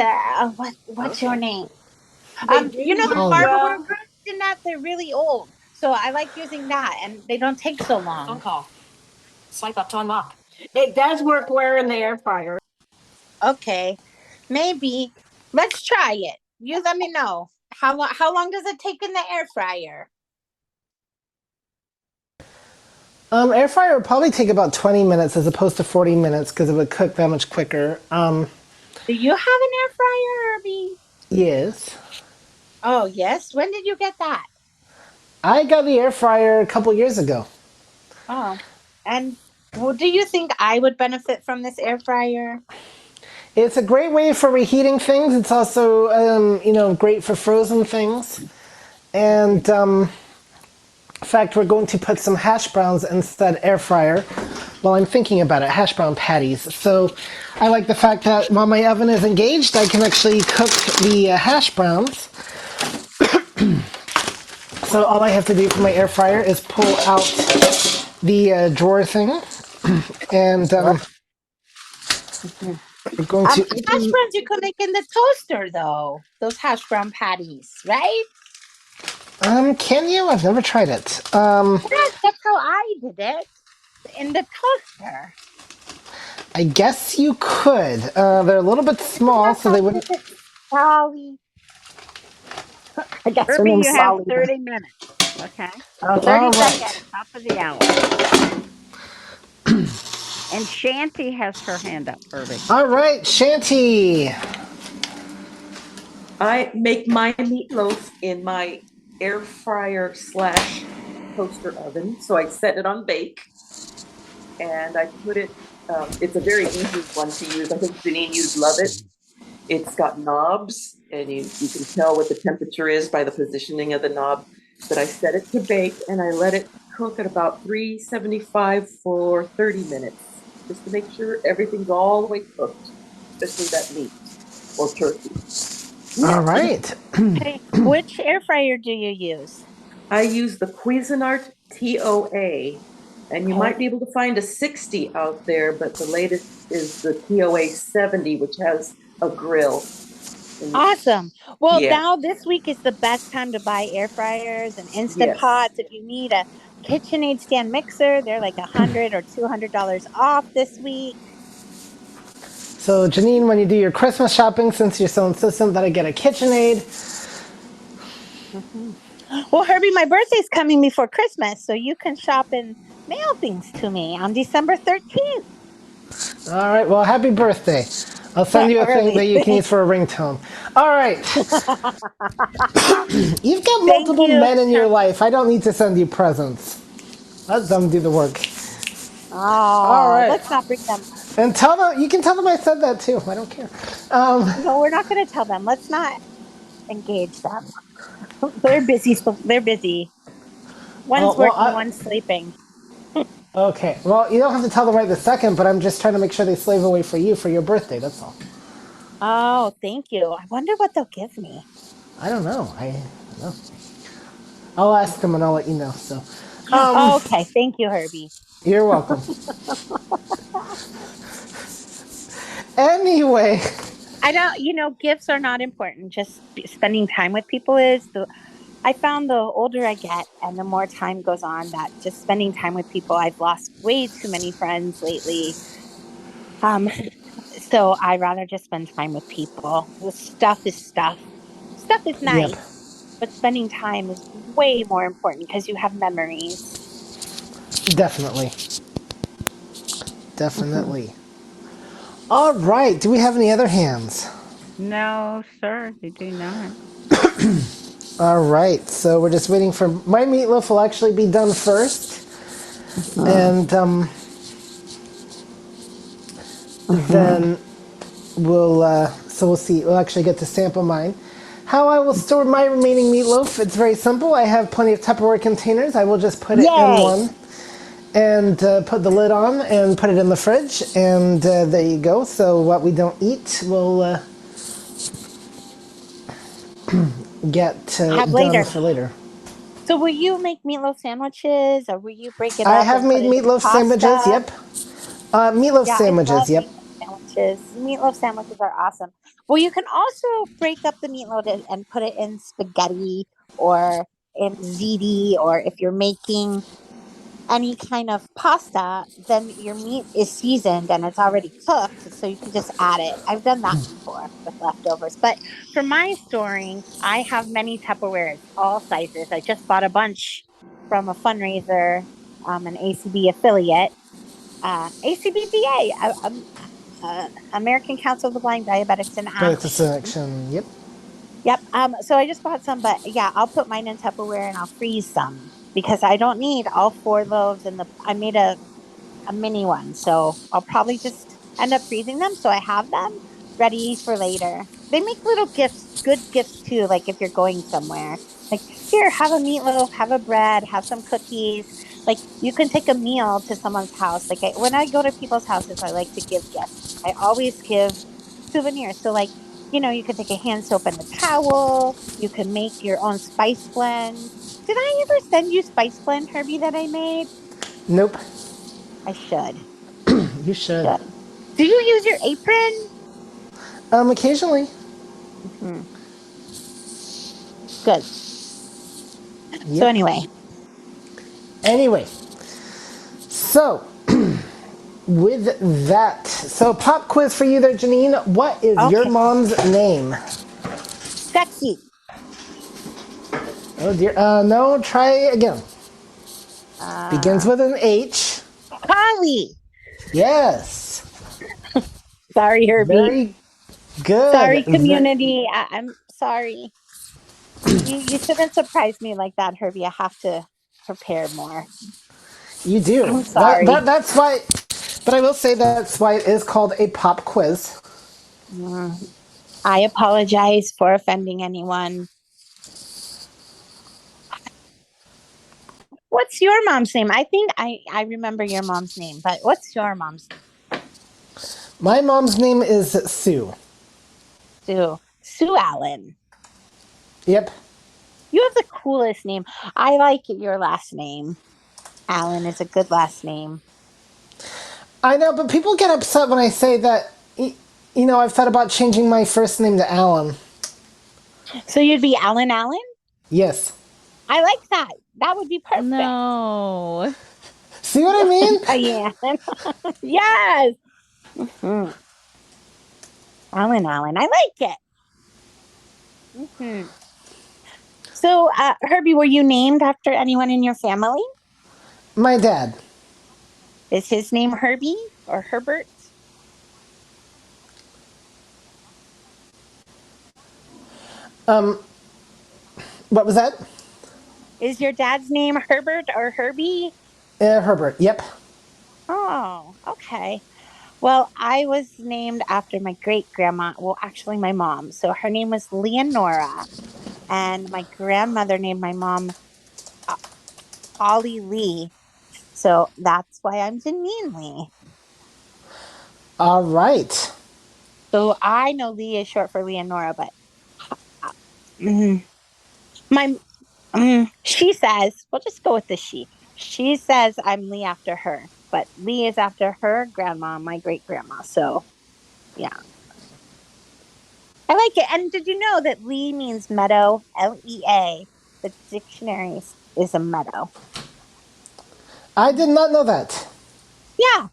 what's your name? You know the Barberware grills in that they're really old. So I like using that and they don't take so long. Phone call. Swipe up to unlock. It does work where in the air fryer. Okay, maybe. Let's try it. You let me know. How long does it take in the air fryer? Air fryer would probably take about 20 minutes as opposed to 40 minutes because it would cook that much quicker. Do you have an air fryer, Herbie? Yes. Oh, yes. When did you get that? I got the air fryer a couple years ago. Oh, and well, do you think I would benefit from this air fryer? It's a great way for reheating things. It's also, great for frozen things. And, in fact, we're going to put some hash browns instead air fryer. While I'm thinking about it, hash brown patties. So I like the fact that while my oven is engaged, I can actually cook the hash browns. So all I have to do for my air fryer is pull out the drawer thing, and we're going to hash browns you could make in the toaster, though. Those hash brown patties, right? Can you? I've never tried it. Yes, that's how I did it in the toaster. I guess you could. They're a little bit small, so they wouldn't. Solly. I guess her Herbie, name's you have Solly. 30 minutes. Okay. 30 All seconds. right. Top of the hour. And Shanty has her hand up, Herbie. All right, Shanty. I make my meatloaf in my air fryer / toaster oven. So I set it on bake and I put it, it's a very easy one to use. I think Janene, you'd love it. It's got knobs and you can tell what the temperature is by the positioning of the knob. But I set it to bake and I let it cook at about 375 for 30 minutes, just to make sure everything's all the way cooked, especially that meat or turkey. All right. Hey, which air fryer do you use? I use the Cuisinart TOA, and you might be able to find a 60 out there, but the latest is the TOA 70, which has a grill. Awesome. Well, Yeah. now this week is the best time to buy air fryers and Instant Pots. If you need a KitchenAid stand mixer, they're like $100 or $200 off this week. So, Janene, when you do your Christmas shopping, since you're so insistent that I get a KitchenAid. Well, Herbie, my birthday's coming before Christmas, so you can shop and mail things to me on December 13th. All right, well, happy birthday. I'll send you a thing Early. that you can use for a ringtone. All right. You've got multiple you, men in your life. I don't need to send you presents. Let them do the work. All Oh, right. let's not bring them. And tell them, you can tell them I said that too. I don't care. No, we're not going to tell them. Let's not engage them. They're busy. They're busy. One's well, working, one's sleeping. okay. Well, you don't have to tell them right this second, but I'm just trying to make sure they slave away for you for your birthday. That's all. Oh, thank you. I wonder what they'll give me. I don't know. I don't know. I'll ask them and I'll let you know. So, Okay, thank you, Herbie. You're welcome. Anyway, I don't, gifts are not important. Just spending time with people is. I found the older I get and the more time goes on, that just spending time with people, I've lost way too many friends lately. Um, so I rather just spend time with people. The stuff is stuff. Stuff is yep, nice, but spending time is way more important because you have memories. definitely. Definitely. All right. Do we have any other hands? No, sir, they do not. All right. So we're just waiting for my meatloaf will actually be done first, and then we'll see. We'll actually get to sample mine. How I will store my remaining meatloaf? It's very simple. I have plenty of Tupperware containers. I will just put it in one and put the lid on and put it in the fridge, and there you go. So what we don't eat will get Have done later. for later. So will you make meatloaf sandwiches, or will you break it I up have and put made it in meatloaf sandwiches. pasta? Yep. Meatloaf Yeah, I sandwiches. love Yep. meatloaf sandwiches. Meatloaf sandwiches are awesome. Well, you can also break up the meatloaf and put it in spaghetti or in ziti, or if you're making any kind of pasta, then your meat is seasoned and it's already cooked, so you can just add it. I've done that before with leftovers. But for my storing, I have many Tupperwares, all sizes. I just bought a bunch from a fundraiser, an ACB affiliate, ACBDA, American Council of the Blind, Diabetics, and Back to Athletes. selection. Yep. Yep. So I just bought some, but yeah, I'll put mine in Tupperware and I'll freeze some because I don't need all 4 loaves. I made a mini one, so I'll probably just end up freezing them so I have them ready for later. They make little gifts, good gifts too. Like if you're going somewhere, like here, have a meatloaf, have a bread, have some cookies. Like you can take a meal to someone's house. Like when I go to people's houses, I like to give gifts. I always give souvenirs. So like, you can take a hand soap and a towel. You can make your own spice blend. Did I ever send you spice blend, Herbie, that I made? Nope. I should. You should. Do you use your apron? Occasionally. Mm-hmm. Good. Yep. So anyway. So with that, so pop quiz for you there, Janine. What is your mom's name? Sexy. Oh dear. No. Try again. Begins with an H. Holly. Yes. Sorry, Herbie. Very good. Sorry, community. I'm sorry. You shouldn't surprise me like that, Herbie. I have to prepare more. You do. I'm sorry. That's why. But I will say that's why it is called a pop quiz. I apologize for offending anyone. What's your mom's name? I think I remember your mom's name, but what's your mom's name? My mom's name is Sue. Sue Allen. Yep. You have the coolest name. I like your last name. Allen is a good last name. I know, but people get upset when I say that. I've thought about changing my first name to Alan. So you'd be Alan Allen? Yes. I like that. That would be perfect. No. See what I mean? Diane. Yes. Mm-hmm. Alan Allen. I like it. Mm-hmm. So, Herbie, were you named after anyone in your family? My dad. Is his name Herbie or Herbert? What was that? Is your dad's name Herbert or Herbie? Herbert. Yep. Oh, okay. Well, I was named after my great grandma. Well, actually, my mom. So her name was Leonora, and my grandmother named my mom uh, Polly Lee. So that's why I'm Janene Lee. All right. So I know Lee is short for Leonora, but uh, mm, my she says, we'll just go with the she. She says I'm Lee after her, but Lee is after her grandma, my great grandma. So yeah, I like it. And did you know that Lee means meadow? Lea. The dictionary is a meadow. I did not know that. Yeah,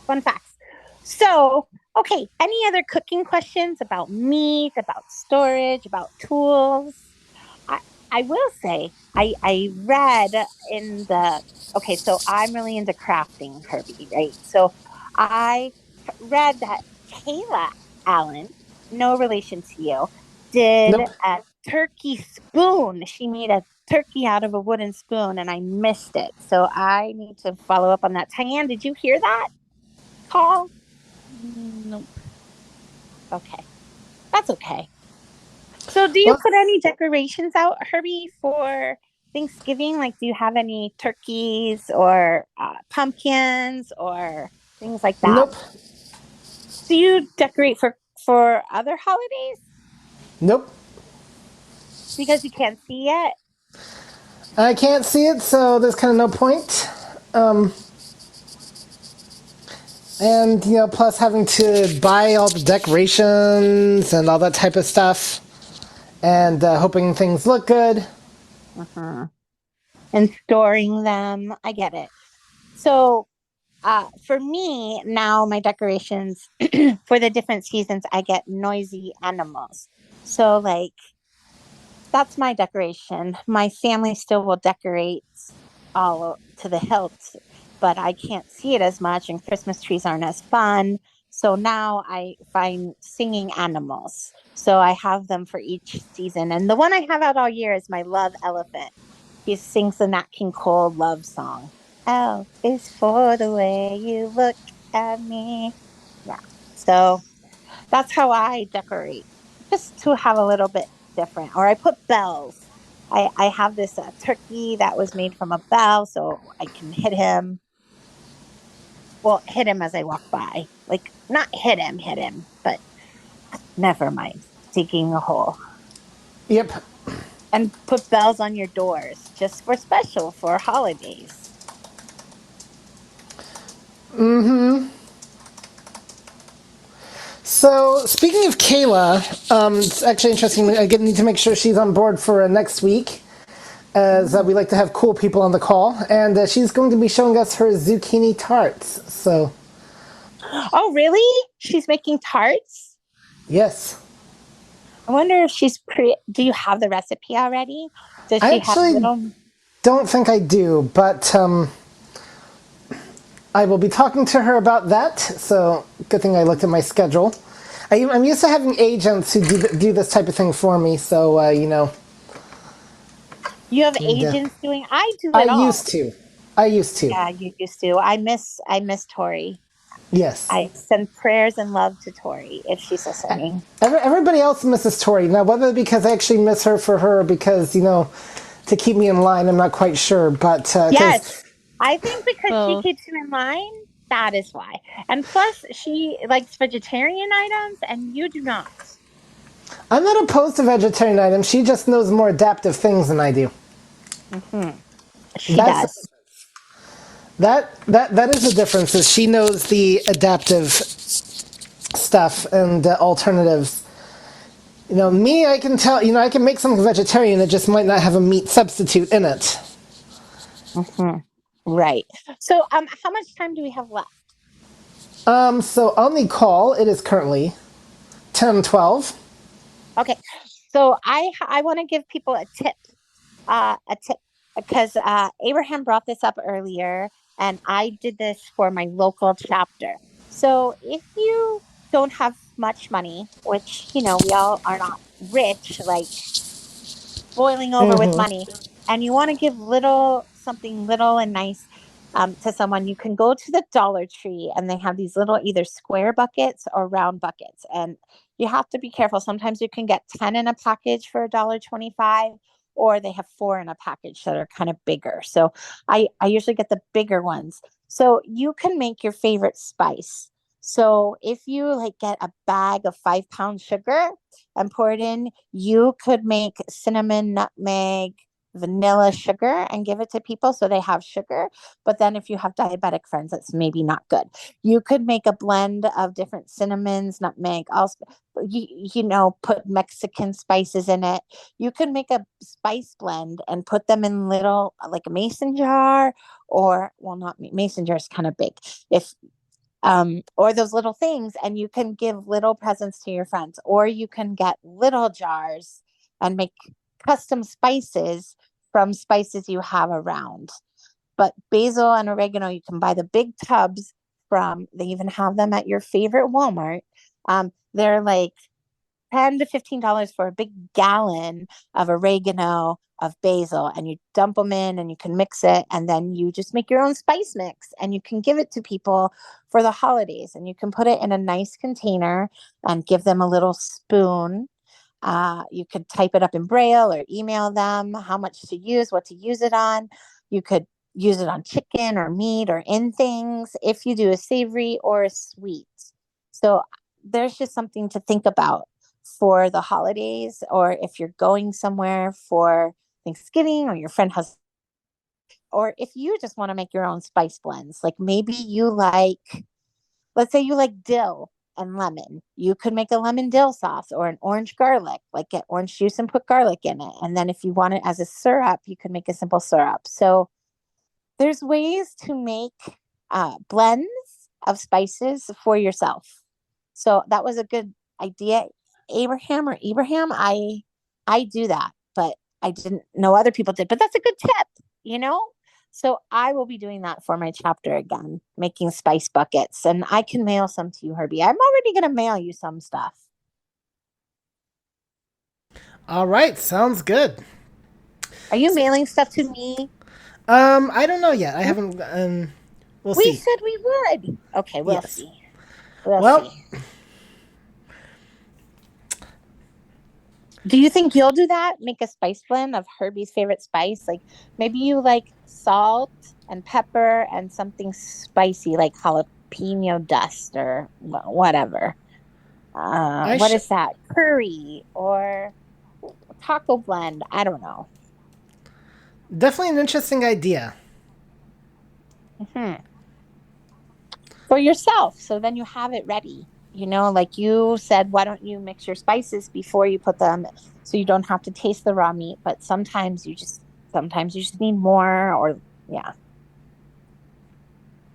fun facts. So, okay, any other cooking questions about meat, about storage, about tools? I I will say I read in the okay, so I'm really into crafting, Herbie, right? So I read that Kayla Allen, no relation to you, did Nope. a turkey spoon. She made a turkey out of a wooden spoon and I missed it. So I need to follow up on that. Tyann, did you hear that call? Nope. Okay. That's okay. So, do you Well, put any decorations out, Herbie, for Thanksgiving? Like, do you have any turkeys or pumpkins or things like that? nope. Do you decorate for other holidays Nope. because you can't see it? I can't see it, so there's kind of no point. Um, and plus having to buy all the decorations and all that type of stuff, and hoping things look good. Uh-huh. And storing them. I get it. So, for me now, my decorations for the different seasons, I get noisy animals. So, like that's my decoration. My family still will decorate all to the hilt, but I can't see it as much, and Christmas trees aren't as fun. So now I find singing animals. So I have them for each season. And the one I have out all year is my love elephant. He sings the Nat King Cole love song. L is for the way you look at me. Yeah. So that's how I decorate, just to have a little bit different. Or I put bells. I have this turkey that was made from a bell, so I can hit him. Well, hit him as I walk by. Like, not hit him, but never mind. Digging a hole. Yep. And put bells on your doors just for special for holidays. Mm-hmm. So, speaking of Kayla, it's actually interesting. I need to make sure she's on board for next week, as we like to have cool people on the call. And she's going to be showing us her zucchini tarts. So, Oh, really? She's making tarts? yes. I wonder if she's do you have the recipe already? Does I she have actually little don't think I do, but I will be talking to her about that. So, good thing I looked at my schedule. I'm used to having agents who do this type of thing for me, so, You have And, agents doing? I do I it all. used to. I used to. Yeah, you used to. I miss Tori. Yes. I send prayers and love to Tori if she's listening. Everybody else misses Tori. Now, whether because I actually miss her for her, because, to keep me in line, I'm not quite sure. But, because Yes, I think because she Both. keeps you in line, that is why. And plus, she likes vegetarian items, and you do not. I'm not opposed to vegetarian items, she just knows more adaptive things than I do. She That's does. that is the difference. Is she knows the adaptive stuff and alternatives. Me, I can tell. I can make something vegetarian. It just might not have a meat substitute in it. Right. So, how much time do we have left? So on the call, it is currently 10:12. Okay. So I want to give people a tip because Abraham brought this up earlier, and I did this for my local chapter. So if you don't have much money, which, you know, we all are not rich, like boiling over with money, and you want to give something little and nice to someone, you can go to the Dollar Tree and they have these little either square buckets or round buckets. And you have to be careful. Sometimes you can get 10 in a package for $1.25, or they have 4 in a package that are kind of bigger. So I usually get the bigger ones. So you can make your favorite spice. So if you like get a bag of 5-pound sugar and pour it in, you could make cinnamon, nutmeg, vanilla sugar and give it to people so they have sugar. But then if you have diabetic friends, that's maybe not good. You could make a blend of different cinnamons, nutmeg, also, you know, put Mexican spices in it. You could make a spice blend and put them in little, like a mason jar, or, well, not mason jar is kind of big. If or those little things, and you can give little presents to your friends, or you can get little jars and make custom spices from spices you have around. But basil and oregano, you can buy the big tubs from, they even have them at your favorite Walmart. They're like $10 to $15 for a big gallon of oregano, of basil, and you dump them in and you can mix it, and then you just make your own spice mix and you can give it to people for the holidays, and you can put it in a nice container and give them a little spoon. You could type it up in Braille or email them how much to use, what to use it on. You could use it on chicken or meat or in things, if you do a savory or a sweet. So there's just something to think about for the holidays, or if you're going somewhere for Thanksgiving, or your friend has, or if you just want to make your own spice blends. Like maybe you like, let's say you like dill and lemon. You could make a lemon dill sauce, or an orange garlic, like get orange juice and put garlic in it. And then if you want it as a syrup, you could make a simple syrup. So there's ways to make blends of spices for yourself. So that was a good idea, Abraham. I do that, but I didn't know other people did. But that's a good tip, you know? So I will be doing that for my chapter again, making spice buckets, and I can mail some to you, Herbie. I'm already going to mail you some stuff. All right, sounds good. Are you mailing stuff to me? I don't know yet. I haven't. We'll We see. said we would. Okay, we'll Yes. see. We'll Well, see. Do you think you'll do that? Make a spice blend of Herbie's favorite spice? Like maybe you like salt and pepper and something spicy like jalapeno dust or whatever. What is that? Curry or taco blend? I don't know. Definitely an interesting idea. For yourself. So then you have it ready. You know, like you said, why don't you mix your spices before you put them so you don't have to taste the raw meat? But sometimes you just need more, or yeah.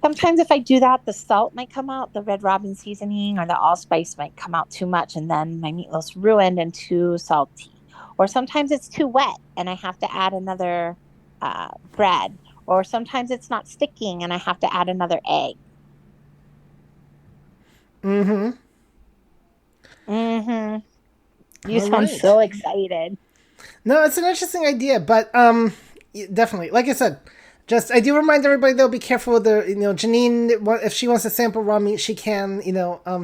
Sometimes if I do that, the salt might come out, the Red Robin seasoning or the allspice might come out too much, and then my meatloaf's ruined and too salty. Or sometimes it's too wet and I have to add another bread. Or sometimes it's not sticking and I have to add another egg. Mm-hmm. You sound so excited. No, it's an interesting idea, but definitely, like I said, just I do remind everybody though, be careful with the Janene. If she wants to sample raw meat, she can.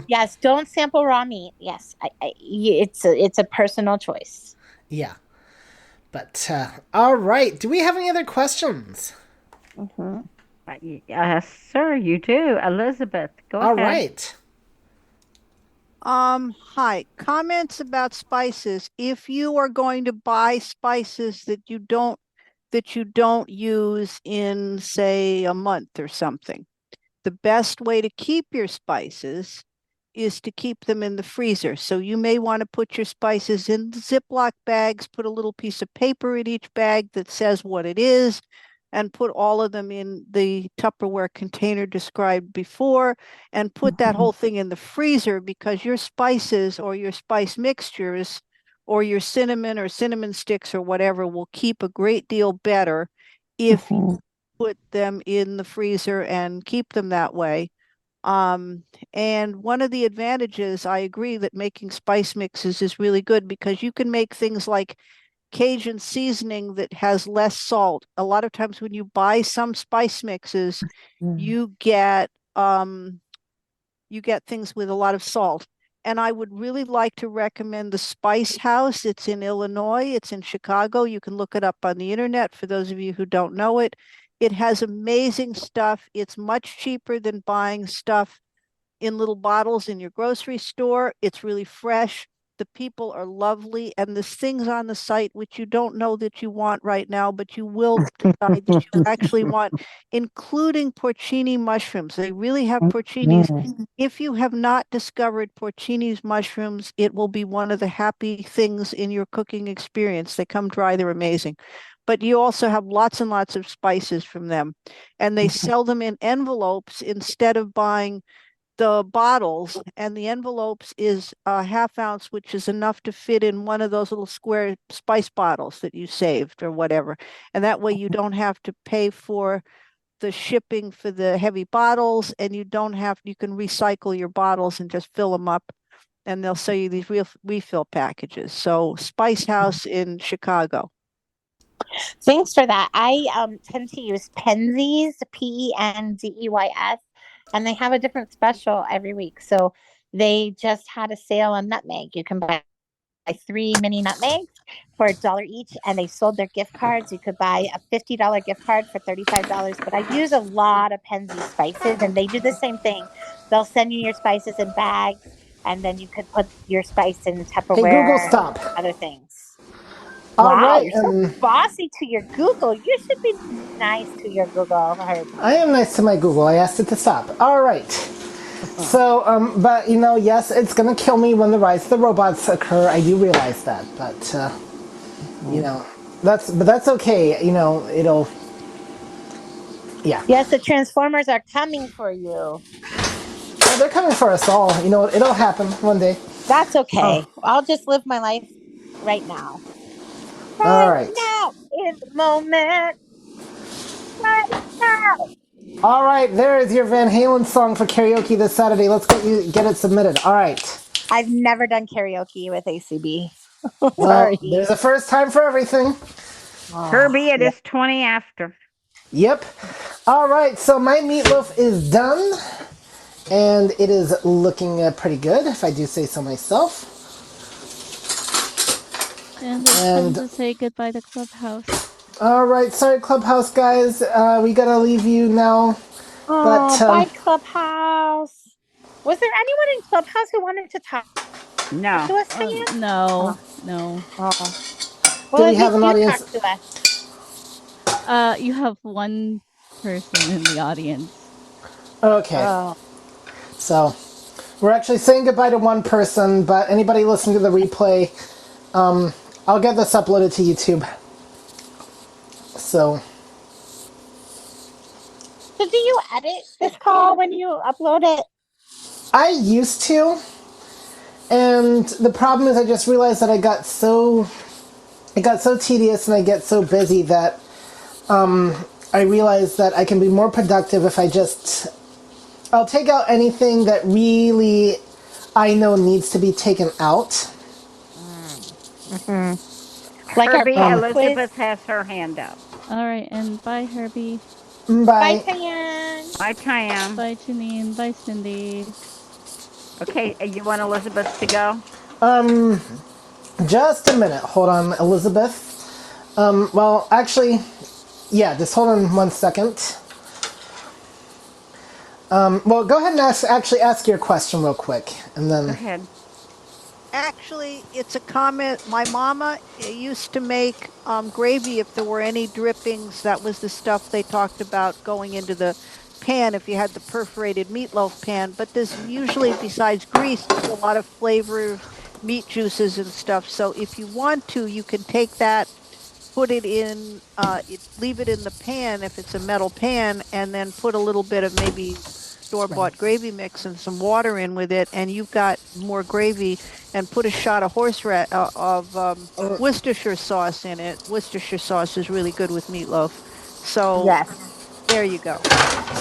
Yes, don't sample raw meat. Yes, it's a personal choice. Yeah, but all right. Do we have any other questions? Sir, you do. Elizabeth, go ahead. All right. Hi. Comments about spices. If you are going to buy spices that you don't use in, say, a month or something, the best way to keep your spices is to keep them in the freezer. So you may want to put your spices in Ziploc bags, put a little piece of paper in each bag that says what it is, and put all of them in the Tupperware container described before, and put that whole thing in the freezer, because your spices or your spice mixtures or your cinnamon or cinnamon sticks or whatever will keep a great deal better if you put them in the freezer and keep them that way. And one of the advantages, I agree that making spice mixes is really good because you can make things like Cajun seasoning that has less salt. A lot of times when you buy some spice mixes, you get things with a lot of salt. And I would really like to recommend the Spice House. It's in Illinois, it's in Chicago. You can look it up on the internet for those of you who don't know it. It has amazing stuff. It's much cheaper than buying stuff in little bottles in your grocery store. It's really fresh. The people are lovely, and there's things on the site which you don't know that you want right now, but you will decide that you actually want, including porcini mushrooms. They really have porcinis. If you have not discovered porcini's mushrooms, it will be one of the happy things in your cooking experience. They come dry, they're amazing. But you also have lots and lots of spices from them, and they sell them in envelopes instead of buying the bottles, and the envelopes is a half ounce, which is enough to fit in one of those little square spice bottles that you saved or whatever. And that way you don't have to pay for the shipping for the heavy bottles, and you can recycle your bottles and just fill them up, and they'll sell you these refill packages. So Spice House in Chicago. Thanks for that. I tend to use Penzeys, Pendeys, and they have a different special every week. So they just had a sale on nutmeg. You can buy 3 mini nutmegs for $1 each, and they sold their gift cards. You could buy a $50 gift card for $35. But I use a lot of Penzeys spices, and they do the same thing. They'll send you your spices in bags, and then you could put your spice in Tupperware. Hey, Google, stop. Other things. All Wow, right, you're so bossy to your Google. You should be nice to your Google, Herbie. I am nice to my Google. I asked it to stop. All right. So, but yes, it's gonna kill me when the rise of the robots occur. I do realize that, but that's okay. It'll. Yeah. Yes, the Transformers are coming for you. Well, they're coming for us all. It'll happen one day. That's okay. I'll just live my life right now. All right. Now, in the moment. Right now. All right, there is your Van Halen song for karaoke this Saturday. Let's get it submitted. All right. I've never done karaoke with ACB. Well, there's a first time for everything. Herbie, it is 20 after. Yep. All right, so my meatloaf is done, and it is looking pretty good, if I do say so myself. And it's time to say goodbye to Clubhouse. All right, sorry, Clubhouse guys. We gotta leave you now. Oh, bye, Clubhouse. Was there anyone in Clubhouse who wanted to talk No. to us, Diane? No. Well, Do we have an audience? Talk to us. You have one person in the audience. Okay. Oh. So, we're actually saying goodbye to one person, but anybody listening to the replay, I'll get this uploaded to YouTube. So do you edit this call when you upload it? I used to, and the problem is I just realized that it got so tedious and I get so busy that I realize that I can be more productive if I'll take out anything that really I know needs to be taken out. Like Herbie, our Elizabeth has her hand up. All right, and bye, Herbie. Bye. Bye, Diane. Bye, Tam. Bye, Janene. Bye, Cindy. Okay, you want Elizabeth to go? Just a minute. Hold on, Elizabeth. Well, actually, yeah, just hold on 1 second. Well, go ahead and ask your question real quick, and then. Go ahead. Actually, it's a comment. My mama used to make gravy if there were any drippings. That was the stuff they talked about going into the pan if you had the perforated meatloaf pan. But there's usually, besides grease, there's a lot of flavor, meat juices and stuff. So if you want to, you can take that, put it in, leave it in the pan if it's a metal pan, and then put a little bit of maybe store-bought gravy mix and some water in with it, and you've got more gravy. And put a shot of Worcestershire sauce in it. Worcestershire sauce is really good with meatloaf. So yes, There you go.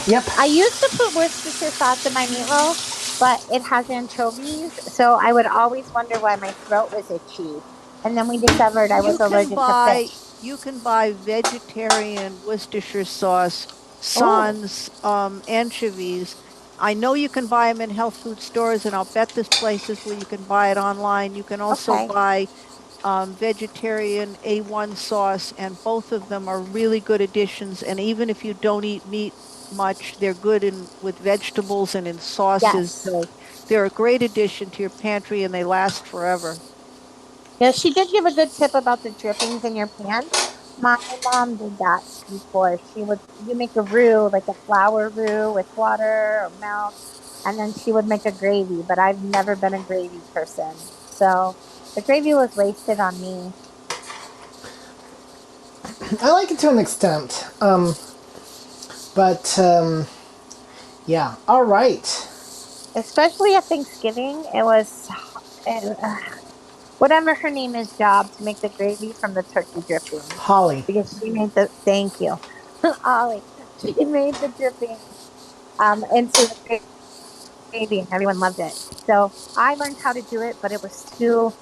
Yep. I used to put Worcestershire sauce in my meatloaf, but it has anchovies, so I would always wonder why my throat was itchy. And then we discovered I was allergic to fish. You can buy vegetarian Worcestershire sauce, Oh, sans anchovies. I know you can buy them in health food stores, and I'll bet there's places where you can buy it online. You can also okay. buy vegetarian A1 sauce, and both of them are really good additions. And even if you don't eat meat much, they're good in with vegetables and in sauces. Yes. So they're a great addition to your pantry, and they last forever. Yeah, she did give a good tip about the drippings in your pan. My mom did that before. You make a roux, like a flour roux with water or milk, and then she would make a gravy, but I've never been a gravy person. So the gravy was wasted on me. I like it to an extent. But yeah. All right. Especially at Thanksgiving, it was uh, whatever her name is job to make the gravy from the turkey drippings Holly. because she made the thank you, Ollie. She made the drippings into the gravy and everyone loved it. So I learned how to do it, but it was too.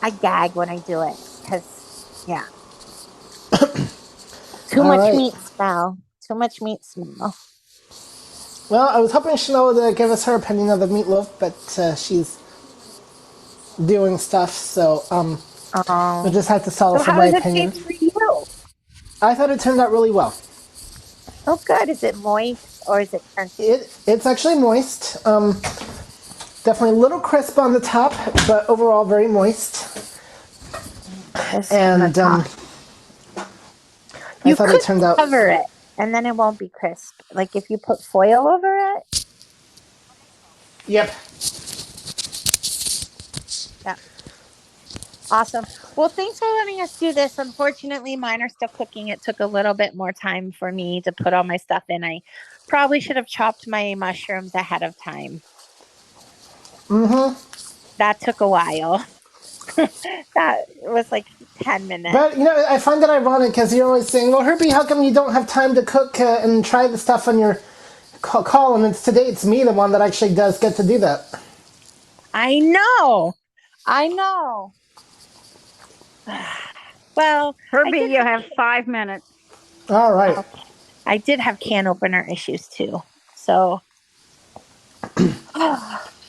I gag when I do it because yeah, too All much right. meat smell. Too much meat smell. Well, I was hoping Chanel would give us her opinion of the meatloaf, but she's doing stuff, so we'll Oh, just have to settle so for how my does it opinion. taste for you? I thought it turned out really well. Oh, good. Is it moist or is it crunchy? It's actually moist. Definitely a little crisp on the top, but overall very moist. Crisp on the And top. I You thought it could turned out. cover it and then it won't be crisp. Like if you put foil over it. Yep. Yeah. Awesome. Well, thanks for letting us do this. Unfortunately, mine are still cooking. It took a little bit more time for me to put all my stuff in. I probably should have chopped my mushrooms ahead of time. Mm-hmm. That took a while. That was like 10 minutes. But I find that ironic because you're always saying, "Well, Herbie, how come you don't have time to cook and try the stuff on your call?" And it's me, the one that actually does get to do that. I know. I know. Well, I Herbie, did you have have 5 minutes. All right. okay. I did have can opener issues too. So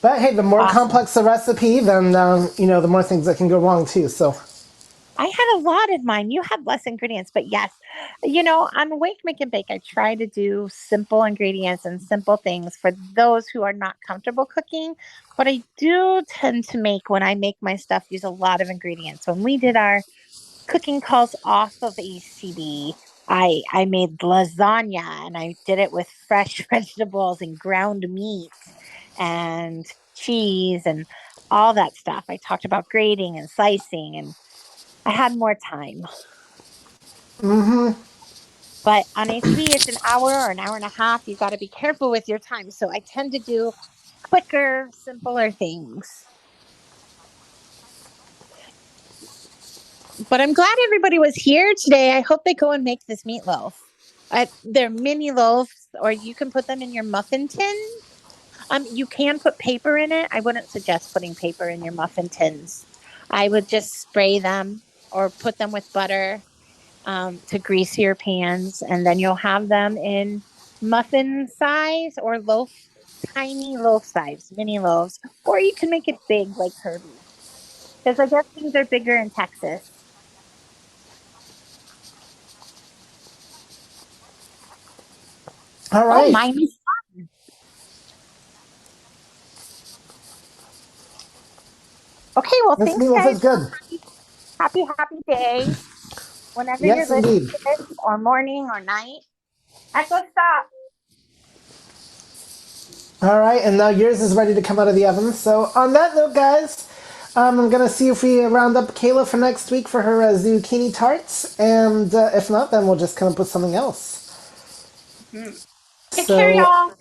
But hey, the more awesome. complex the recipe, then the more things that can go wrong too. So I had a lot in mine. You had less ingredients, but yes, on Wake, Make, and Bake, I try to do simple ingredients and simple things for those who are not comfortable cooking. But I do tend to make, when I make my stuff, use a lot of ingredients. When we did our cooking calls off of ACB, I made lasagna and I did it with fresh vegetables and ground meat and cheese and all that stuff. I talked about grating and slicing and I had more time. But on ACB, it's an hour or an hour and a half. You got to be careful with your time. So I tend to do quicker, simpler things. But I'm glad everybody was here today. I hope they go and make this meatloaf. They're mini loaves, or you can put them in your muffin tin. You can put paper in it. I wouldn't suggest putting paper in your muffin tins. I would just spray them or put them with butter to grease your pans, and then you'll have them in muffin size or tiny loaf size, mini loaves, or you can make it big like Herbie, because I guess things are bigger in Texas. all Oh, right. mine is fun. Okay, well, This thanks, meatloaf guys. is good. Happy day. Whenever you're Yes, listening indeed. to this, or morning or night. Echo stop. All right, and now yours is ready to come out of the oven. So on that note, guys, I'm gonna see if we round up Kayla for next week for her zucchini tarts, and if not, then we'll just come up with something else. Take care, So y'all.